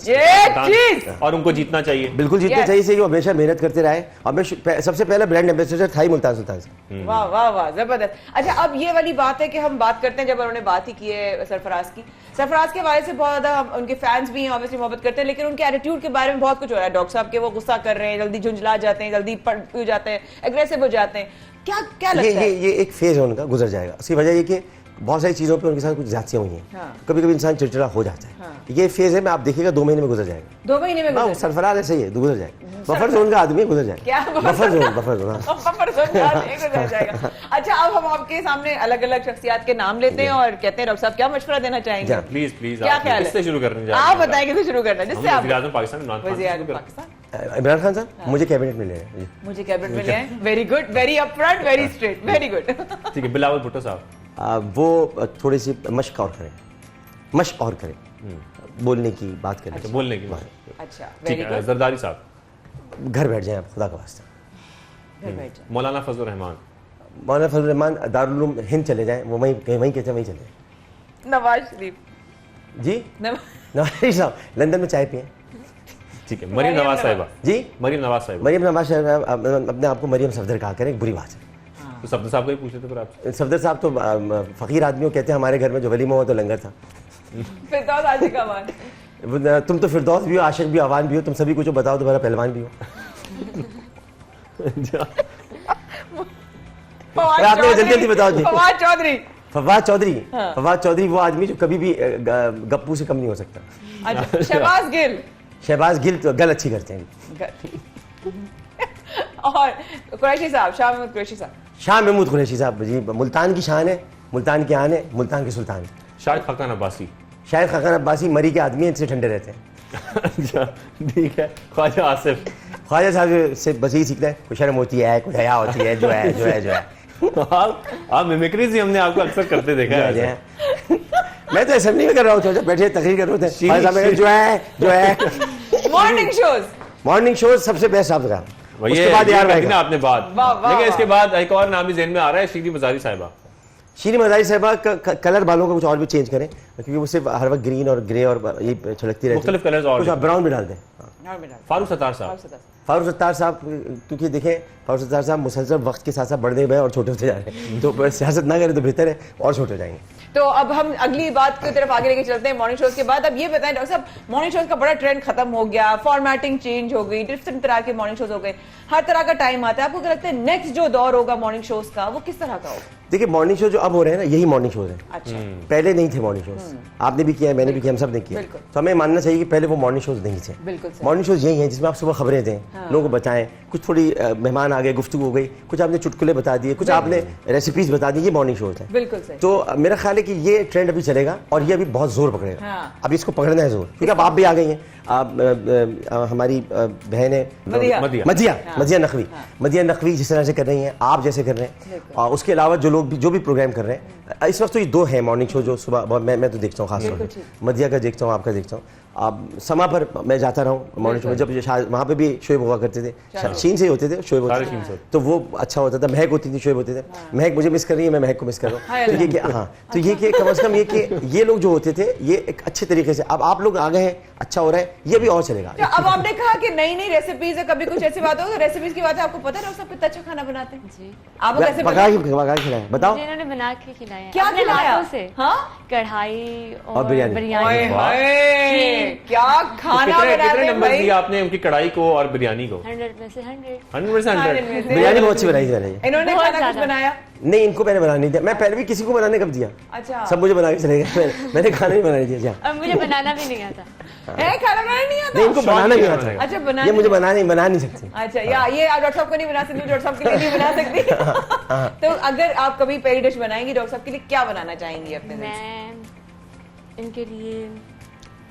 S2: और उनको जीतना चाहिए?
S8: बिल्कुल जीतना चाहिए, कि वो हमेशा मेहनत करते रहे, और मैं सबसे पहला ब्रांड एम्बेसडर था ही मुल्तान सुल्तान से।
S1: वाह वाह वाह, जबरदस्त। अच्छा, अब ये वाली बात है कि हम बात करते हैं, जब उन्होंने बात ही की है सरफराज की, सरफराज के बारे से बहुत ज्यादा उनके फैंस भी हैं, ऑब्वियसली मोहब्बत करते हैं, लेकिन उनके एटीट्यूड के बारे में बहुत कुछ हो रहा है। है, डॉक्टर साहब के वो गुस्सा कर रहे हैं, जल्दी झुंझला जाते हैं, जल्दी पड़ जाते हैं, एग्रेसिव हो जाते हैं, क्या क्या लगता है?
S8: ये एक फेज है उनका, गुजर जाएगा। उसकी वजह ये कि बहुत सारी चीज़ों पे उनके साथ कुछ ज्यादतियाँ हुई हैं।
S1: हाँ।
S8: कभी कभी इंसान चिड़चिड़ा हो जाता है।
S1: हाँ।
S8: ये फेज है, मैं आप देखिएगा 2 महीने में गुजर जाएगा।
S1: 2 महीने में गुजर
S8: सरफराज ऐसे ही है, गुजर जाएगा। बफर जोन का आदमी गुजर जाएगा।
S1: क्या
S8: बफर जोन
S1: बफर जोन गुजर जाएगा। अच्छा, अब हम आपके सामने अलग अलग शख्सियात के नाम लेते हैं और कहते हैं डॉक्टर साहब क्या मशवरा देना चाहेंगे?
S2: प्लीज प्लीज,
S1: क्या ख्याल है?
S2: किससे शुरू करने जा
S1: आप बताएं किससे शुरू करना है, जिससे आप
S2: पाकिस्तान
S8: इमरान खान साहब मुझे कैबिनेट में ले रहे हैं।
S1: मुझे कैबिनेट में ले आए, very good, very upfront, very straight, very good.
S2: ठीक है, बिलावल भुट्टो साहब
S8: वो थोड़ी सी मशक और करें, मशक और करें, बोलने की बात करें।
S2: अच्छा, बोलने की बात।
S1: अच्छा,
S2: ठीक है, जरदारी साहब
S8: घर बैठ जाएं आप, खुदा का वास्ता।
S1: घर बैठ जाएं।
S2: मौलाना फजल रहमान,
S8: मौलाना फजल रहमान दारुल हिंद चले जाएं, वो वहीं कहते हैं वहीं चले जाएं।
S1: नवाज शरीफ
S8: जी, नवाज शरीफ साहब लंदन में चाय पिए।
S2: ठीक है, मरियम नवाज साहिबा
S8: जी,
S2: मरियम नवाज साहिबा,
S8: मरियम नवाज साहिबा अपने आप को मरियम सफदर कहा करें, बुरी बात है।
S2: तो सफदर साहब को ही पूछे थे फिर आप।
S8: सफदर साहब तो फकीर आदमी हो, कहते हैं हमारे घर में जो वलीमा हुआ तो लंगर था।
S1: फिरदौस आशिक अवान,
S8: तुम तो फिरदौस भी हो, आशिक भी, अवान भी हो, तुम सभी कुछ बताओ तो बड़ा पहलवान भी हो। आपने जल्दी जल्दी बताओ जी।
S1: फवाद चौधरी,
S8: फवाद चौधरी, फवाद चौधरी वो आदमी जो कभी भी गप्पू से कम नहीं हो सकता।
S1: अच्छा, शहबाज गिल,
S8: शहबाज गिल तो गल अच्छी करते हैं।
S1: और कुरैशी साहब, शाह महमूद कुरैशी साहब,
S8: शाह महमूद कुरैशी साहब जी मुल्तान की शान है, मुल्तान के आन है, मुल्तान के सुल्तान।
S2: शाहिद खाकान अब्बासी,
S8: शाहिद खाकान अब्बासी मरी के आदमी इनसे ठंडे रहते हैं।
S2: अच्छा ठीक है। ख्वाजा आसिफ,
S8: ख्वाजा साहब से बस यही सीखना है, कुछ शर्म होती है, कुछ हया होती है, जो है जो है जो है।
S2: आप मिमिक्री से हमने आपको अक्सर करते देखा है।
S8: मैं तो असेंबली में कर रहा हूँ, बैठे तकरीर कर रहे थे, जो है
S1: मॉर्निंग शोज,
S8: मॉर्निंग शोज सबसे बेस्ट आपका।
S2: उसके बाद यार ना आपने बात, लेकिन इसके बाद एक और नाम भी ज़हन में आ रहा है, शीरी मज़ारी साहिबा।
S8: शीरी मज़ारी साहिबा का कलर बालों का कुछ और भी चेंज करें, क्योंकि वो सिर्फ हर वक्त ग्रीन और ग्रे और ये छलकती रहती है,
S2: मुख्तलिफ कलर्स और
S8: कुछ ब्राउन भी डाल दें।
S2: फारूक सत्तार साहब,
S8: फारूक सत्तार साहब क्योंकि देखें फारूक सत्तार साहब मुसलसल वक्त के साथ साथ बढ़ते हुए और छोटे होते जा रहे हैं, तो सियासत ना करें तो बेहतर है, और छोटे हो जाएंगे।
S1: तो अब हम अगली बात की तरफ आगे लेके चलते हैं मॉर्निंग शोज के बाद। अब ये बताएं डॉक्टर साहब, मॉर्निंग शोज का बड़ा ट्रेंड खत्म हो गया, फॉर्मेटिंग चेंज हो गई, डिफरेंट तरह के मॉर्निंग शोज हो गए, हर तरह का टाइम आता है। आपको क्या लगता है नेक्स्ट जो दौर होगा मॉर्निंग शोज का वो किस तरह का होगा?
S8: देखिए मॉर्निंग शो जो अब हो रहे हैं ना, यही मॉर्निंग शोज है।
S1: अच्छा,
S8: पहले नहीं थे मॉर्निंग शोज, आपने भी किया, मैंने भी किया, हम सब ने किया। तो हमें मानना चाहिए कि पहले वो मॉर्निंग शोज नहीं थे। मॉर्निंग शोज यही हैं जिसमें आप सुबह खबरें दें, लोगों को बताएं, कुछ थोड़ी मेहमान आ गए, गुफ्तगू हो गई, कुछ आपने चुटकुले बता दिए, कुछ आपने रेसिपीज बता दी, ये मॉर्निंग शोज है।
S1: बिल्कुल सही।
S8: तो मेरा ख्याल है कि ये ट्रेंड अभी चलेगा और ये अभी बहुत जोर पकड़ेगा। अब इसको पकड़ना है जोर, क्योंकि अब आप भी आ गई हैं, आप हमारी बहन है मदिया नकवी, मदिया नकवी जिस तरह से कर रही हैं, आप जैसे कर रहे हैं, और उसके अलावा जो लोग भी जो भी प्रोग्राम कर रहे हैं इस वक्त, तो ये 2 हैं मॉर्निंग शो जो सुबह मैं तो देखता हूँ, खासतौर पर मदिया का देखता हूँ, आपका देखता हूँ। आप समा पर मैं जाता रहा हूँ मॉर्निंग शो में, जब वहाँ पे भी शोएब हुआ करते थे, शीन से ही होते थे शोएब होते थे, तो वो अच्छा होता था। महक होती थी, शोएब होते थे। महक मुझे मिस कर रही है, मैं महक को मिस कर रहा हूँ। तो ये कि हाँ, तो ये कि कम से कम ये कि ये लोग जो होते थे ये एक अच्छे तरीके से, अब आप लोग आ गए हैं, अच्छा हो रहा है, ये भी और चलेगा।
S1: अब आपने कहा कि नई नई रेसिपीज है, कभी कुछ ऐसी बात हो, रेसिपीज की बात है, आपको पता है सब कितना अच्छा खाना बनाते हैं जी, आप कैसे
S8: पका के खिलाया, बताओ।
S9: इन्होंने बना के खिलाया,
S1: क्या खिलाया
S9: से? कढ़ाई और
S8: बिरयानी।
S1: क्या खाना
S2: कितने नंबर दिए आपने उनकी कढ़ाई को और बिरयानी को?
S9: 100 में से 100।
S2: 100 में से 100।
S8: बिरयानी बहुत अच्छी बनाई थी।
S1: इन्होंने खाना कुछ बनाया
S8: नहीं, इनको मैंने बनाने नहीं दिया, मैं पहले भी किसी को बनाने कब दिया?
S1: अच्छा,
S8: सब मुझे बना के चले गए, मैंने खाना नहीं बनाने दिया।
S9: और मुझे बनाना भी नहीं आता।
S1: खाना बनाना नहीं आता?
S8: नहीं, इनको बनाना नहीं आता।
S1: अच्छा, बनाना
S8: ये मुझे बना नहीं सकती।
S1: अच्छा, या ये डॉक्टर साहब को नहीं बना सकती, डॉक्टर साहब के लिए नहीं बना सकती। तो अगर आप कभी पहली डिश बनाएंगी डॉक्टर साहब के लिए, क्या बनाना चाहेंगी अपने?
S9: मैं इनके लिए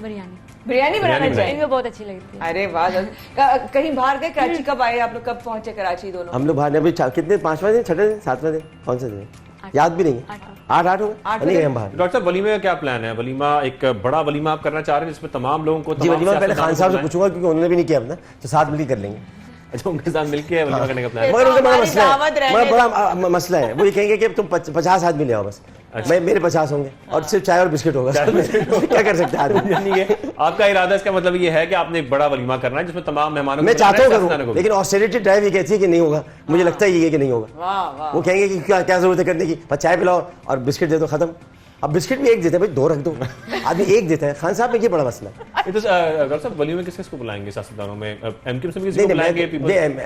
S1: बिरयानी बनाना चाहिए,
S9: इनको बहुत अच्छी लगती है।
S1: अरे वाह। कहीं बाहर गए? कराची कब आए आप लोग, कब पहुंचे कराची दोनों?
S8: हम लोग बाहर अभी कितने, 5वां दिन, 6वां दिन, 7वां दिन, कौन से दिन याद भी नहीं, 8 नहीं गए हम बाहर।
S2: डॉक्टर साहब वलीमे का क्या प्लान है? वलीमा एक बड़ा वलीमा आप करना चाह रहे हैं जिसमें तमाम लोगों को?
S8: जी, वलीमा पहले खान साहब से पूछूंगा, क्योंकि उन्होंने भी नहीं किया अपना, तो साथ मिलकर कर लेंगे।
S2: अच्छा, उनके साथ मिलकर वलीमा करने का प्लान है?
S8: मगर उनका बड़ा मसला है, वो ये कहेंगे कि तुम 50 आदमी ले आओ बस। मैं मेरे 50 होंगे और सिर्फ चाय और बिस्किट होगा। क्या कर सकते हैं आदमी?
S2: आपका इरादा इसका मतलब ये है कि आपने एक बड़ा वलीमा करना है जिसमें तमाम मेहमानों?
S8: मैं चाहता हूँ करूँ, लेकिन ऑस्टेरिटी ड्राइव ये कहती है कि नहीं होगा, मुझे लगता है ये कि नहीं होगा। वो कहेंगे कि क्या जरूरत है करने की, चाय पिलाओ और बिस्किट दे दो, खत्म। अब बिस्किट भी एक देते हैं भाई, 2 रख दो, आदमी एक देता है। खान साहब में ये बड़ा मसला है।
S2: तो डॉक्टर साहब वली में किसको बुलाएंगे सियासतदानों में? एमक्यूएम से भी किसी को बुलाएंगे?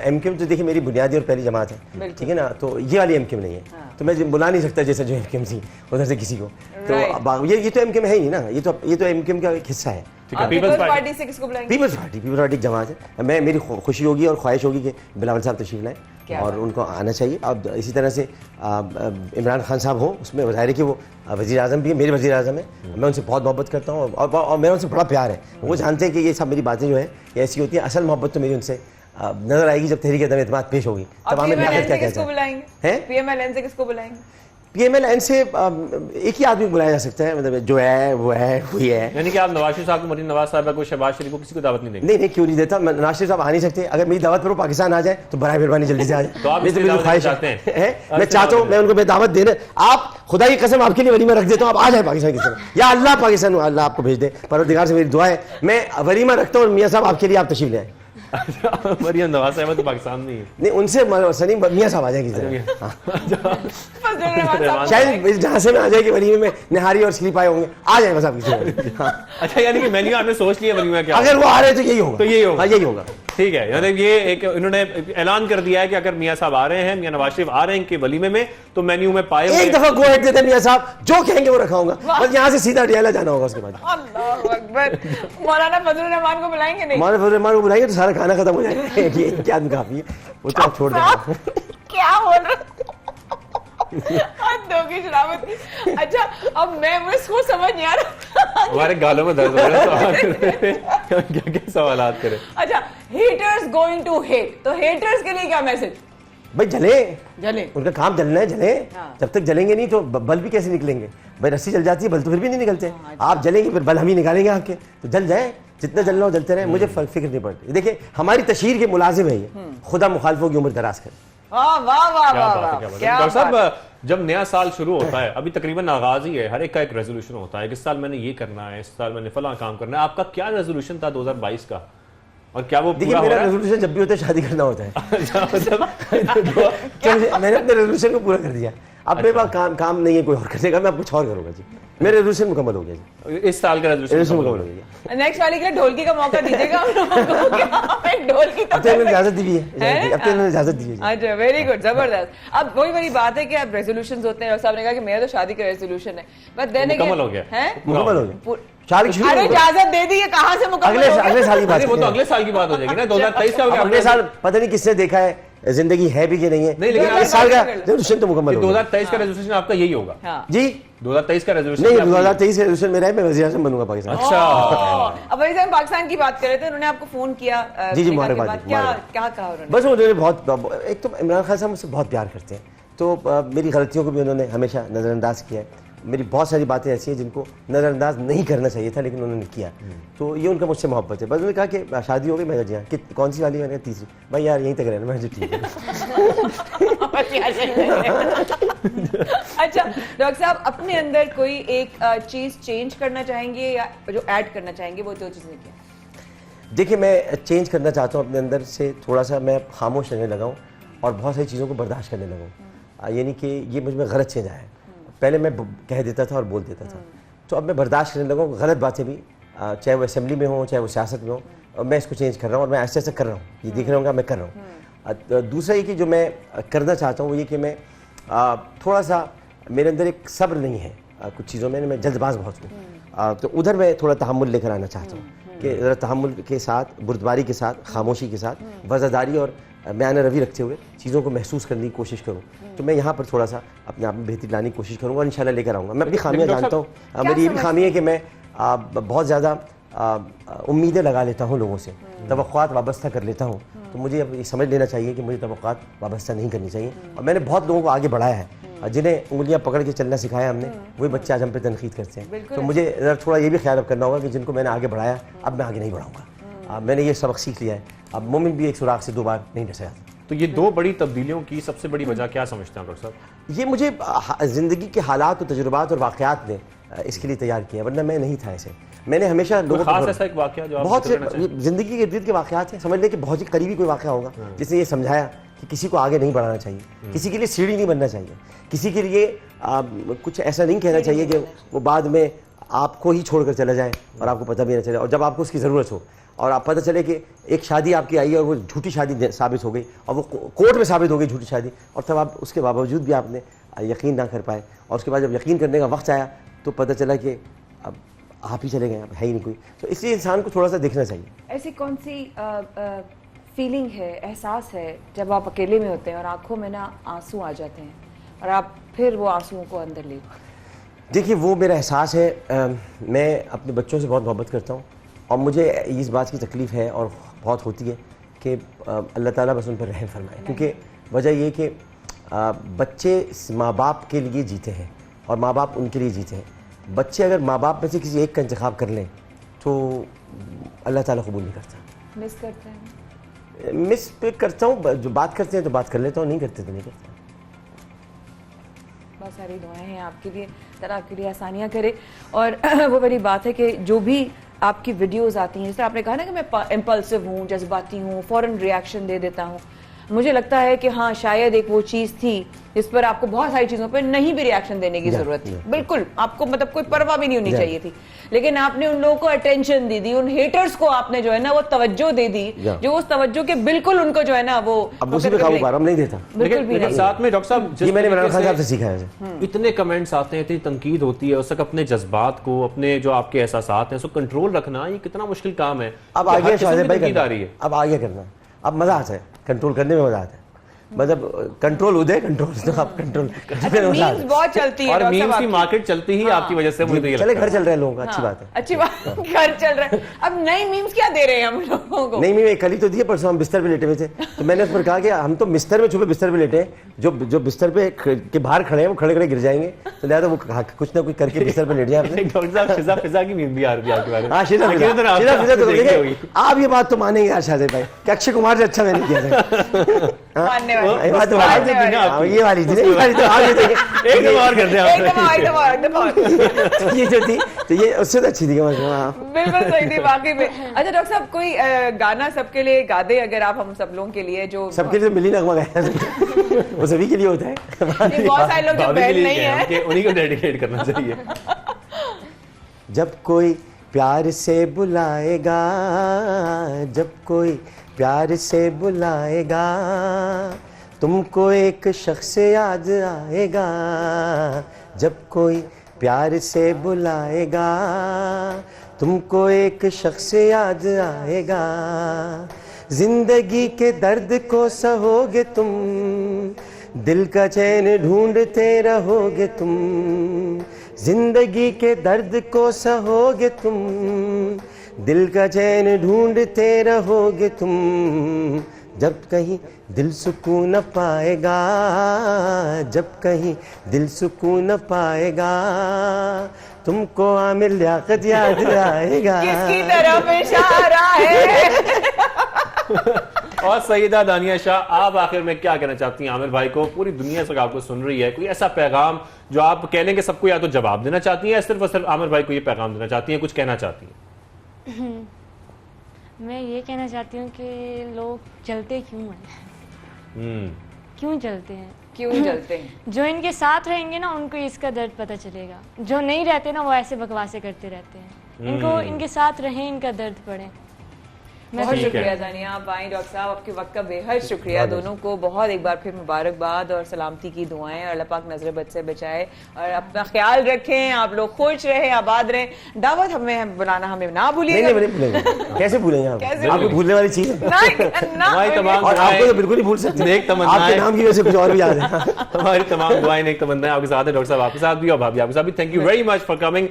S8: एमक्यूएम तो देखिए मेरी बुनियादी और पहली जमात है, ठीक है ना, तो ये वाली एमक्यूएम नहीं है, तो मैं बुला नहीं सकता जैसे जो एमक्यूएम थी उधर से किसी को। तो अब ये तो एमक्यूएम है ही ना, ये तो एमक्यूएम का एक हिस्सा है।
S1: पीपल्स पार्टी से किसको बुलाएंगे?
S8: पीपल्स पार्टी जमात है। मैं मेरी खुशी होगी और ख्वाहिश होगी कि बिलावल साहब तशरीफ लाएं और उनको आना चाहिए। अब इसी तरह से इमरान खान साहब हो, उसमें ज़ाहिर है कि वो वज़ीर आज़म भी है, मेरे वज़ीर आज़म है, मैं उनसे बहुत मोहब्बत करता हूँ और मेरा उनसे बड़ा प्यार है। वो जानते हैं कि ये सब मेरी बातें जो है ये ऐसी होती हैं। असल मोहब्बत तो मेरी उनसे नजर आएगी जब तहरीक अदम एतमाद पेश होगी, तब हमें क्या कहते हैं।
S1: पीएमएलएन से किसको बुलाएंगे?
S8: पीएमएलएन से एक ही आदमी बुलाया जा सकता है, मतलब जो है वो है वही है।
S2: यानी कि आप नवाज शरीफ साहब को, मरीम नवाज साहब को, शहबाज शरीफ को किसी को दावत नहीं देंगे?
S8: नहीं, क्यों नहीं देता। नवाज शरीफ साहब आ नहीं सकते, अगर मेरी दावत पर वो पाकिस्तान आ जाए तो बराए मेहरबानी जल्दी से आ जाए।
S2: तो आप
S8: ख्वाहिश है, मैं चाहता हूँ, मैं उनको मैं दावत देना, आप खुदा की कसम आपके लिए वलीमा रख देता हूँ, आप आ जाए पाकिस्तान की तरफ, या अल्लाह पाकिस्तान अल्लाह आपको भेज दे, परवरदिगार से मेरी दुआ है, मैं वलीमा रखता हूँ। मियाँ साहब आपके लिए आप तशरीफ ले आए।
S2: मरियम नवाज साहब तो पाकिस्तान में ही है।
S8: नहीं, उनसे सनी मियाँ साहब आ जाएगी शायद, जहाँ से मैं आ जाएगी वलीमे में निहारी और स्लीप आए होंगे, आ जाए बस आप।
S2: अच्छा, यानी कि मेन्यू आपने सोच लिया वलीमे क्या?
S8: अगर वो आ रहे तो यही होगा, यही होगा।
S2: ठीक है, यानी ये एक इन्होंने ऐलान कर दिया है कि अगर मियाँ साहब आ रहे हैं, मियाँ नवाज शरीफ आ रहे हैं कि वलीमे में, तो मेन्यू में पाए
S8: एक दफा गो हेड देते मियाँ साहब, जो कहेंगे वो रखाऊंगा, बस यहाँ से सीधा डियाला जाना होगा उसके बाद।
S1: अल्लाह अकबर। मौलाना फजलुर रहमान को बुलाएंगे? नहीं,
S8: मौलाना फजलुर रहमान को बुलाएंगे तो सारा खाना खत्म हो जाएगा। ये क्या आदमी काफी है, वो तो आप छोड़ देंगे।
S1: क्या बोल रहे? अच्छा, अब मुझे समझ नहीं आ रहा,
S2: हमारे गालों में दर्द हो रहा है, तो क्या सवालात करें।
S1: अच्छा, हेटर्स गोइंग टू हेट, तो हेटर्स के लिए क्या मैसेज?
S8: भाई जले, उनका काम जलना है, जले। जब तक जलेंगे नहीं तो बल भी कैसे निकलेंगे? भाई रस्सी जल जाती है, बल तो फिर भी नहीं निकलते। आप जलेंगे फिर बल हम ही निकालेंगे आपके, तो जल जाए, जितना जलना हो जलते रहे, मुझे फिक्र नहीं पड़ती। देखिए हमारी तशहीर के मुलाजिम है ये, खुदा मुखालिफों की उम्र दराज करे।
S2: डॉक्टर साहब, जब नया साल शुरू होता है, अभी तकरीबन आगाज ही है, हर एक का एक रेजोल्यूशन होता है कि इस साल मैंने ये करना है, इस साल मैंने फला काम करना है। आपका क्या रेजोल्यूशन था 2022 का, और क्या वो पूरा हो रहा है?
S8: रेजोल्यूशन जब भी होता है शादी करना होता है। मैंने अपने रेजोल्यूशन को पूरा कर दिया। अब मेरे पास काम नहीं है कोई और करने का, मैं कुछ और करूंगा जी। मेरा रेजोल्यूशन मुकम्मल हो गया जी,
S2: इस साल का रेजोल्यूशन मुकम्मल हो
S1: गया। नेक्स्ट वाले के लिए ढोलकी का मौका दीजिएगा हम लोगों को। ढोलकी तो
S8: इजाजत दी है, अब तो इजाजत दी है।
S1: अच्छा, वेरी गुड, जबरदस्त। अब वही बड़ी बात है कि अब रेजोल्यूशंस होते हैं, डॉक्टर साहब ने कहा कि मेरा तो शादी का रेजोल्यूशन है, बट देन
S2: मुकम्मल हो गया
S1: है,
S8: मुकम्मल हो गया।
S1: अरे इजाजत दे दी है, कहाँ से मुकम्मल?
S8: अगले साल की बात,
S2: वो तो अगले साल की बात हो जाएगी ना। 2023 का
S8: अगले साल पता नहीं किसने देखा है, जिंदगी है भी कि नहीं है, लेकिन इस साल का रेजोल्यूशन तो मुकम्मल हो गया।
S2: 2023 का रेजोल्यूशन आपका यही होगा
S8: जी?
S2: 2023 का रेजोल्यूशन
S8: नहीं, 2023 का रेजोल्यूशन मेरा है, मैं वज़ीर आज़म बनूंगा पाकिस्तान।
S2: अच्छा,
S1: अब वही हम पाकिस्तान की बात कर रहे थे, उन्होंने आपको फोन किया?
S8: जी, मुबारकबाद।
S1: क्या कहा उन्होंने?
S8: बस उन्होंने बहुत, एक तो इमरान खान साहब मुझसे बहुत प्यार करते हैं, तो मेरी गलतियों को भी उन्होंने हमेशा नज़रअंदाज किया है। मेरी बहुत सारी बातें ऐसी हैं जिनको नज़रअंदाज नहीं करना चाहिए था, लेकिन उन्होंने किया, तो ये उनका मुझसे मोहब्बत है। बस उन्होंने कहा कि शादी हो गई, मैंने जी हाँ, कि कौन सी वाली? मैंने तीसरी। भाई यार यहीं तक रहना। मैं ठीक है।
S1: अच्छा डॉक्टर साहब, अपने अंदर कोई एक चीज़ चेंज करना चाहेंगे या जो ऐड करना चाहेंगे, वो जो चीज़ नहीं किया?
S8: देखिए, मैं चेंज करना चाहता हूँ अपने अंदर से, थोड़ा सा मैं खामोश रहने लगा हूँ और बहुत सारी चीज़ों को बर्दाश्त करने लगा हूँ। यानी कि ये मुझ में गलत चेंज आया है। पहले मैं कह देता था और बोल देता था, तो अब मैं बर्दाश्त करने लगा हूँ गलत बातें भी, चाहे वो असेंबली में हो, चाहे वो सियासत में हो, और मैं इसको चेंज कर रहा हूँ और मैं ऐसे ऐसे कर रहा हूँ। ये देख रहे होंगे मैं कर रहा हूँ। दूसरा ये कि जो मैं करना चाहता हूँ वो ये कि मैं थोड़ा सा, मेरे अंदर एक सब्र नहीं है कुछ चीज़ों में, मैं जल्दबाज बहुत हूँ, तो उधर मैं थोड़ा तहम्मुल लेकर आना चाहता हूँ कि ज़रा तहम्मुल के साथ, बुर्दबारी के साथ, खामोशी के साथ, वज़ादारी और बयान रवि रखते हुए चीज़ों को महसूस करने की कोशिश करूँ। तो मैं यहाँ पर थोड़ा सा अपने आप में बेहतरी लाने की कोशिश करूँगा और इंशाल्लाह लेकर आऊँगा। मैं अपनी खामियाँ जानता हूँ, मेरी ये भी खामी है कि मैं बहुत ज़्यादा उम्मीदें लगा लेता हूँ लोगों से, तवक्कुआत वाबस्ता कर लेता हूँ। तो मुझे अब ये समझ लेना चाहिए कि मुझे तवक्कुआत वाबस्ता नहीं करनी चाहिए। और मैंने बहुत लोगों को आगे बढ़ाया है, जिन्हें उंगलियां पकड़ के चलना सिखाया हमने, वही बच्चे आज हम पे तनकीद करते हैं। तो मुझे ज़रा थोड़ा ये भी ख्याल करना होगा कि जिनको मैंने आगे बढ़ाया, अब मैं आगे नहीं बढ़ाऊँगा। मैंने ये सबक सीख लिया है, अब मोमिन भी एक सुराख से 2 बार नहीं डसा जाता।
S2: तो ये 2 बड़ी तब्दीलियों की सबसे बड़ी वजह क्या समझते हैं डॉक्टर साहब?
S8: ये मुझे ज़िंदगी के हालात और तजुर्बात और वाक़यात ने इसके लिए तैयार किया, वरना मैं नहीं था ऐसे। मैंने हमेशा लोगों
S2: को ऐसा एक वाक़या जो
S8: बहुत से ज़िंदगी के इर्द गिर्द के वाक़यात हैं, समझ लें कि बहुत ही करीबी कोई वाक़या होगा जिसने ये समझाया कि किसी को आगे नहीं बढ़ाना चाहिए, किसी के लिए सीढ़ी नहीं बनना चाहिए, किसी के लिए कुछ ऐसा नहीं कहना चाहिए कि वो बाद में आपको ही छोड़कर चला जाए और आपको पता भी ना चले, और जब आपको उसकी ज़रूरत हो और आप पता चले कि एक शादी आपकी आई है और वो झूठी शादी साबित हो गई और वो कोर्ट में साबित हो गई झूठी शादी, और तब आप उसके बावजूद भी आपने यकीन ना कर पाए, और उसके बाद जब यकीन करने का वक्त आया तो पता चला कि अब आप ही चले गए, अब है ही नहीं कोई। तो इसलिए इंसान को थोड़ा सा देखना चाहिए।
S1: ऐसी कौन सी फीलिंग है, एहसास है जब आप अकेले में होते हैं और आंखों में ना आंसू आ जाते हैं और आप फिर वो आंसुओं को अंदर ले?
S8: देखिए, वो मेरा एहसास है, मैं अपने बच्चों से बहुत मोहब्बत करता हूँ और मुझे इस बात की तकलीफ़ है और बहुत होती है कि अल्लाह ताला बस उन पर रहम फरमाए, क्योंकि वजह ये कि बच्चे माँ बाप के लिए जीते हैं और माँ बाप उनके लिए जीते हैं। बच्चे अगर माँ बाप में से किसी एक का इंतखाब कर लें तो अल्लाह ताला कबूल नहीं करता।
S1: मिस करते हैं?
S8: मिस पे करता हूँ, जो बात करते हैं तो बात कर लेता हूँ, नहीं करते तो नहीं करता।
S1: बहुत सारी दुआएं हैं आपके लिए, तरह आपके लिए आसानियाँ करे। और वो बड़ी बात है कि जो भी आपकी वीडियोस आती हैं, जैसे आपने कहा ना कि मैं इम्पल्सिव हूँ, जज्बाती हूँ, फ़ौरन रिएक्शन दे देता हूँ, मुझे लगता है कि हाँ शायद एक वो चीज़ थी जिस पर आपको बहुत सारी चीज़ों पर नहीं भी रिएक्शन देने की ज़रूरत थी, बिल्कुल आपको मतलब कोई परवाह भी नहीं होनी चाहिए थी, लेकिन आपने उन लोगों को अटेंशन दे दी, उन हेटर्स को आपने जो है ना वो तवज्जो दे दी, जो उस तवज्जो के बिल्कुल उनको जो है ना वो
S8: अब उसी पे काबू पा रहा हूं, नहीं देता
S1: बिल्कुल भी नहीं।
S2: साथ में डॉक्टर साहब
S8: ये मैंने इमरान खान साहब से सीखा है,
S2: इतने कमेंट्स आते हैं, इतनी तनकीद होती है, उस तक अपने जज्बात को, अपने जो आपके एहसासात हैं उसको कंट्रोल रखना ये कितना मुश्किल काम है।
S8: अब आगे शाहिद भाई करना, अब आगे करना, अब मजा आता है, कंट्रोल करने में मजा आता है, मतलब कंट्रोल उदय कंट्रोल तो आप कंट्रोल
S1: मीम्स बहुत चलती है
S2: और मीम्स की मार्केट चलती ही आपकी वजह से, मुझे तो ये
S8: चले घर चल रहे हैं लोगों का, अच्छी बात है,
S1: अच्छी बात, घर चल रहा है। अब नई मीम्स क्या दे रहे हैं हम लोगों को?
S8: नहीं मीम कल ही तो दिए, परसों हम बिस्तर पे लेटे हुए थे तो मैंने उस पर कहा कि हम तो बिस्तर में छुपे बिस्तर पे लेटे हैं, जो बिस्तर पे के बाहर खड़े हैं वो खड़े खड़े गिर जाएंगे, तो लिहाजा वो कुछ ना कुछ करके बिस्तर पे लेट जाए।
S2: डॉक्टर साहब शिजा फिजा की मीम भी आ रही है आपके बारे में।
S8: हाँ शिजा फिजा, आप ये बात तो मानेंगे यार शाहिद भाई कि अक्षय कुमार से अच्छा मैंने किया था, ये वाली थी, ये वाली तो आगे
S2: एकदम और कर दिया
S8: ये जो थी तो ये उससे तो अच्छी थी।
S1: बिल्कुल सही थी वाकई में। अच्छा डॉक्टर साहब, कोई गाना सबके लिए गा दे अगर आप, हम सब लोगों के लिए, जो
S8: सबके लिए मिली नगमा गाया वो सभी के लिए होता है,
S1: बहुत सारे लोग जो बहन नहीं है
S2: उन्हीं को डेडिकेट करना चाहिए।
S8: जब कोई प्यार से बुलाएगा, जब कोई प्यार से बुलाएगा, तुमको एक शख्स याद आएगा, जब कोई प्यार से बुलाएगा, तुमको एक शख्स याद आएगा, जिंदगी के दर्द को सहोगे तुम, दिल का चैन ढूंढते रहोगे तुम, जिंदगी के दर्द को सहोगे तुम, दिल का चैन ढूंढते रहोगे तुम, जब कहीं दिल सुकून न पाएगा, जब कहीं दिल सुकून न पाएगा, तुमको आमिर लियाकत याद आएगा।
S1: किसकी तरफ इशारा है?
S2: और सईदा दानिया शाह, आप आखिर में क्या कहना चाहती हैं आमिर भाई को? पूरी दुनिया से आपको सुन रही है, कोई ऐसा पैगाम जो आप कह लेंगे सबको, या तो जवाब देना चाहती हैं या सिर्फ और सिर्फ आमिर भाई को ये पैगाम देना चाहती हैं, कुछ कहना चाहती हैं?
S9: मैं ये कहना चाहती हूँ कि लोग जलते क्यों हैं, क्यों जलते हैं,
S1: क्यों जलते हैं?
S9: जो इनके साथ रहेंगे ना उनको इसका दर्द पता चलेगा, जो नहीं रहते ना वो ऐसे बकवासे करते रहते हैं, इनको इनके साथ रहें, इनका दर्द पड़े।
S1: बहुत शुक्रिया दानिया, आप आए डॉक्टर साहब, आपके वक्त का बेहद शुक्रिया। दोनों को बहुत एक बार फिर मुबारकबाद और सलामती की दुआएं, और अल्लाह पाक नजर बद से बचाए और अपना ख्याल रखें, आप लोग खुश रहें, आबाद रहें। दावत हमें बुलाना हमें ना भूलिएगा।
S8: नहीं भूलेंगे, कैसे भूलेंगे आप? आपको भूलने वाली चीज है
S2: और
S8: आपको तो बिल्कुल नहीं भूल सकते,
S2: नेक तमन्नाएं,
S8: आपके नाम की वजह से कुछ और भी याद है।
S2: हमारी तमाम दुआएं, नेक तमन्नाएं आपके साथ है। डॉक्टर साहब आपके साथ भी और भाभी आपके साथ भी। Thank you very much for coming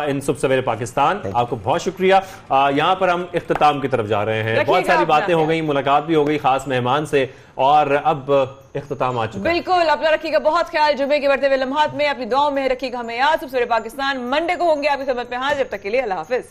S2: in सुबह सवेरे पाकिस्तान। आपको बहुत शुक्रिया। यहाँ पर हम इख्तिताम की तरफ जा रहे हैं, बहुत सारी बातें हो गई, मुलाकात भी हो गई खास मेहमान से, और अब इख्तिताम आ चुका है।
S1: बिल्कुल, अपना रखिएगा बहुत ख्याल, जुमे के बढ़ते हुए लम्हात में अपनी दुआओं में रखिएगा हमें याद। सुबह सवेरे पाकिस्तान मंडे को होंगे आपकी खिदमत में हाजिर, जब तक के लिए अल्लाह हाफिज।